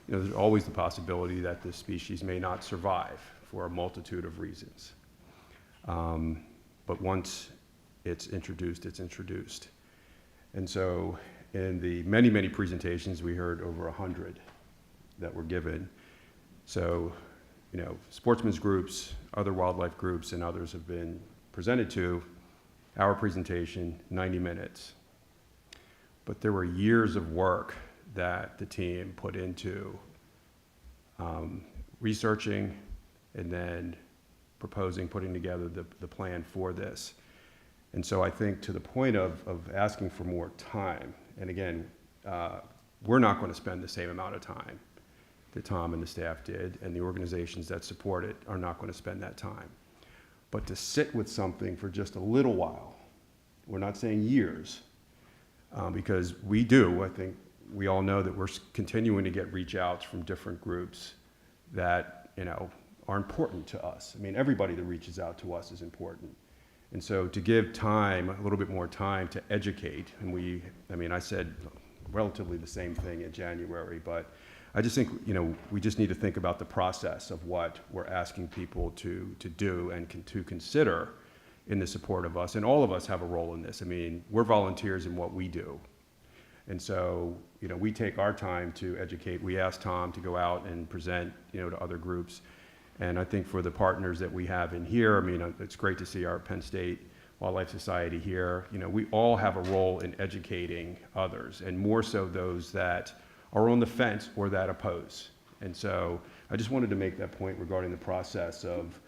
you know, there's always the possibility that the species may not survive for a multitude of reasons. But once it's introduced, it's introduced. And so in the many, many presentations, we heard over 100 that were given. So, you know, sportsmen's groups, other wildlife groups, and others have been presented to. Our presentation, 90 minutes. But there were years of work that the team put into researching and then proposing, putting together the plan for this. And so I think to the point of asking for more time, and again, we're not going to spend the same amount of time that Tom and the staff did, and the organizations that support it are not going to spend that time. But to sit with something for just a little while, we're not saying years, because we do, I think we all know that we're continuing to get reach outs from different groups that, you know, are important to us. I mean, everybody that reaches out to us is important. And so to give time, a little bit more time to educate, and I mean, I said relatively the same thing in January, but I just think, you know, we just need to think about the process of what we're asking people to do and to consider in the support of us. And all of us have a role in this. I mean, we're volunteers in what we do. And so, you know, we take our time to educate. We ask Tom to go out and present, you know, to other groups. And I think for the partners that we have in here, I mean, it's great to see our Penn State Wildlife Society here. You know, we all have a role in educating others, and more so those that are on the fence or that oppose. And so I just wanted to make that point regarding the process of,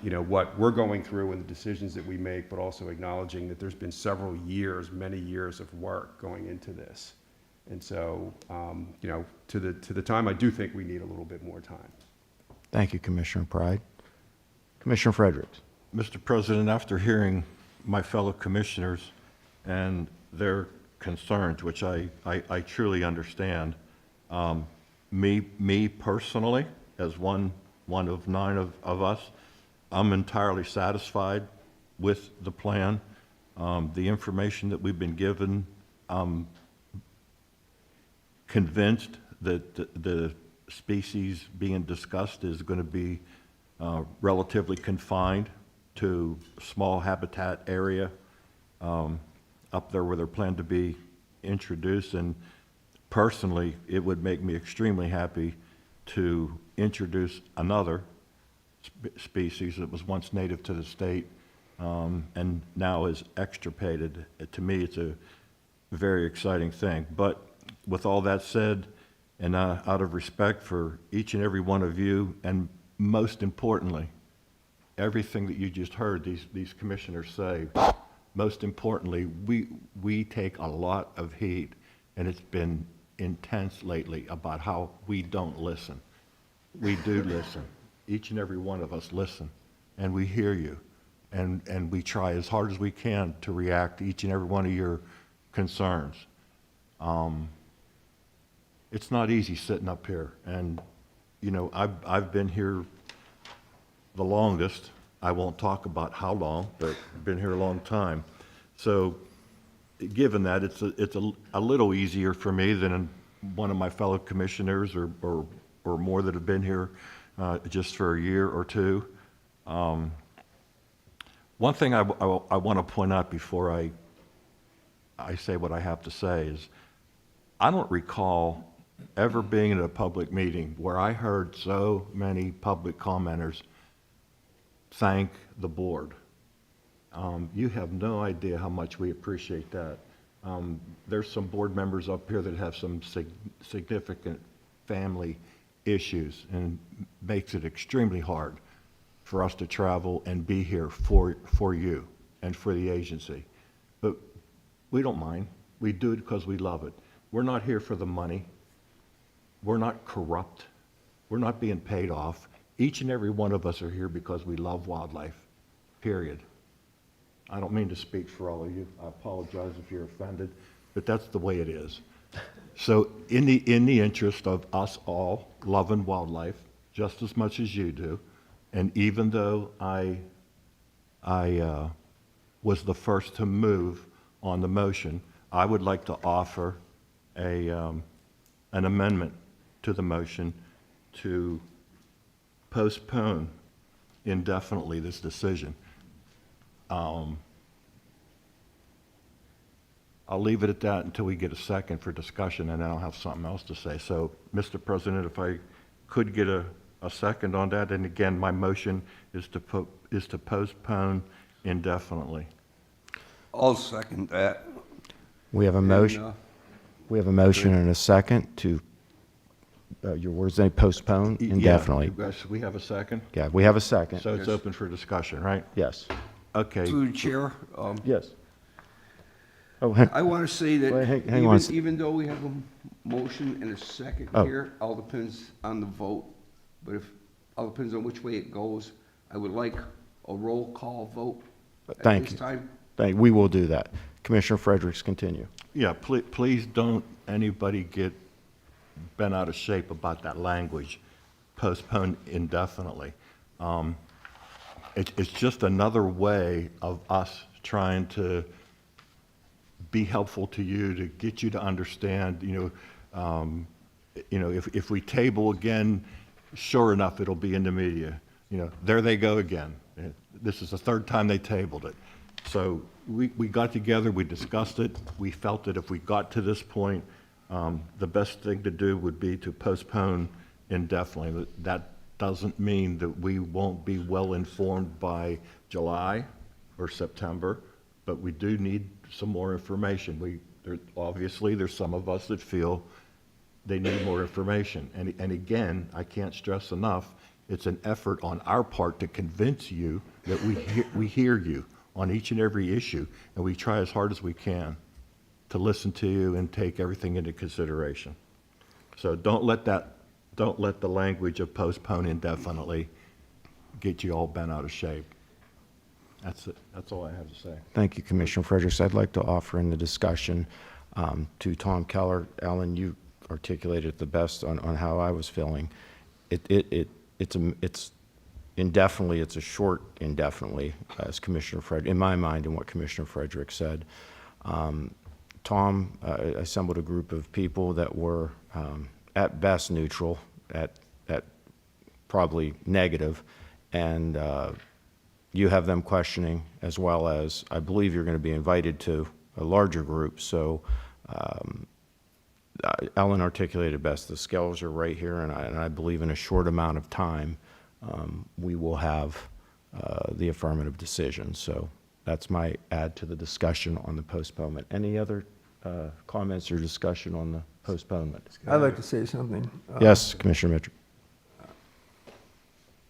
you know, what we're going through and the decisions that we make, but also acknowledging that there's been several years, many years of work going into this. And so, you know, to the time, I do think we need a little bit more time. Thank you, Commissioner Pride. Commissioner Fredericks. Mr. President, after hearing my fellow commissioners and their concerns, which I truly understand. Me personally, as one of 9 of us, I'm entirely satisfied with the plan. The information that we've been given, I'm convinced that the species being discussed is going to be relatively confined to small habitat area up there where they're planned to be introduced. And personally, it would make me extremely happy to introduce another species that was once native to the state and now is extirpated. To me, it's a very exciting thing. But with all that said, and out of respect for each and every one of you, and most importantly, everything that you just heard these commissioners say, most importantly, we take a lot of heat, and it's been intense lately about how we don't listen. We do listen. Each and every one of us listen, and we hear you, and we try as hard as we can to react to each and every one of your concerns. It's not easy sitting up here, and you know, I've been here the longest. I won't talk about how long, but I've been here a long time. So given that, it's a little easier for me than one of my fellow commissioners or more that have been here just for a year or two. One thing I want to point out before I say what I have to say is, I don't recall ever being in a public meeting where I heard so many public commenters thank the board. You have no idea how much we appreciate that. There's some board members up here that have some significant family issues, and makes it extremely hard for us to travel and be here for you and for the agency. But we don't mind. We do it because we love it. We're not here for the money. We're not corrupt. We're not being paid off. Each and every one of us are here because we love wildlife, period. I don't mean to speak for all of you. I apologize if you're offended, but that's the way it is. So in the interest of us all loving wildlife just as much as you do, and even though I was the first to move on the motion, I would like to offer an amendment to the motion to postpone indefinitely this decision. I'll leave it at that until we get a second for discussion, and then I'll have something else to say. So, Mr. President, if I could get a second on that, and again, my motion is to postpone indefinitely. I'll second that. We have a motion. We have a motion and a second to, your words, they postpone indefinitely. Yes, we have a second? Yeah, we have a second. So it's open for discussion, right? Yes. Okay. Through the chair. Yes. Oh, I want to say that Wait, hang on. even though we have a motion and a second Oh. here, all depends on the vote. But all depends on which way it goes. I would like a roll call vote Thank at this you. time. We will do that. Commissioner Fredericks, continue. Yeah, please don't anybody get bent out of shape about that language, postpone indefinitely. It's just another way of us trying to be helpful to you, to get you to understand, if we table again, sure enough, it'll be in the media. There they go again. This is the third time they tabled it. So we got together, we discussed it. We felt that if we got to this point, the best thing to do would be to postpone indefinitely. That doesn't mean that we won't be well informed by July or September, but we do need some more information. Obviously, there's some of us that feel they need more information. And again, I can't stress enough, it's an effort on our part to convince you that we hear you on each and every issue, and we try as hard as we can to listen to you and take everything into consideration. So don't let the language of postpone indefinitely get you all bent out of shape. That's it. That's all I have to say. Thank you, Commissioner Fredericks. I'd like to offer in the discussion to Tom Keller. Alan, you articulated the best on how I was feeling. It's indefinitely, it's a short indefinitely, as Commissioner Fred, in my mind, and what Commissioner Frederick said. Tom assembled a group of people that were at best neutral, at probably negative, and you have them questioning, as well as I believe you're going to be invited to a larger group. So Ellen articulated best. The scales are right here, and I believe in a short amount of time we will have the affirmative decision. So that's my add to the discussion on the postponement. Any other comments or discussion on the postponement? I'd like to say something. Yes, Commissioner Mitchell.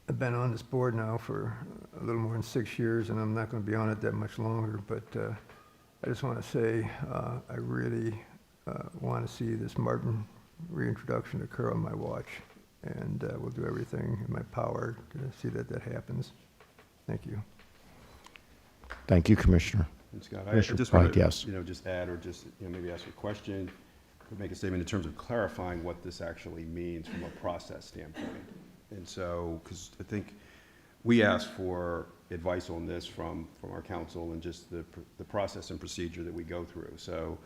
I've been on this board now for a little more than 6 years, and I'm not going to be on it that much longer, but I just want to say I really want to see this Martin reintroduction occur on my watch, and we'll do everything in my power to see that that happens. Thank you. Thank you, Commissioner. And Scott, I Commissioner just Pride, want to, yes. just add or just, maybe ask a question, or make a statement in terms of clarifying what this actually means from a process standpoint. And so, because I think we asked for advice on this from our council and just the process and procedure that we go through. So,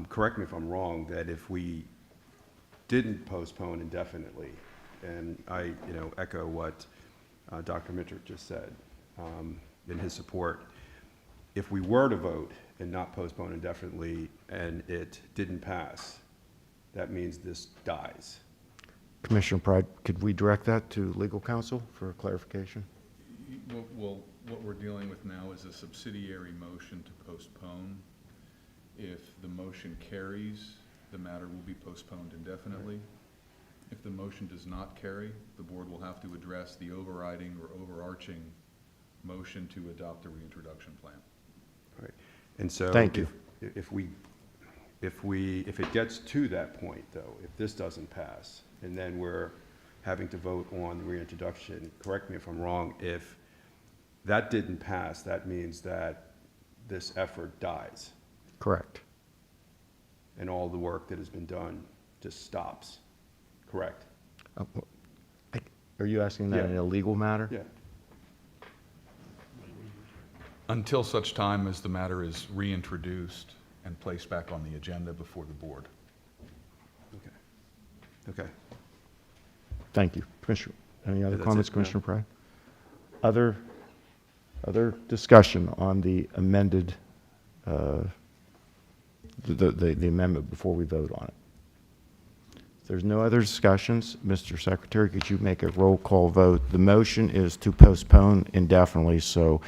correct me if I'm wrong, that if we didn't postpone indefinitely, and I, echo what Dr. Mitrick just said in his support, if we were to vote and not postpone indefinitely and it didn't pass, that means this dies. Commissioner Pride, could we direct that to legal counsel for clarification? Well, what we're dealing with now is a subsidiary motion to postpone. If the motion carries, the matter will be postponed indefinitely. If the motion does not carry, the board will have to address the overriding or overarching motion to adopt a reintroduction plan. Right. And so Thank you. If it gets to that point, though, if this doesn't pass, and then we're having to vote on the reintroduction, correct me if I'm wrong, if that didn't pass, that means that this effort dies. Correct. And all the work that has been done just stops, correct? Are you asking that in a legal matter? Yeah. Until such time as the matter is reintroduced and placed back on the agenda before the board. Okay. Thank you. Commissioner, any other that's comments, it, Commissioner Pride? Other discussion on the amended, the amendment before we vote on it? If there's no other discussions, Mr. Secretary, could you make a roll call vote? The motion is to postpone indefinitely, so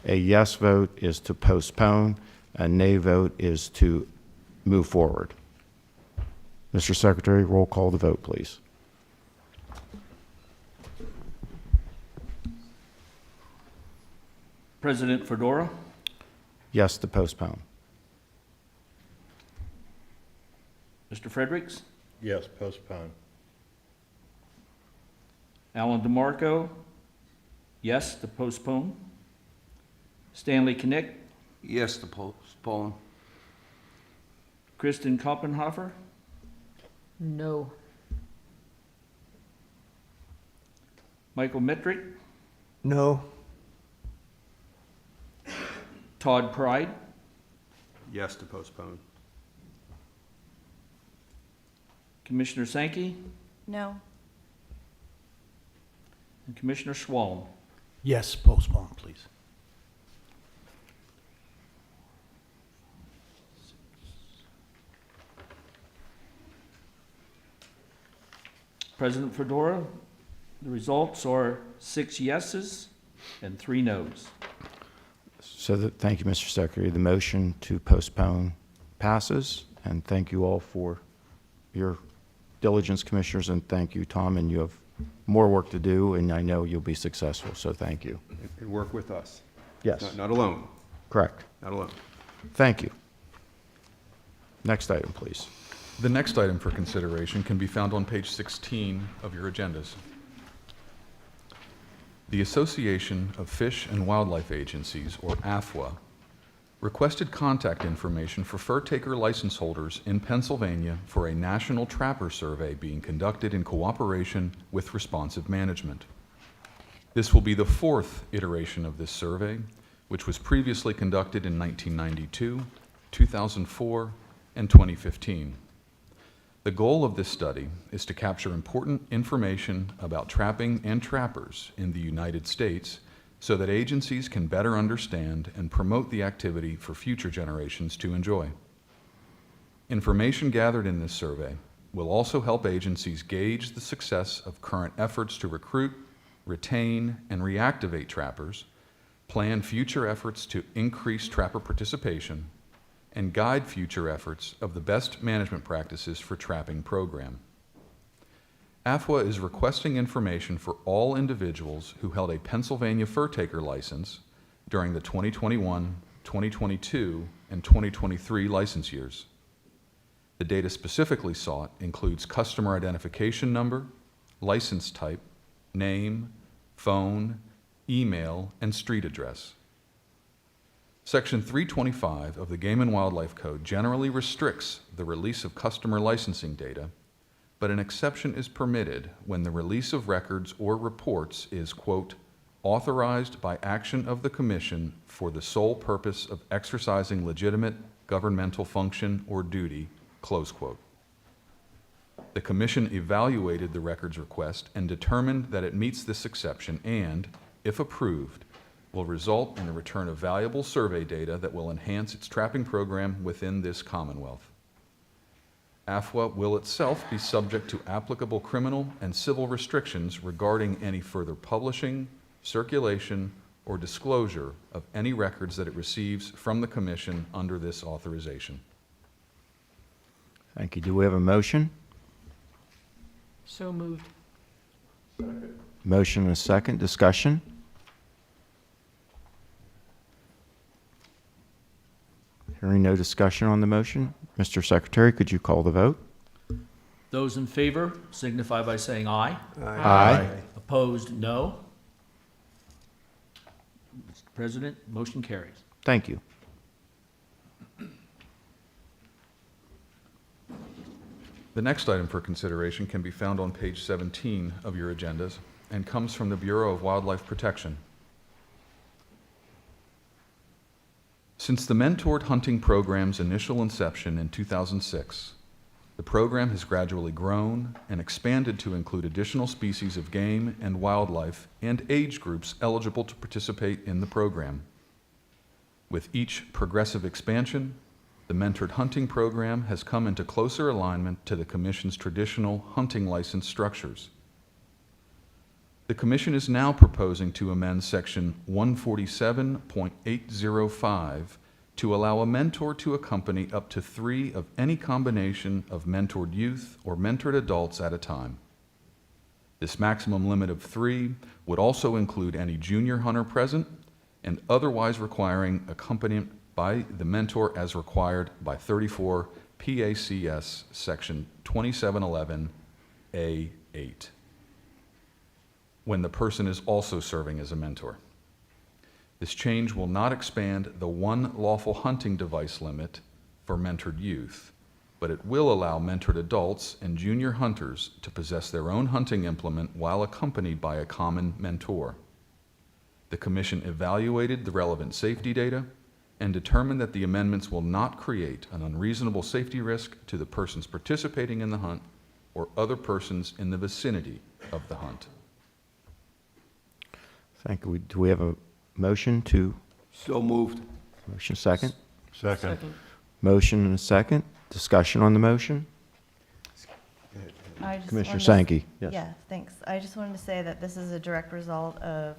a yes vote is to postpone, a nay vote is to move forward. Mr. Secretary, roll call the vote, please. President Fedora, Yes to postpone. Mr. Fredericks, Yes, postpone. Alan DeMarco, yes to postpone. Stanley Knick, Yes, to postpone. Kristen Koppenhofer, No. Michael Mitrick, No. Todd Pride, Yes to postpone. Commissioner Sankey, No. and Commissioner Swalm. Yes, postpone, please. President Fedora, the results are 6 yeses and 3 nos. Thank you, Mr. Secretary. The motion to postpone passes, and thank you all for your diligence, Commissioners, and thank you, Tom, and you have more work to do, and I know you'll be successful, so thank you. And work with us. Yes. Not alone, Correct. not alone. Thank you. Next item, please. The next item for consideration can be found on page 16 of your agendas. The Association of Fish and Wildlife Agencies, or AFWA, requested contact information for fur taker license holders in Pennsylvania for a national trapper survey being conducted in cooperation with Responsive Management. This will be the fourth iteration of this survey, which was previously conducted in 1992, 2004, and 2015. The goal of this study is to capture important information about trapping and trappers in the United States so that agencies can better understand and promote the activity for future generations to enjoy. Information gathered in this survey will also help agencies gauge the success of current efforts to recruit, retain, and reactivate trappers, plan future efforts to increase trapper participation, and guide future efforts of the best management practices for trapping program. AFWA is requesting information for all individuals who held a Pennsylvania fur taker license during the 2021, 2022, and 2023 license years. The data specifically sought includes customer identification number, license type, name, phone, email, and street address. Section 325 of the Game and Wildlife Code generally restricts the release of customer licensing data, but an exception is permitted when the release of records or reports is, quote, authorized by action of the Commission for the sole purpose of exercising legitimate governmental function or duty, close quote. The Commission evaluated the records request and determined that it meets this exception and, if approved, will result in the return of valuable survey data that will enhance its trapping program within this Commonwealth. AFWA will itself be subject to applicable criminal and civil restrictions regarding any further publishing, circulation, or disclosure of any records that it receives from the Commission under this authorization. Thank you. Do we have a motion? So moved. Motion and a second. Discussion? Hearing no discussion on the motion, Mr. Secretary, could you call the vote? Those in favor signify by saying aye. Aye. Opposed, no. Mr. President, motion carries. Thank you. The next item for consideration can be found on page 17 of your agendas and comes from the Bureau of Wildlife Protection. Since the Mentored Hunting Program's initial inception in 2006, the program has gradually grown and expanded to include additional species of game and wildlife and age groups eligible to participate in the program. With each progressive expansion, the Mentored Hunting Program has come into closer alignment to the Commission's traditional hunting license structures. The Commission is now proposing to amend Section 147.805 to allow a mentor to accompany up to 3 of any combination of mentored youth or mentored adults at a time. This maximum limit of 3 would also include any junior hunter present and otherwise requiring accompaniment by the mentor as required by 34 PACS Section 2711A8, when the person is also serving as a mentor. This change will not expand the 1 lawful hunting device limit for mentored youth, but it will allow mentored adults and junior hunters to possess their own hunting implement while accompanied by a common mentor. The Commission evaluated the relevant safety data and determined that the amendments will not create an unreasonable safety risk to the persons participating in the hunt or other persons in the vicinity of the hunt. Thank you. Do we have a motion to? So moved. Motion second? Second. Motion and a second. Discussion on the motion? I just Commissioner wanted Sankey, to- yes. Yeah, thanks. I just wanted to say that this is a direct result of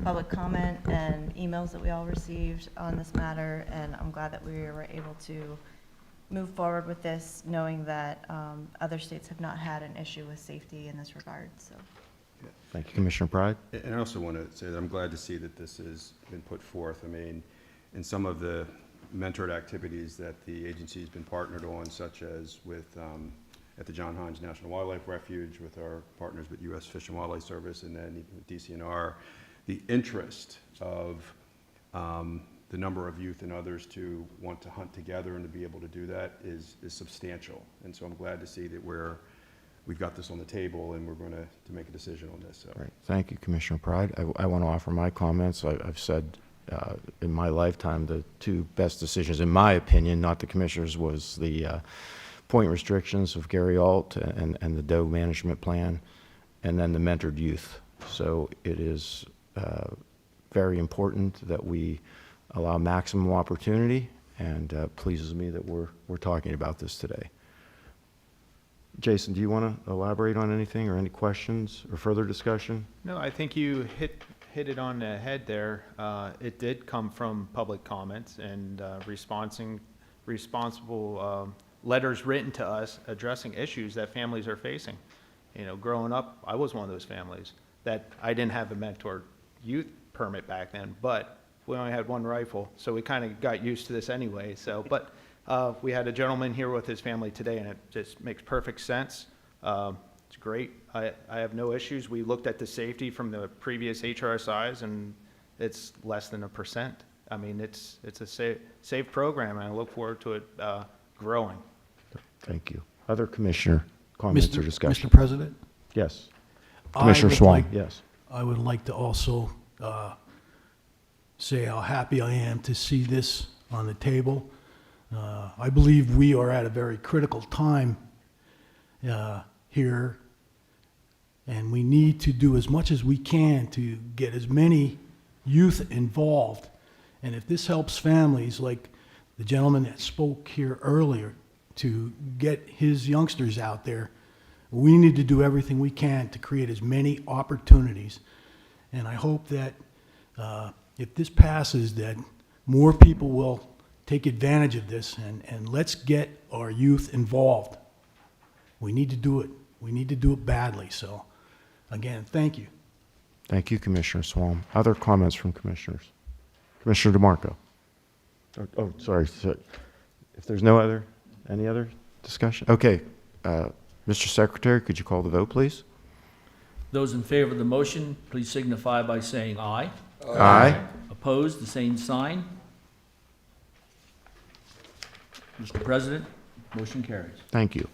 public comment and emails that we all received on this matter, and I'm glad that we were able to move forward with this, knowing that other states have not had an issue with safety in this regard, so. Thank you, Commissioner Pride. And I also want to say that I'm glad to see that this has been put forth. I mean, in some of the mentored activities that the agency's been partnered on, such as with at the John Hines National Wildlife Refuge with our partners with U.S. Fish and Wildlife Service and then even with DCNR, the interest of the number of youth and others to want to hunt together and to be able to do that is substantial. And so I'm glad to see that we've got this on the table and we're going to make a decision on this. So. Right. Thank you, Commissioner Pride. I want to offer my comments. I've said in my lifetime the two best decisions, in my opinion, not the commissioners, was the point restrictions of Gary Alt and the Doe management plan, and then the mentored youth. So it is very important that we allow maximum opportunity, and pleases me that we're talking about this today. Jason, do you want to elaborate on anything or any questions or further discussion? No, I think you hit it on the head there. It did come from public comments and responsible letters written to us addressing issues that families are facing. You know, growing up, I was one of those families that I didn't have a mentor youth permit back then, but we only had one rifle, so we kind of got used to this anyway. So, but we had a gentleman here with his family today, and it just makes perfect sense. It's great. I have no issues. We looked at the safety from the previous HRSIs, and it's less than 1%. I mean, it's a safe program, and I look forward to it growing. Thank you. Other commissioner comments or discussion? Mr. President? Yes. Commissioner Swan, yes. I would like to also say how happy I am to see this on the table. I believe we are at a very critical time here, and we need to do as much as we can to get as many youth involved. And if this helps families like the gentleman that spoke here earlier to get his youngsters out there, we need to do everything we can to create as many opportunities. And I hope that if this passes, that more people will take advantage of this, and let's get our youth involved. We need to do it. We need to do it badly. So, again, thank you. Thank you, Commissioner Swan. Other comments from commissioners? Commissioner DeMarco. Oh, sorry. If there's any other discussion? Okay. Mr. Secretary, could you call the vote, please? Those in favor of the motion, please signify by saying aye. Aye. Opposed, the same sign. Mr. President, motion carries. Thank you.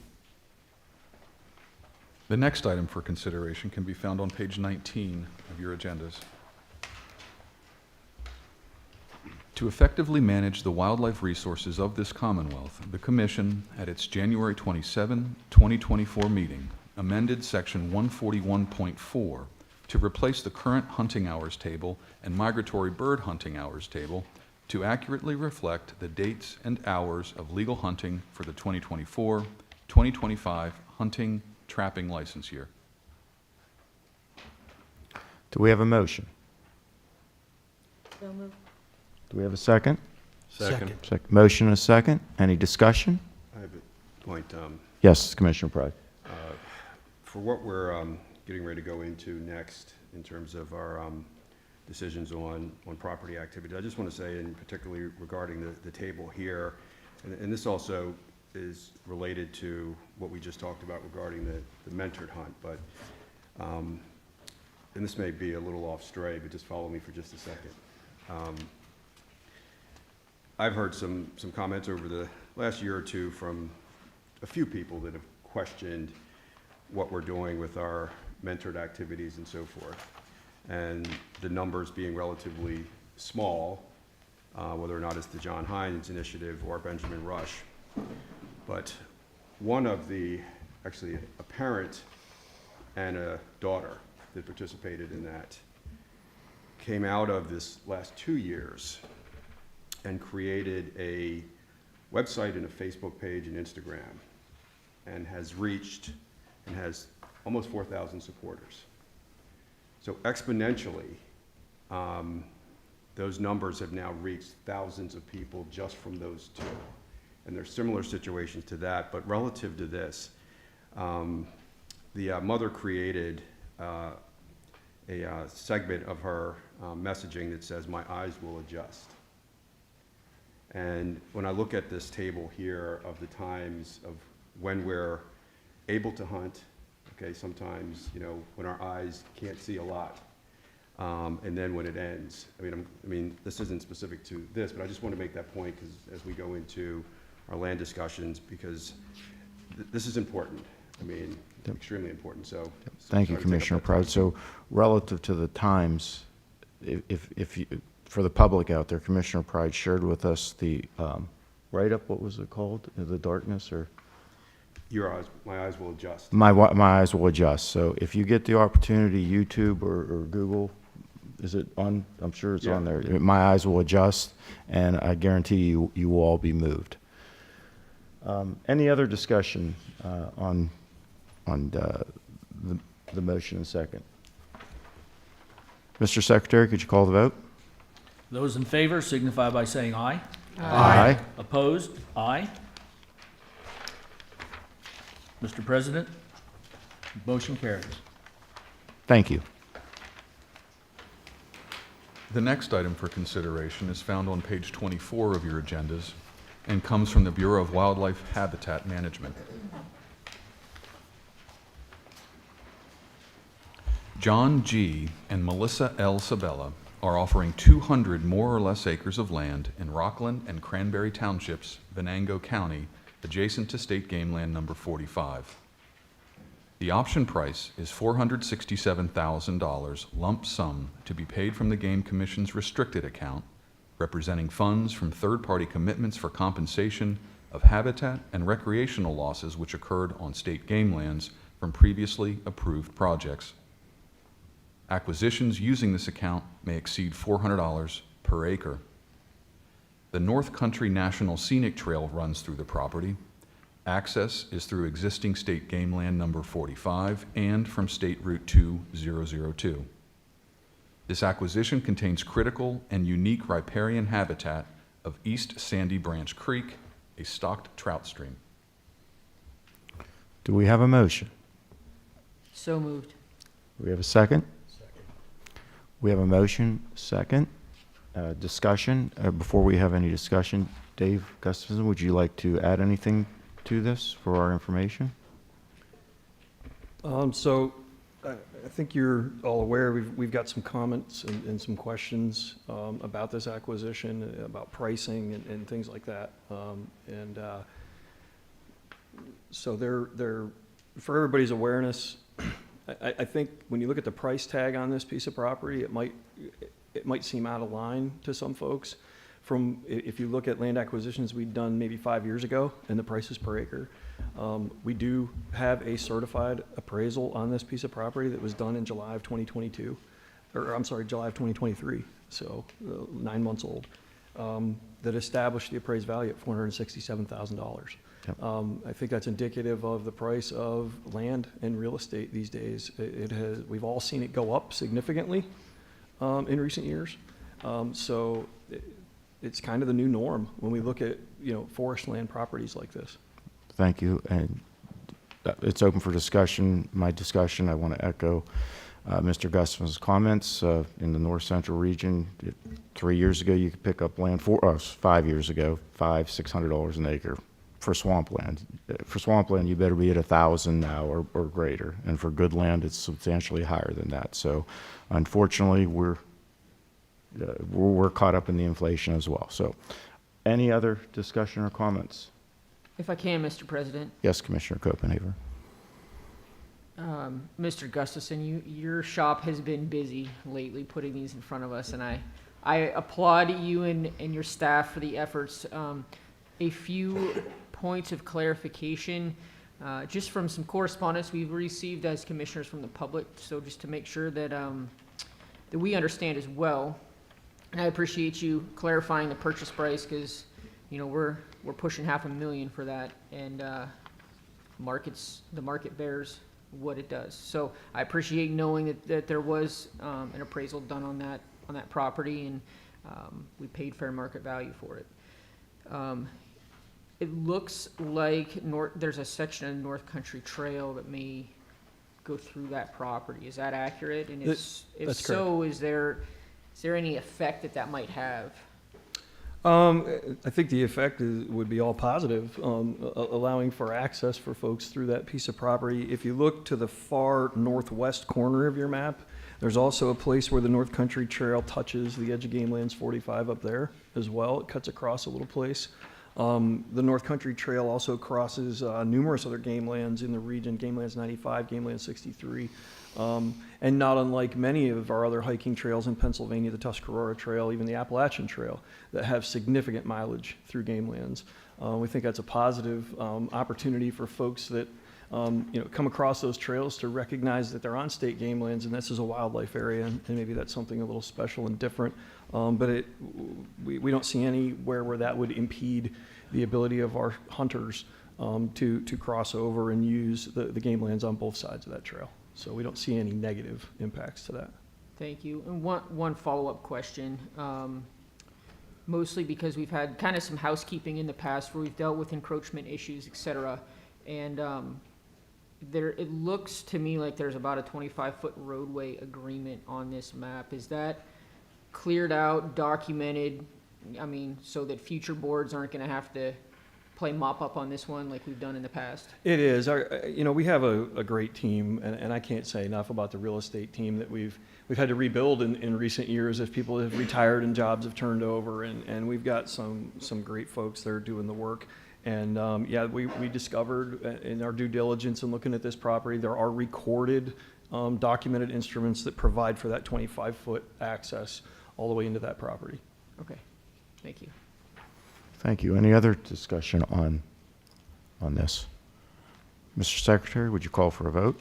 The next item for consideration can be found on page 19 of your agendas. To effectively manage the wildlife resources of this Commonwealth, the Commission, at its January 27, 2024 meeting, amended Section 141.4 to replace the current hunting hours table and migratory bird hunting hours table to accurately reflect the dates and hours of legal hunting for the 2024-2025 hunting trapping license year. Do we have a motion? So moved. Do we have a second? Second. Motion and a second. Any discussion? I have a point. Yes, Commissioner Pride. For what we're getting ready to go into next in terms of our decisions on property activity, I just want to say, and particularly regarding the table here, and this also is related to what we just talked about regarding the mentored hunt, but, and this may be a little off stray, but just follow me for just a second. I've heard some comments over the last year or two from a few people that have questioned what we're doing with our mentored activities and so forth, and the numbers being relatively small, whether or not it's the John Hines Initiative or Benjamin Rush. But one of actually a parent and a daughter that participated in that came out of this last 2 years and created a website and a Facebook page and Instagram, and has reached and has almost 4,000 supporters. So exponentially, those numbers have now reached thousands of people just from those two. And there's similar situations to that, but relative to this, the mother created a segment of her messaging that says, "My eyes will adjust." And when I look at this table here of the times of when we're able to hunt, okay, sometimes, you know, when our eyes can't see a lot. And then when it ends, I mean, this isn't specific to this, but I just want to make that point because as we go into our land discussions, because this is important. I mean, extremely important, so. Thank you, sorry to take up Commissioner that time. Proud. So relative to the times, if you, for the public out there, Commissioner Pride shared with us the write-up, what was it called? The darkness or? Your eyes, my eyes will adjust. My eyes will adjust. So if you get the opportunity, YouTube or Google, is it on? I'm sure it's on there. My eyes will adjust, and I guarantee you will all be moved. Any other discussion on the motion and second? Mr. Secretary, could you call the vote? Those in favor signify by saying aye. Aye. Opposed? Aye. Mr. President, motion carries. Thank you. The next item for consideration is found on page 24 of your agendas and comes from the Bureau of Wildlife Habitat Management. John G. and Melissa L. Sabella are offering 200 more or less acres of land in Rockland and Cranberry Townships, Venango County, adjacent to State Game Land Number 45. The option price is $467,000 lump sum to be paid from the Game Commission's restricted account, representing funds from third-party commitments for compensation of habitat and recreational losses which occurred on state game lands from previously approved projects. Acquisitions using this account may exceed $400 per acre. The North Country National Scenic Trail runs through the property. Access is through existing State Game Land Number 45 and from State Route 2002. This acquisition contains critical and unique riparian habitat of East Sandy Branch Creek, a stocked trout stream. Do we have a motion? So moved. Do we have a second? Second. We have a motion, second. Discussion. Before we have any discussion, Dave Gustafson, would you like to add anything to this for our information? So I think you're all aware, we've got some comments and some questions about this acquisition, about pricing and things like that. So they're for everybody's awareness, I think when you look at the price tag on this piece of property, it might seem out of line to some folks. If you look at land acquisitions we'd done maybe 5 years ago and the prices per acre, we do have a certified appraisal on this piece of property that was done in July of 2022, or I'm sorry, July of 2023, so 9 months old, that established the appraised value at $467,000. Yep. I think that's indicative of the price of land and real estate these days. We've all seen it go up significantly in recent years. So it's kind of the new norm when we look at, forest land properties like this. Thank you. And it's open for discussion. My discussion, I want to echo Mr. Gustafson's comments. In the North Central region, 3 years ago, you could pick up land 5 years ago, $500-600 an acre for swampland. For swampland, you better be at 1,000 now or greater. And for good land, it's substantially higher than that. So unfortunately, we're caught up in the inflation as well. So any other discussion or comments? If I can, Mr. President. Yes, Commissioner Copenhaver. Mr. Gustafson, your shop has been busy lately putting these in front of us, and I applaud you and your staff for the efforts. A few points of clarification, just from some correspondence we've received as commissioners from the public, so just to make sure that we understand as well. And I appreciate you clarifying the purchase price because, we're pushing $500,000 for that, and the market bears what it does. So I appreciate knowing that there was an appraisal done on that property, and we paid fair market value for it. It looks like there's a section of North Country Trail that may go through that property. Is that accurate? And if That's so, is there any effect that might have? I think the effect would be all positive, allowing for access for folks through that piece of property. If you look to the far northwest corner of your map, there's also a place where the North Country Trail touches the edge of Game Lands 45 up there as well. It cuts across a little place. The North Country Trail also crosses numerous other game lands in the region, Game Lands 95, Game Lands 63. And not unlike many of our other hiking trails in Pennsylvania, the Tuscarora Trail, even the Appalachian Trail, that have significant mileage through game lands. We think that's a positive opportunity for folks that come across those trails to recognize that they're on state game lands and this is a wildlife area, and maybe that's something a little special and different. But we don't see anywhere where that would impede the ability of our hunters to cross over and use the game lands on both sides of that trail. So we don't see any negative impacts to that. Thank you. And one follow-up question, mostly because we've had kind of some housekeeping in the past where we've dealt with encroachment issues, et cetera. And it looks to me like there's about a 25-foot roadway agreement on this map. Is that cleared out, documented, so that future boards aren't going to have to play mop-up on this one like we've done in the past? It is. We have a great team, and I can't say enough about the real estate team that we've had to rebuild in recent years as people have retired and jobs have turned over, and we've got some great folks that are doing the work. And we discovered in our due diligence and looking at this property, there are recorded, documented instruments that provide for that 25-foot access all the way into that property. Okay, thank you. Thank you. Any other discussion on this? Mr. Secretary, would you call for a vote?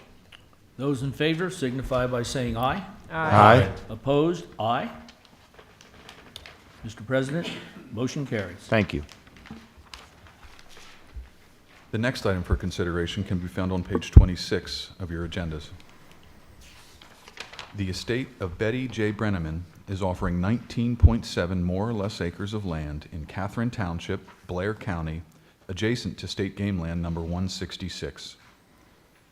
Those in favor signify by saying aye. Aye. Opposed? Aye. Mr. President, motion carries. Thank you. The next item for consideration can be found on page 26 of your agendas. The estate of Betty J. Brenneman is offering 19.7 more or less acres of land in Catherine Township, Blair County, adjacent to state game land number 166.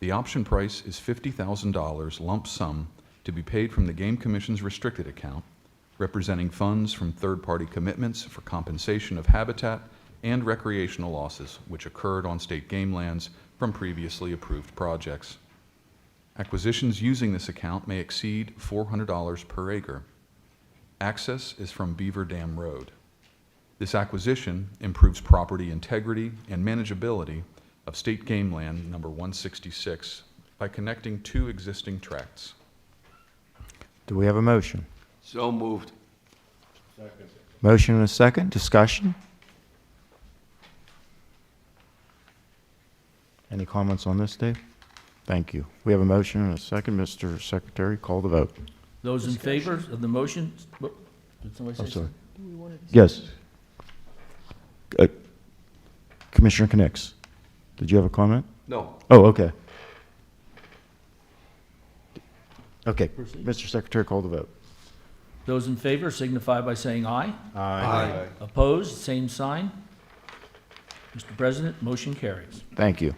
The option price is $50,000 lump sum to be paid from the Game Commission's restricted account, representing funds from third-party commitments for compensation of habitat and recreational losses which occurred on state game lands from previously approved projects. Acquisitions using this account may exceed $400 per acre. Access is from Beaver Dam Road. This acquisition improves property integrity and manageability of state game land number 166 by connecting two existing tracts. Do we have a motion? So moved. Second. Motion and a second. Discussion? Any comments on this, Dave? Thank you. We have a motion and a second. Mr. Secretary, call the vote. Those in favor of the motion, did somebody say I'm sorry. something? Yes. Commissioner Knicks, did you have a comment? No. Oh, okay. Okay, Proceed. Mr. Secretary, call the vote. Those in favor signify by saying aye. Aye. Opposed, same sign. Mr. President, motion carries. Thank you.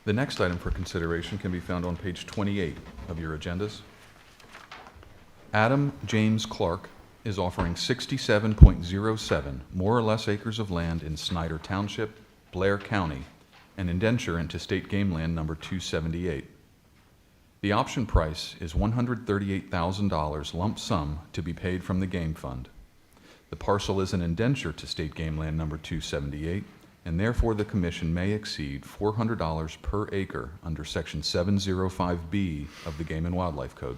The next item for consideration can be found on page 28 of your agendas. Adam James Clark is offering 67.07 more or less acres of land in Snyder Township, Blair County, an indenture into state game land number 278. The option price is $138,000 lump sum to be paid from the game fund. The parcel is an indenture to state game land number 278, and therefore the commission may exceed $400 per acre under section 705B of the Game and Wildlife Code.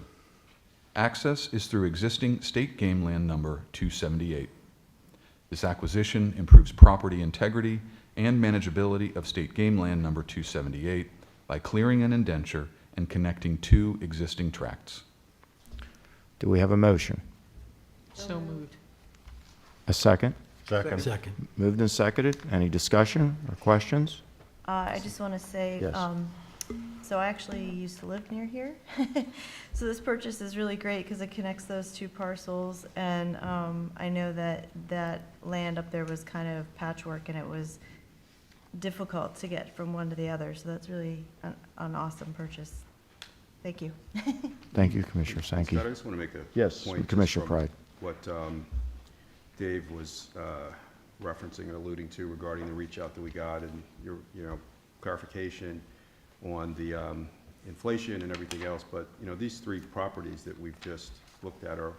Access is through existing state game land number 278. This acquisition improves property integrity and manageability of state game land number 278 by clearing an indenture and connecting two existing tracts. Do we have a motion? So moved. A second? Second. Second. Moved and seconded. Any discussion or questions? I just want to say, Yes. so I actually used to live near here. So this purchase is really great because it connects those two parcels. And I know that that land up there was kind of patchwork and it was difficult to get from one to the other. So that's really an awesome purchase. Thank you. Thank you, Commissioner Sankey. Scott, I just want to make a Yes, point just Commissioner from Pride. What Dave was referencing and alluding to regarding the reach out that we got and your, clarification on the inflation and everything else. But, these three properties that we've just looked at are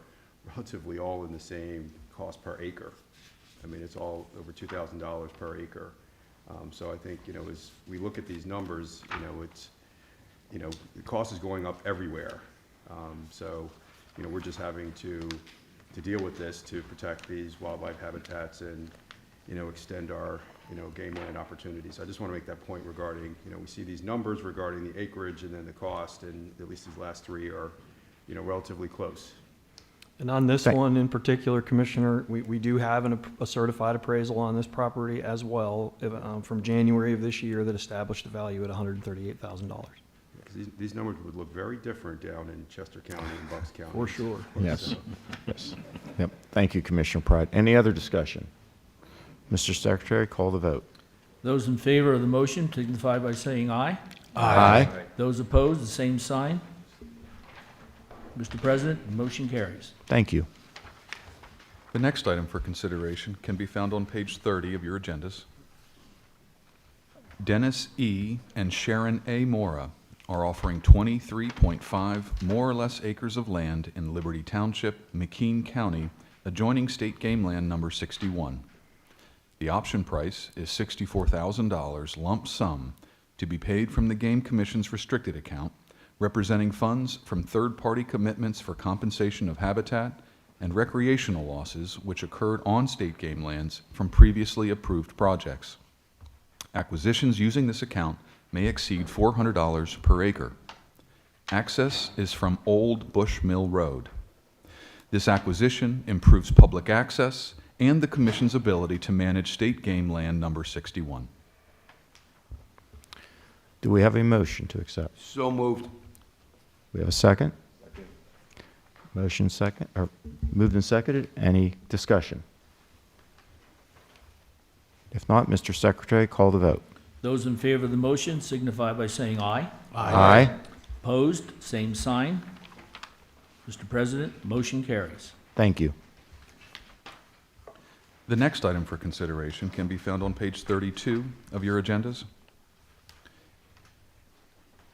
relatively all in the same cost per acre. I mean, it's all over $2,000 per acre. So I think, as we look at these numbers, it's, the cost is going up everywhere. So, we're just having to deal with this to protect these wildlife habitats and, extend our, game land opportunities. I just want to make that point regarding, we see these numbers regarding the acreage and then the cost, and at least these last three are, relatively close. And on this one in particular, Commissioner, we do have a certified appraisal on this property as well from January of this year that established a value at $138,000. These numbers would look very different down in Chester County and Bucks County. For sure. Yes, yes. Yep. Thank you, Commissioner Pratt. Any other discussion? Mr. Secretary, call the vote. Those in favor of the motion signify by saying aye. Aye. Those opposed, the same sign. Mr. President, the motion carries. Thank you. The next item for consideration can be found on page 30 of your agendas. Dennis E. and Sharon A. Mora are offering 23.5 more or less acres of land in Liberty Township, McKean County, adjoining state game land number 61. The option price is $64,000 lump sum to be paid from the Game Commission's restricted account, representing funds from third-party commitments for compensation of habitat and recreational losses which occurred on state game lands from previously approved projects. Acquisitions using this account may exceed $400 per acre. Access is from Old Bush Mill Road. This acquisition improves public access and the Commission's ability to manage state game land number 61. Do we have a motion to accept? So moved. We have a second? Motion second, or moved and seconded. Any discussion? If not, Mr. Secretary, call the vote. Those in favor of the motion signify by saying aye. Aye. Opposed, same sign. Mr. President, motion carries. Thank you. The next item for consideration can be found on page 32 of your agendas.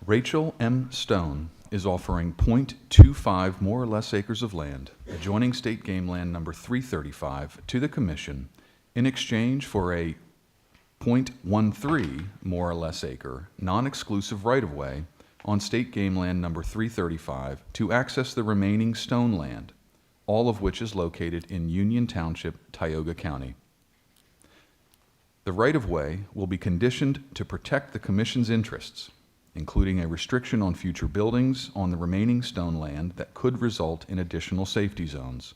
Rachel M. Stone is offering .25 more or less acres of land adjoining state game land number 335 to the Commission in exchange for a .13 more or less acre non-exclusive right-of-way on state game land number 335 to access the remaining Stone land, all of which is located in Union Township, Tioga County. The right-of-way will be conditioned to protect the Commission's interests, including a restriction on future buildings on the remaining Stone land that could result in additional safety zones.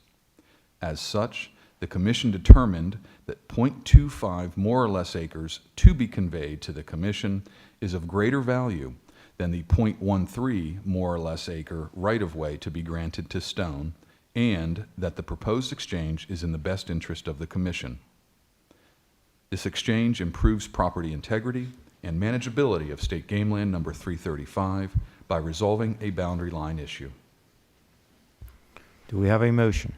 As such, the Commission determined that .25 more or less acres to be conveyed to the Commission is of greater value than the .13 more or less acre right-of-way to be granted to Stone, and that the proposed exchange is in the best interest of the Commission. This exchange improves property integrity and manageability of state game land number 335 by resolving a boundary line issue. Do we have a motion?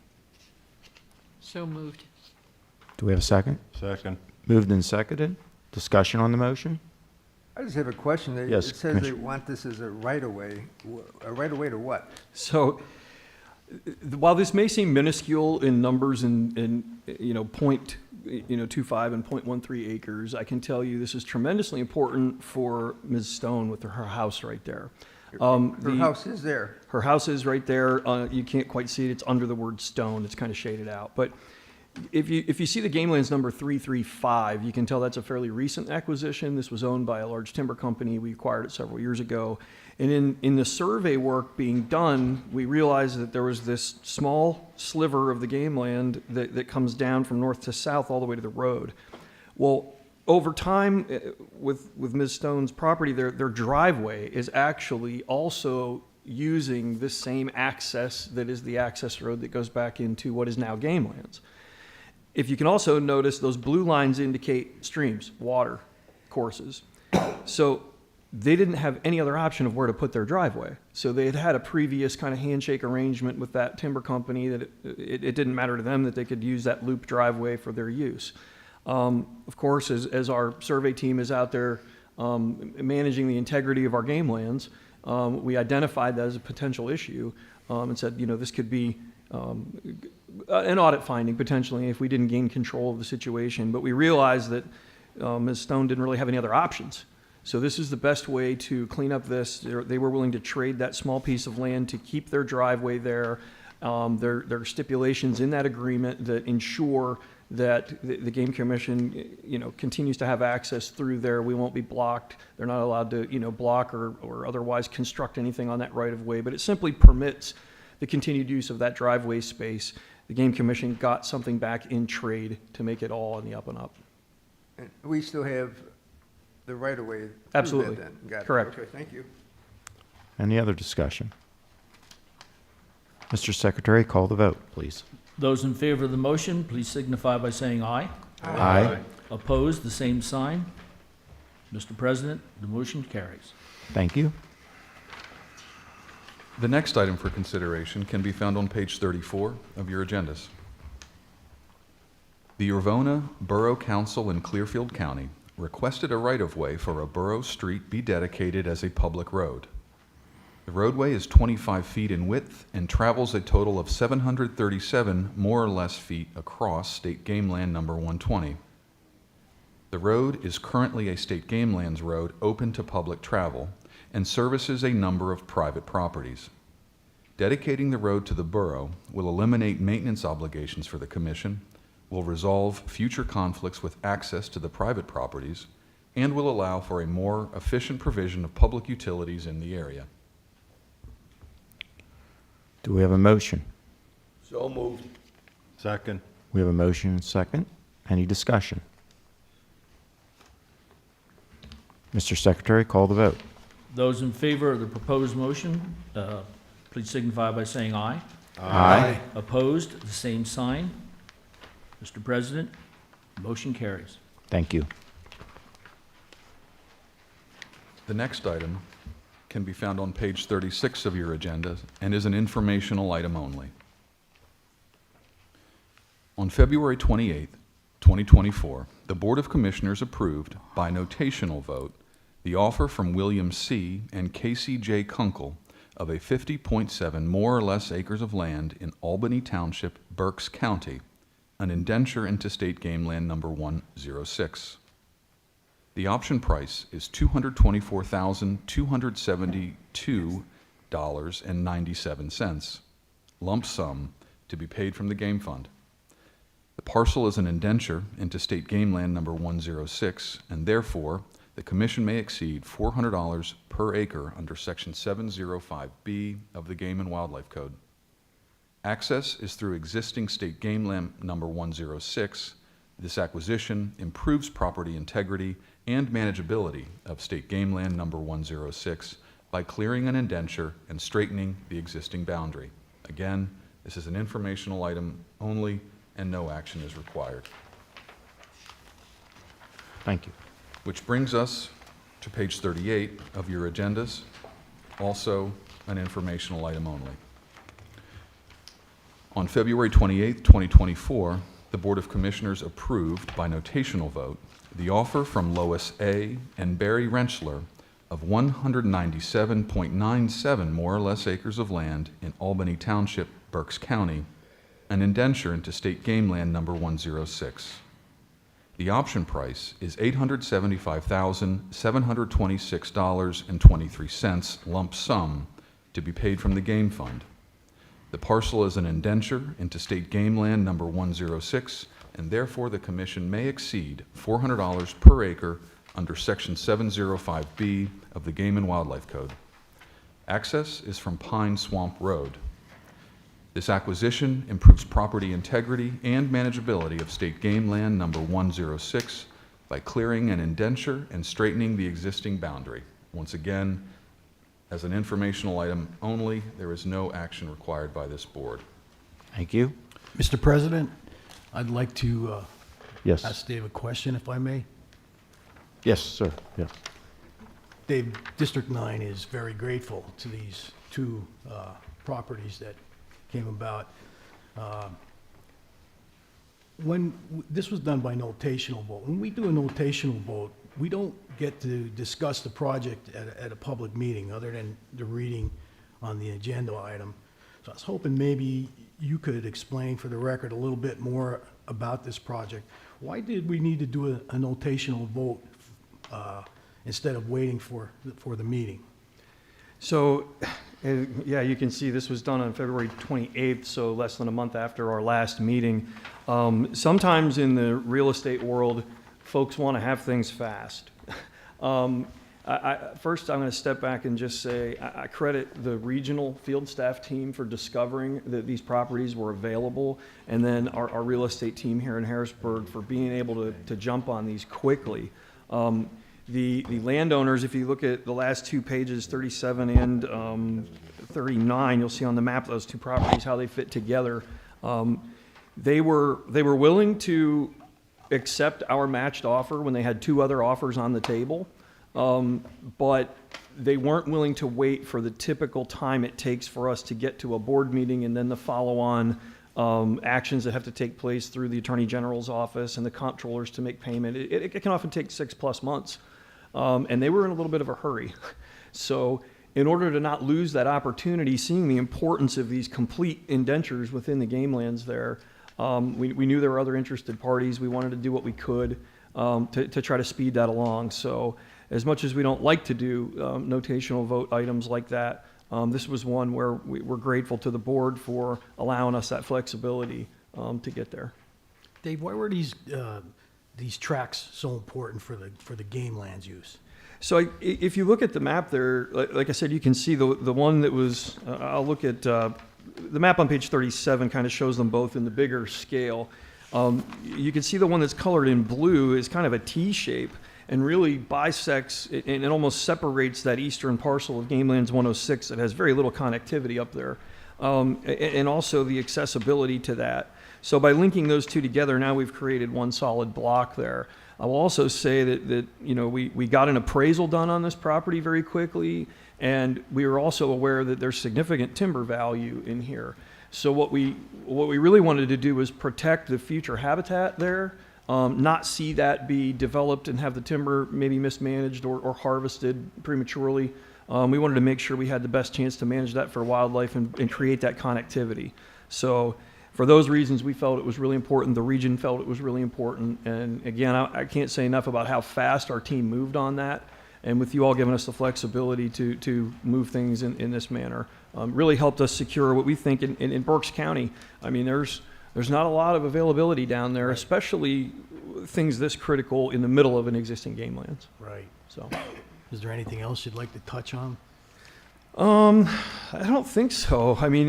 So moved. Do we have a second? Second. Moved and seconded. Discussion on the motion? I just have a question. Yes, It says they Commissioner. want this as a right-of-way. A right-of-way to what? So while this may seem minuscule in numbers and .25 and .13 acres, I can tell you this is tremendously important for Ms. Stone with her house right there. Her house is there. Her house is right there. You can't quite see it. It's under the word Stone. It's kind of shaded out. But if you see the game lands number 335, you can tell that's a fairly recent acquisition. This was owned by a large timber company. We acquired it several years ago. And in the survey work being done, we realized that there was this small sliver of the game land that comes down from north to south all the way to the road. Well, over time, with Ms. Stone's property, their driveway is actually also using this same access that is the access road that goes back into what is now game lands. If you can also notice, those blue lines indicate streams, water courses. So they didn't have any other option of where to put their driveway. So they had had a previous kind of handshake arrangement with that timber company that it didn't matter to them that they could use that loop driveway for their use. Of course, as our survey team is out there managing the integrity of our game lands, we identified that as a potential issue and said, this could be an audit finding potentially if we didn't gain control of the situation. But we realized that Ms. Stone didn't really have any other options. So this is the best way to clean up this. They were willing to trade that small piece of land to keep their driveway there. There are stipulations in that agreement that ensure that the Game Commission, continues to have access through there. We won't be blocked. They're not allowed to, block or otherwise construct anything on that right of way, but it simply permits the continued use of that driveway space. The Game Commission got something back in trade to make it all on the up and up. And we still have the right-of-way through that Absolutely. then? Got it. Correct. Okay, thank you. Any other discussion? Mr. Secretary, call the vote, please. Those in favor of the motion, please signify by saying aye. Aye. Opposed, the same sign. Mr. President, the motion carries. Thank you. The next item for consideration can be found on page 34 of your agendas. The Urvona Borough Council in Clearfield County requested a right-of-way for a borough street be dedicated as a public road. The roadway is 25 feet in width and travels a total of 737 more or less feet across State Game Land number 120. The road is currently a State Game Lands road open to public travel and services a number of private properties. Dedicating the road to the borough will eliminate maintenance obligations for the commission, will resolve future conflicts with access to the private properties, and will allow for a more efficient provision of public utilities in the area. Do we have a motion? So moved. Second. We have a motion and second. Any discussion? Mr. Secretary, call the vote. Those in favor of the proposed motion, please signify by saying aye. Aye. Opposed, the same sign. Mr. President, motion carries. Thank you. The next item can be found on page 36 of your agenda and is an informational item only. On February 28, 2024, the Board of Commissioners approved, by notational vote, the offer from William C. and Casey J. Kunkel of a 50.7 more or less acres of land in Albany Township, Berks County, an indenture into State Game Land number 106. The option price is $224,272.97, lump sum to be paid from the Game Fund. The parcel is an indenture into State Game Land number 106, and therefore the Commission may exceed $400 per acre under Section 705B of the Game and Wildlife Code. Access is through existing State Game Land number 106. This acquisition improves property integrity and manageability of State Game Land number 106 by clearing an indenture and straightening the existing boundary. Again, this is an informational item only, and no action is required. Thank you. Which brings us to page 38 of your agendas, also an informational item only. On February 28, 2024, the Board of Commissioners approved by notational vote the offer from Lois A. and Barry Rentschler of 197.97 more or less acres of land in Albany Township, Berks County, an indenture into State Game Land number 106. The option price is $875,726.23 lump sum to be paid from the Game Fund. The parcel is an indenture into State Game Land number 106, and therefore the Commission may exceed $400 per acre under Section 705B of the Game and Wildlife Code. Access is from Pine Swamp Road. This acquisition improves property integrity and manageability of State Game Land number 106 by clearing an indenture and straightening the existing boundary. Once again, as an informational item only, there is no action required by this board. Thank you. Mr. President, I'd like to Yes. ask Dave a question, if I may. Yes, sir. Yes. Dave, District 9 is very grateful to these two properties that came about. This was done by notational vote. When we do a notational vote, we don't get to discuss the project at a public meeting, other than the reading on the agenda item. So I was hoping maybe you could explain for the record a little bit more about this project. Why did we need to do a notational vote instead of waiting for the meeting? So, yeah, you can see this was done on February 28th, so less than a month after our last meeting. Sometimes in the real estate world, folks want to have things fast. First, I'm going to step back and just say I credit the regional field staff team for discovering that these properties were available, and then our real estate team here in Harrisburg for being able to jump on these quickly. The landowners, if you look at the last two pages, 37 and 39, you'll see on the map those two properties, how they fit together. They were willing to accept our matched offer when they had two other offers on the table, but they weren't willing to wait for the typical time it takes for us to get to a board meeting and then the follow-on actions that have to take place through the Attorney General's office and the comptrollers to make payment. It can often take 6+ months. And they were in a little bit of a hurry. So in order to not lose that opportunity, seeing the importance of these complete indentures within the game lands there, we knew there were other interested parties. We wanted to do what we could to try to speed that along. So as much as we don't like to do notational vote items like that, this was one where we're grateful to the board for allowing us that flexibility to get there. Dave, why were these tracks so important for the game lands use? So if you look at the map there, like I said, you can see the one that was, I'll look at, the map on page 37 kind of shows them both in the bigger scale. You can see the one that's colored in blue is kind of a T shape and really bisects, and it almost separates that eastern parcel of Game Lands 106 that has very little connectivity up there, and also the accessibility to that. So by linking those two together, now we've created one solid block there. I will also say that you know, we got an appraisal done on this property very quickly, and we were also aware that there's significant timber value in here. So what we really wanted to do was protect the future habitat there, not see that be developed and have the timber maybe mismanaged or harvested prematurely. We wanted to make sure we had the best chance to manage that for wildlife and create that connectivity. So for those reasons, we felt it was really important. The region felt it was really important. And again, I can't say enough about how fast our team moved on that. And with you all giving us the flexibility to move things in this manner, really helped us secure what we think in Berks County. I mean, there's not a lot of availability down there, especially things this critical in the middle of an existing game lands. Right. So, is there anything else you'd like to touch on? I don't think so. I mean,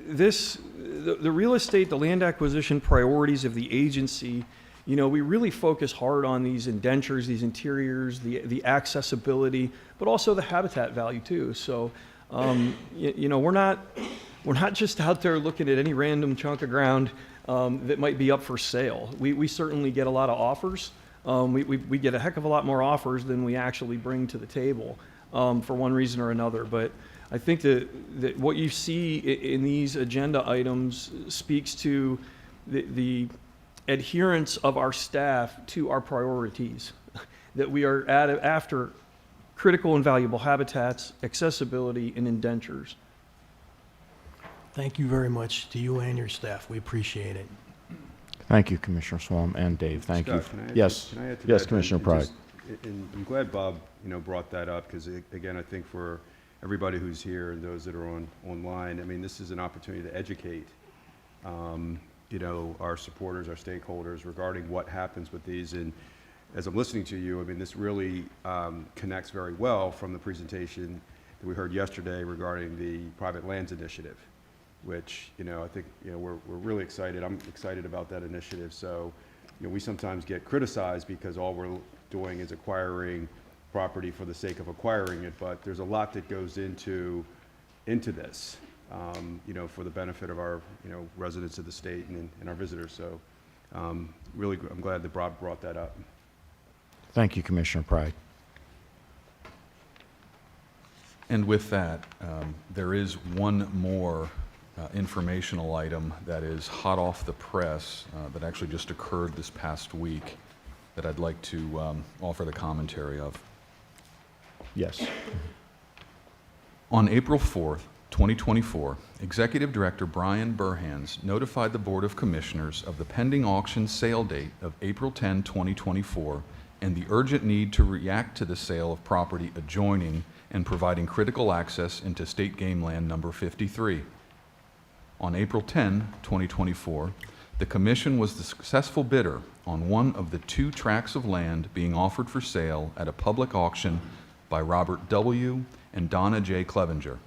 the real estate, the land acquisition priorities of the agency, you know, we really focus hard on these indentures, these interiors, the accessibility, but also the habitat value too. So, you know, we're not just out there looking at any random chunk of ground that might be up for sale. We certainly get a lot of offers. We get a heck of a lot more offers than we actually bring to the table for one reason or another. But I think that what you see in these agenda items speaks to the adherence of our staff to our priorities, that we are after critical and valuable habitats, accessibility, and indentures. Thank you very much to you and your staff. We appreciate it. Thank you, Commissioner Swam, and Dave. Thank you. Scott, can I add Yes, can I add to yes, that? Commissioner And Pride. just- And I'm glad Bob, you know, brought that up, because again, I think for everybody who's here and those that are online, I mean, this is an opportunity to educate, you know, our supporters, our stakeholders regarding what happens with these. And as I'm listening to you, I mean, this really connects very well from the presentation that we heard yesterday regarding the private lands initiative, which, you know, I think, you know, we're really excited. I'm excited about that initiative. So, you know, we sometimes get criticized because all we're doing is acquiring property for the sake of acquiring it, but there's a lot that goes into this, you know, for the benefit of our, you know, residents of the state and our visitors. So, really, I'm glad that Bob brought that up. Thank you, Commissioner Pride. And with that, there is one more informational item that is hot off the press that actually just occurred this past week that I'd like to offer the commentary of. Yes. On April 4th, 2024, Executive Director Brian Burhans notified the Board of Commissioners of the pending auction sale date of April 10, 2024, and the urgent need to react to the sale of property adjoining and providing critical access into State Game Land Number 53. On April 10, 2024, the Commission was the successful bidder on one of the 2 tracts of land being offered for sale at a public auction by Robert W. and Donna J. Clevenger.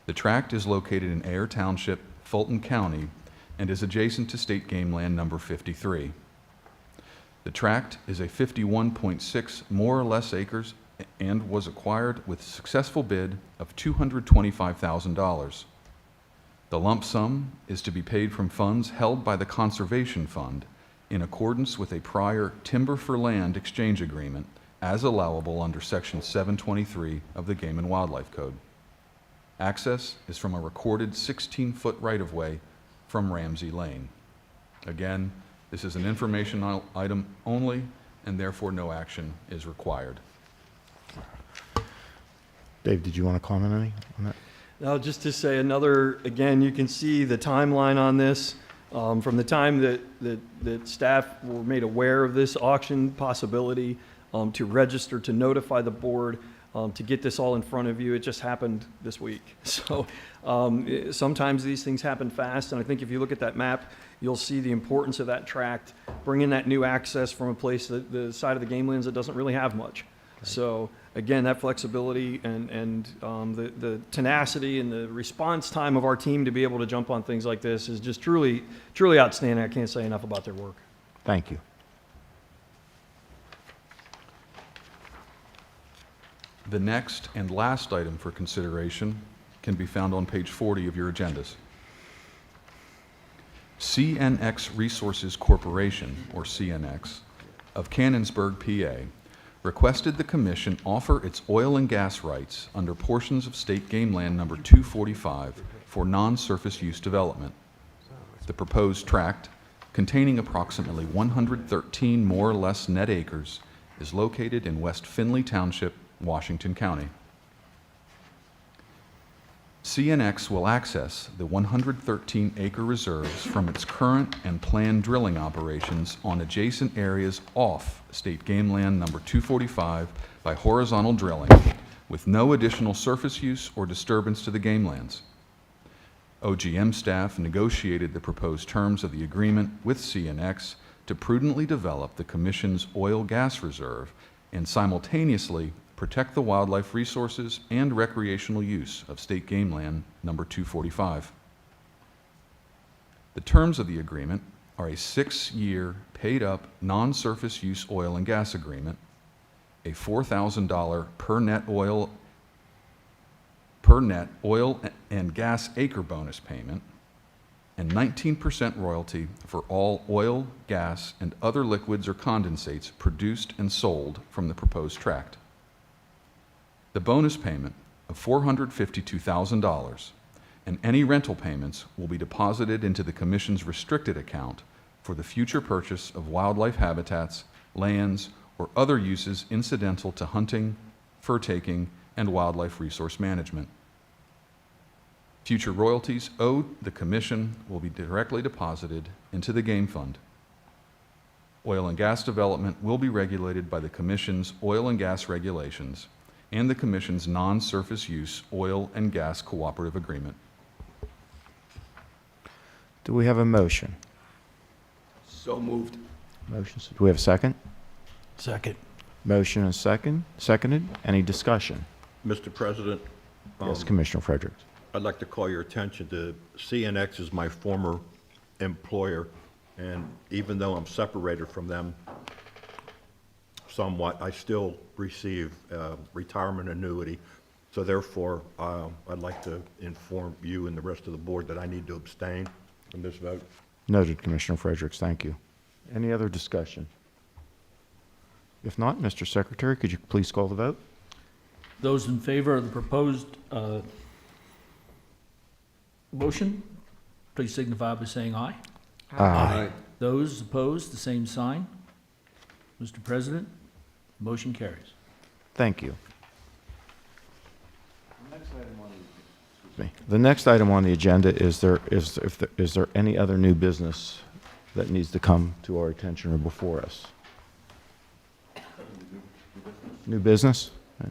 The tract is located in Ayer Township, Fulton County, and is adjacent to State Game Land Number 53. The tract is a 51.6 more or less acres and was acquired with a successful bid of $225,000. The lump sum is to be paid from funds held by the Conservation Fund in accordance with a prior timber for land exchange agreement as allowable under Section 723 of the Game and Wildlife Code. Access is from a recorded 16-foot right-of-way from Ramsey Lane. Again, this is an informational item only, and therefore no action is required. Dave, did you want to comment any on that? Now, just to say another, again, you can see the timeline on this. From the time that staff were made aware of this auction possibility, to register, to notify the board, to get this all in front of you, it just happened this week. So sometimes these things happen fast, and I think if you look at that map, you'll see the importance of that tract, bringing that new access from a place, the side of the game lands that doesn't really have much. So again, that flexibility and the tenacity and the response time of our team to be able to jump on things like this is just truly, truly outstanding. I can't say enough about their work. Thank you. The next and last item for consideration can be found on page 40 of your agendas. CNX Resources Corporation, or CNX, of Cannonsburg, PA, requested the Commission offer its oil and gas rights under portions of State Game Land Number 245 for non-surface use development. The proposed tract, containing approximately 113 more or less net acres, is located in West Findlay Township, Washington County. CNX will access the 113-acre reserves from its current and planned drilling operations on adjacent areas off State Game Land Number 245 by horizontal drilling, with no additional surface use or disturbance to the game lands. OGM staff negotiated the proposed terms of the agreement with CNX to prudently develop the Commission's oil-gas reserve and simultaneously protect the wildlife resources and recreational use of State Game Land Number 245. The terms of the agreement are a 6-year paid-up non-surface use oil and gas agreement, a $4,000 per net oil and gas acre bonus payment, and 19% royalty for all oil, gas, and other liquids or condensates produced and sold from the proposed tract. The bonus payment of $452,000 and any rental payments will be deposited into the Commission's restricted account for the future purchase of wildlife habitats, lands, or other uses incidental to hunting, fur taking, and wildlife resource management. Future royalties owed the Commission will be directly deposited into the Game Fund. Oil and gas development will be regulated by the Commission's oil and gas regulations and the Commission's non-surface use oil and gas cooperative agreement. Do we have a motion? So moved. Motion. Do we have a second? Second. Motion and second. Seconded. Any discussion? Mr. President? Yes, Commissioner Fredericks. I'd like to call your attention to CNX is my former employer, and even though I'm separated from them somewhat, I still receive retirement annuity. So therefore, I'd like to inform you and the rest of the board that I need to abstain from this vote. Noted, Commissioner Fredericks. Thank you. Any other discussion? If not, Mr. Secretary, could you please call the vote? Those in favor of the proposed motion, please signify by saying aye. Aye. Those opposed, the same sign. Mr. President, motion carries. Thank you. The next item on the agenda is is there any other new business that needs to come to our attention or before us? New business? I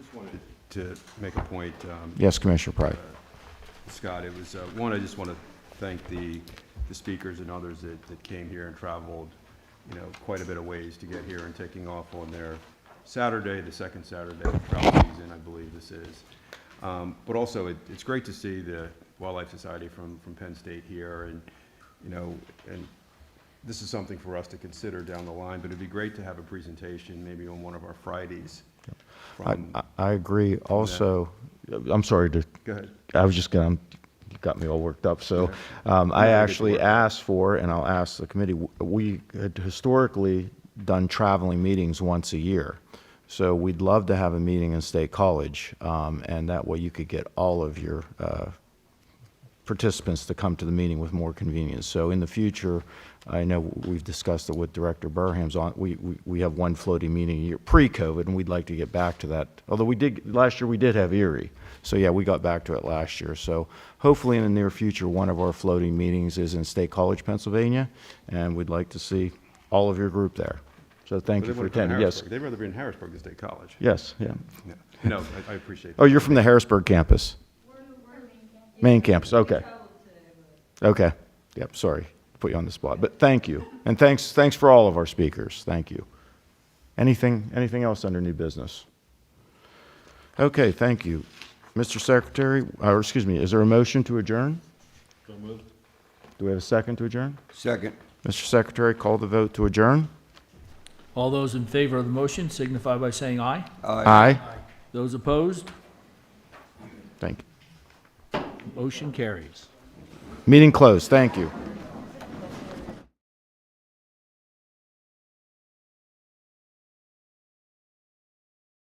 just wanted to make a point. Yes, Commissioner Pride. Scott, it was, one, I just want to thank the speakers and others that came here and traveled, you know, quite a bit of ways to get here and taking off on their Saturday, the second Saturday of travel season, I believe this is. But also, it's great to see the Wildlife Society from Penn State here, and, you know, and this is something for us to consider down the line, but it'd be great to have a presentation maybe on one of our Fridays. I agree. Also, I'm sorry to. Go ahead. I was just going to, you got me all worked up. So I actually asked for, and I'll ask the committee, we had historically done traveling meetings once a year. So we'd love to have a meeting in State College, and that way you could get all of your participants to come to the meeting with more convenience. So in the future, I know we've discussed it with Director Burham's on, we have one floating meeting a year pre-COVID, and we'd like to get back to that. Although last year we did have Erie. So yeah, we got back to it last year. So hopefully in the near future, one of our floating meetings is in State College, Pennsylvania, and we'd like to see all of your group there. So thank you for attending. Yes. They'd rather be in Harrisburg than State College. Yes, yeah. Yeah. No, I appreciate that. Oh, you're from the Harrisburg campus? Main campus, okay. Okay, yep, sorry, put you on the spot, but thank you. And thanks for all of our speakers, thank you. Anything else under new business? Okay, thank you. Mr. Secretary, or excuse me, is there a motion to adjourn? So moved. Do we have a second to adjourn? Second. Mr. Secretary, call the vote to adjourn. All those in favor of the motion signify by saying aye. Aye. Those opposed, Thank you. motion carries. Meeting closed, thank you.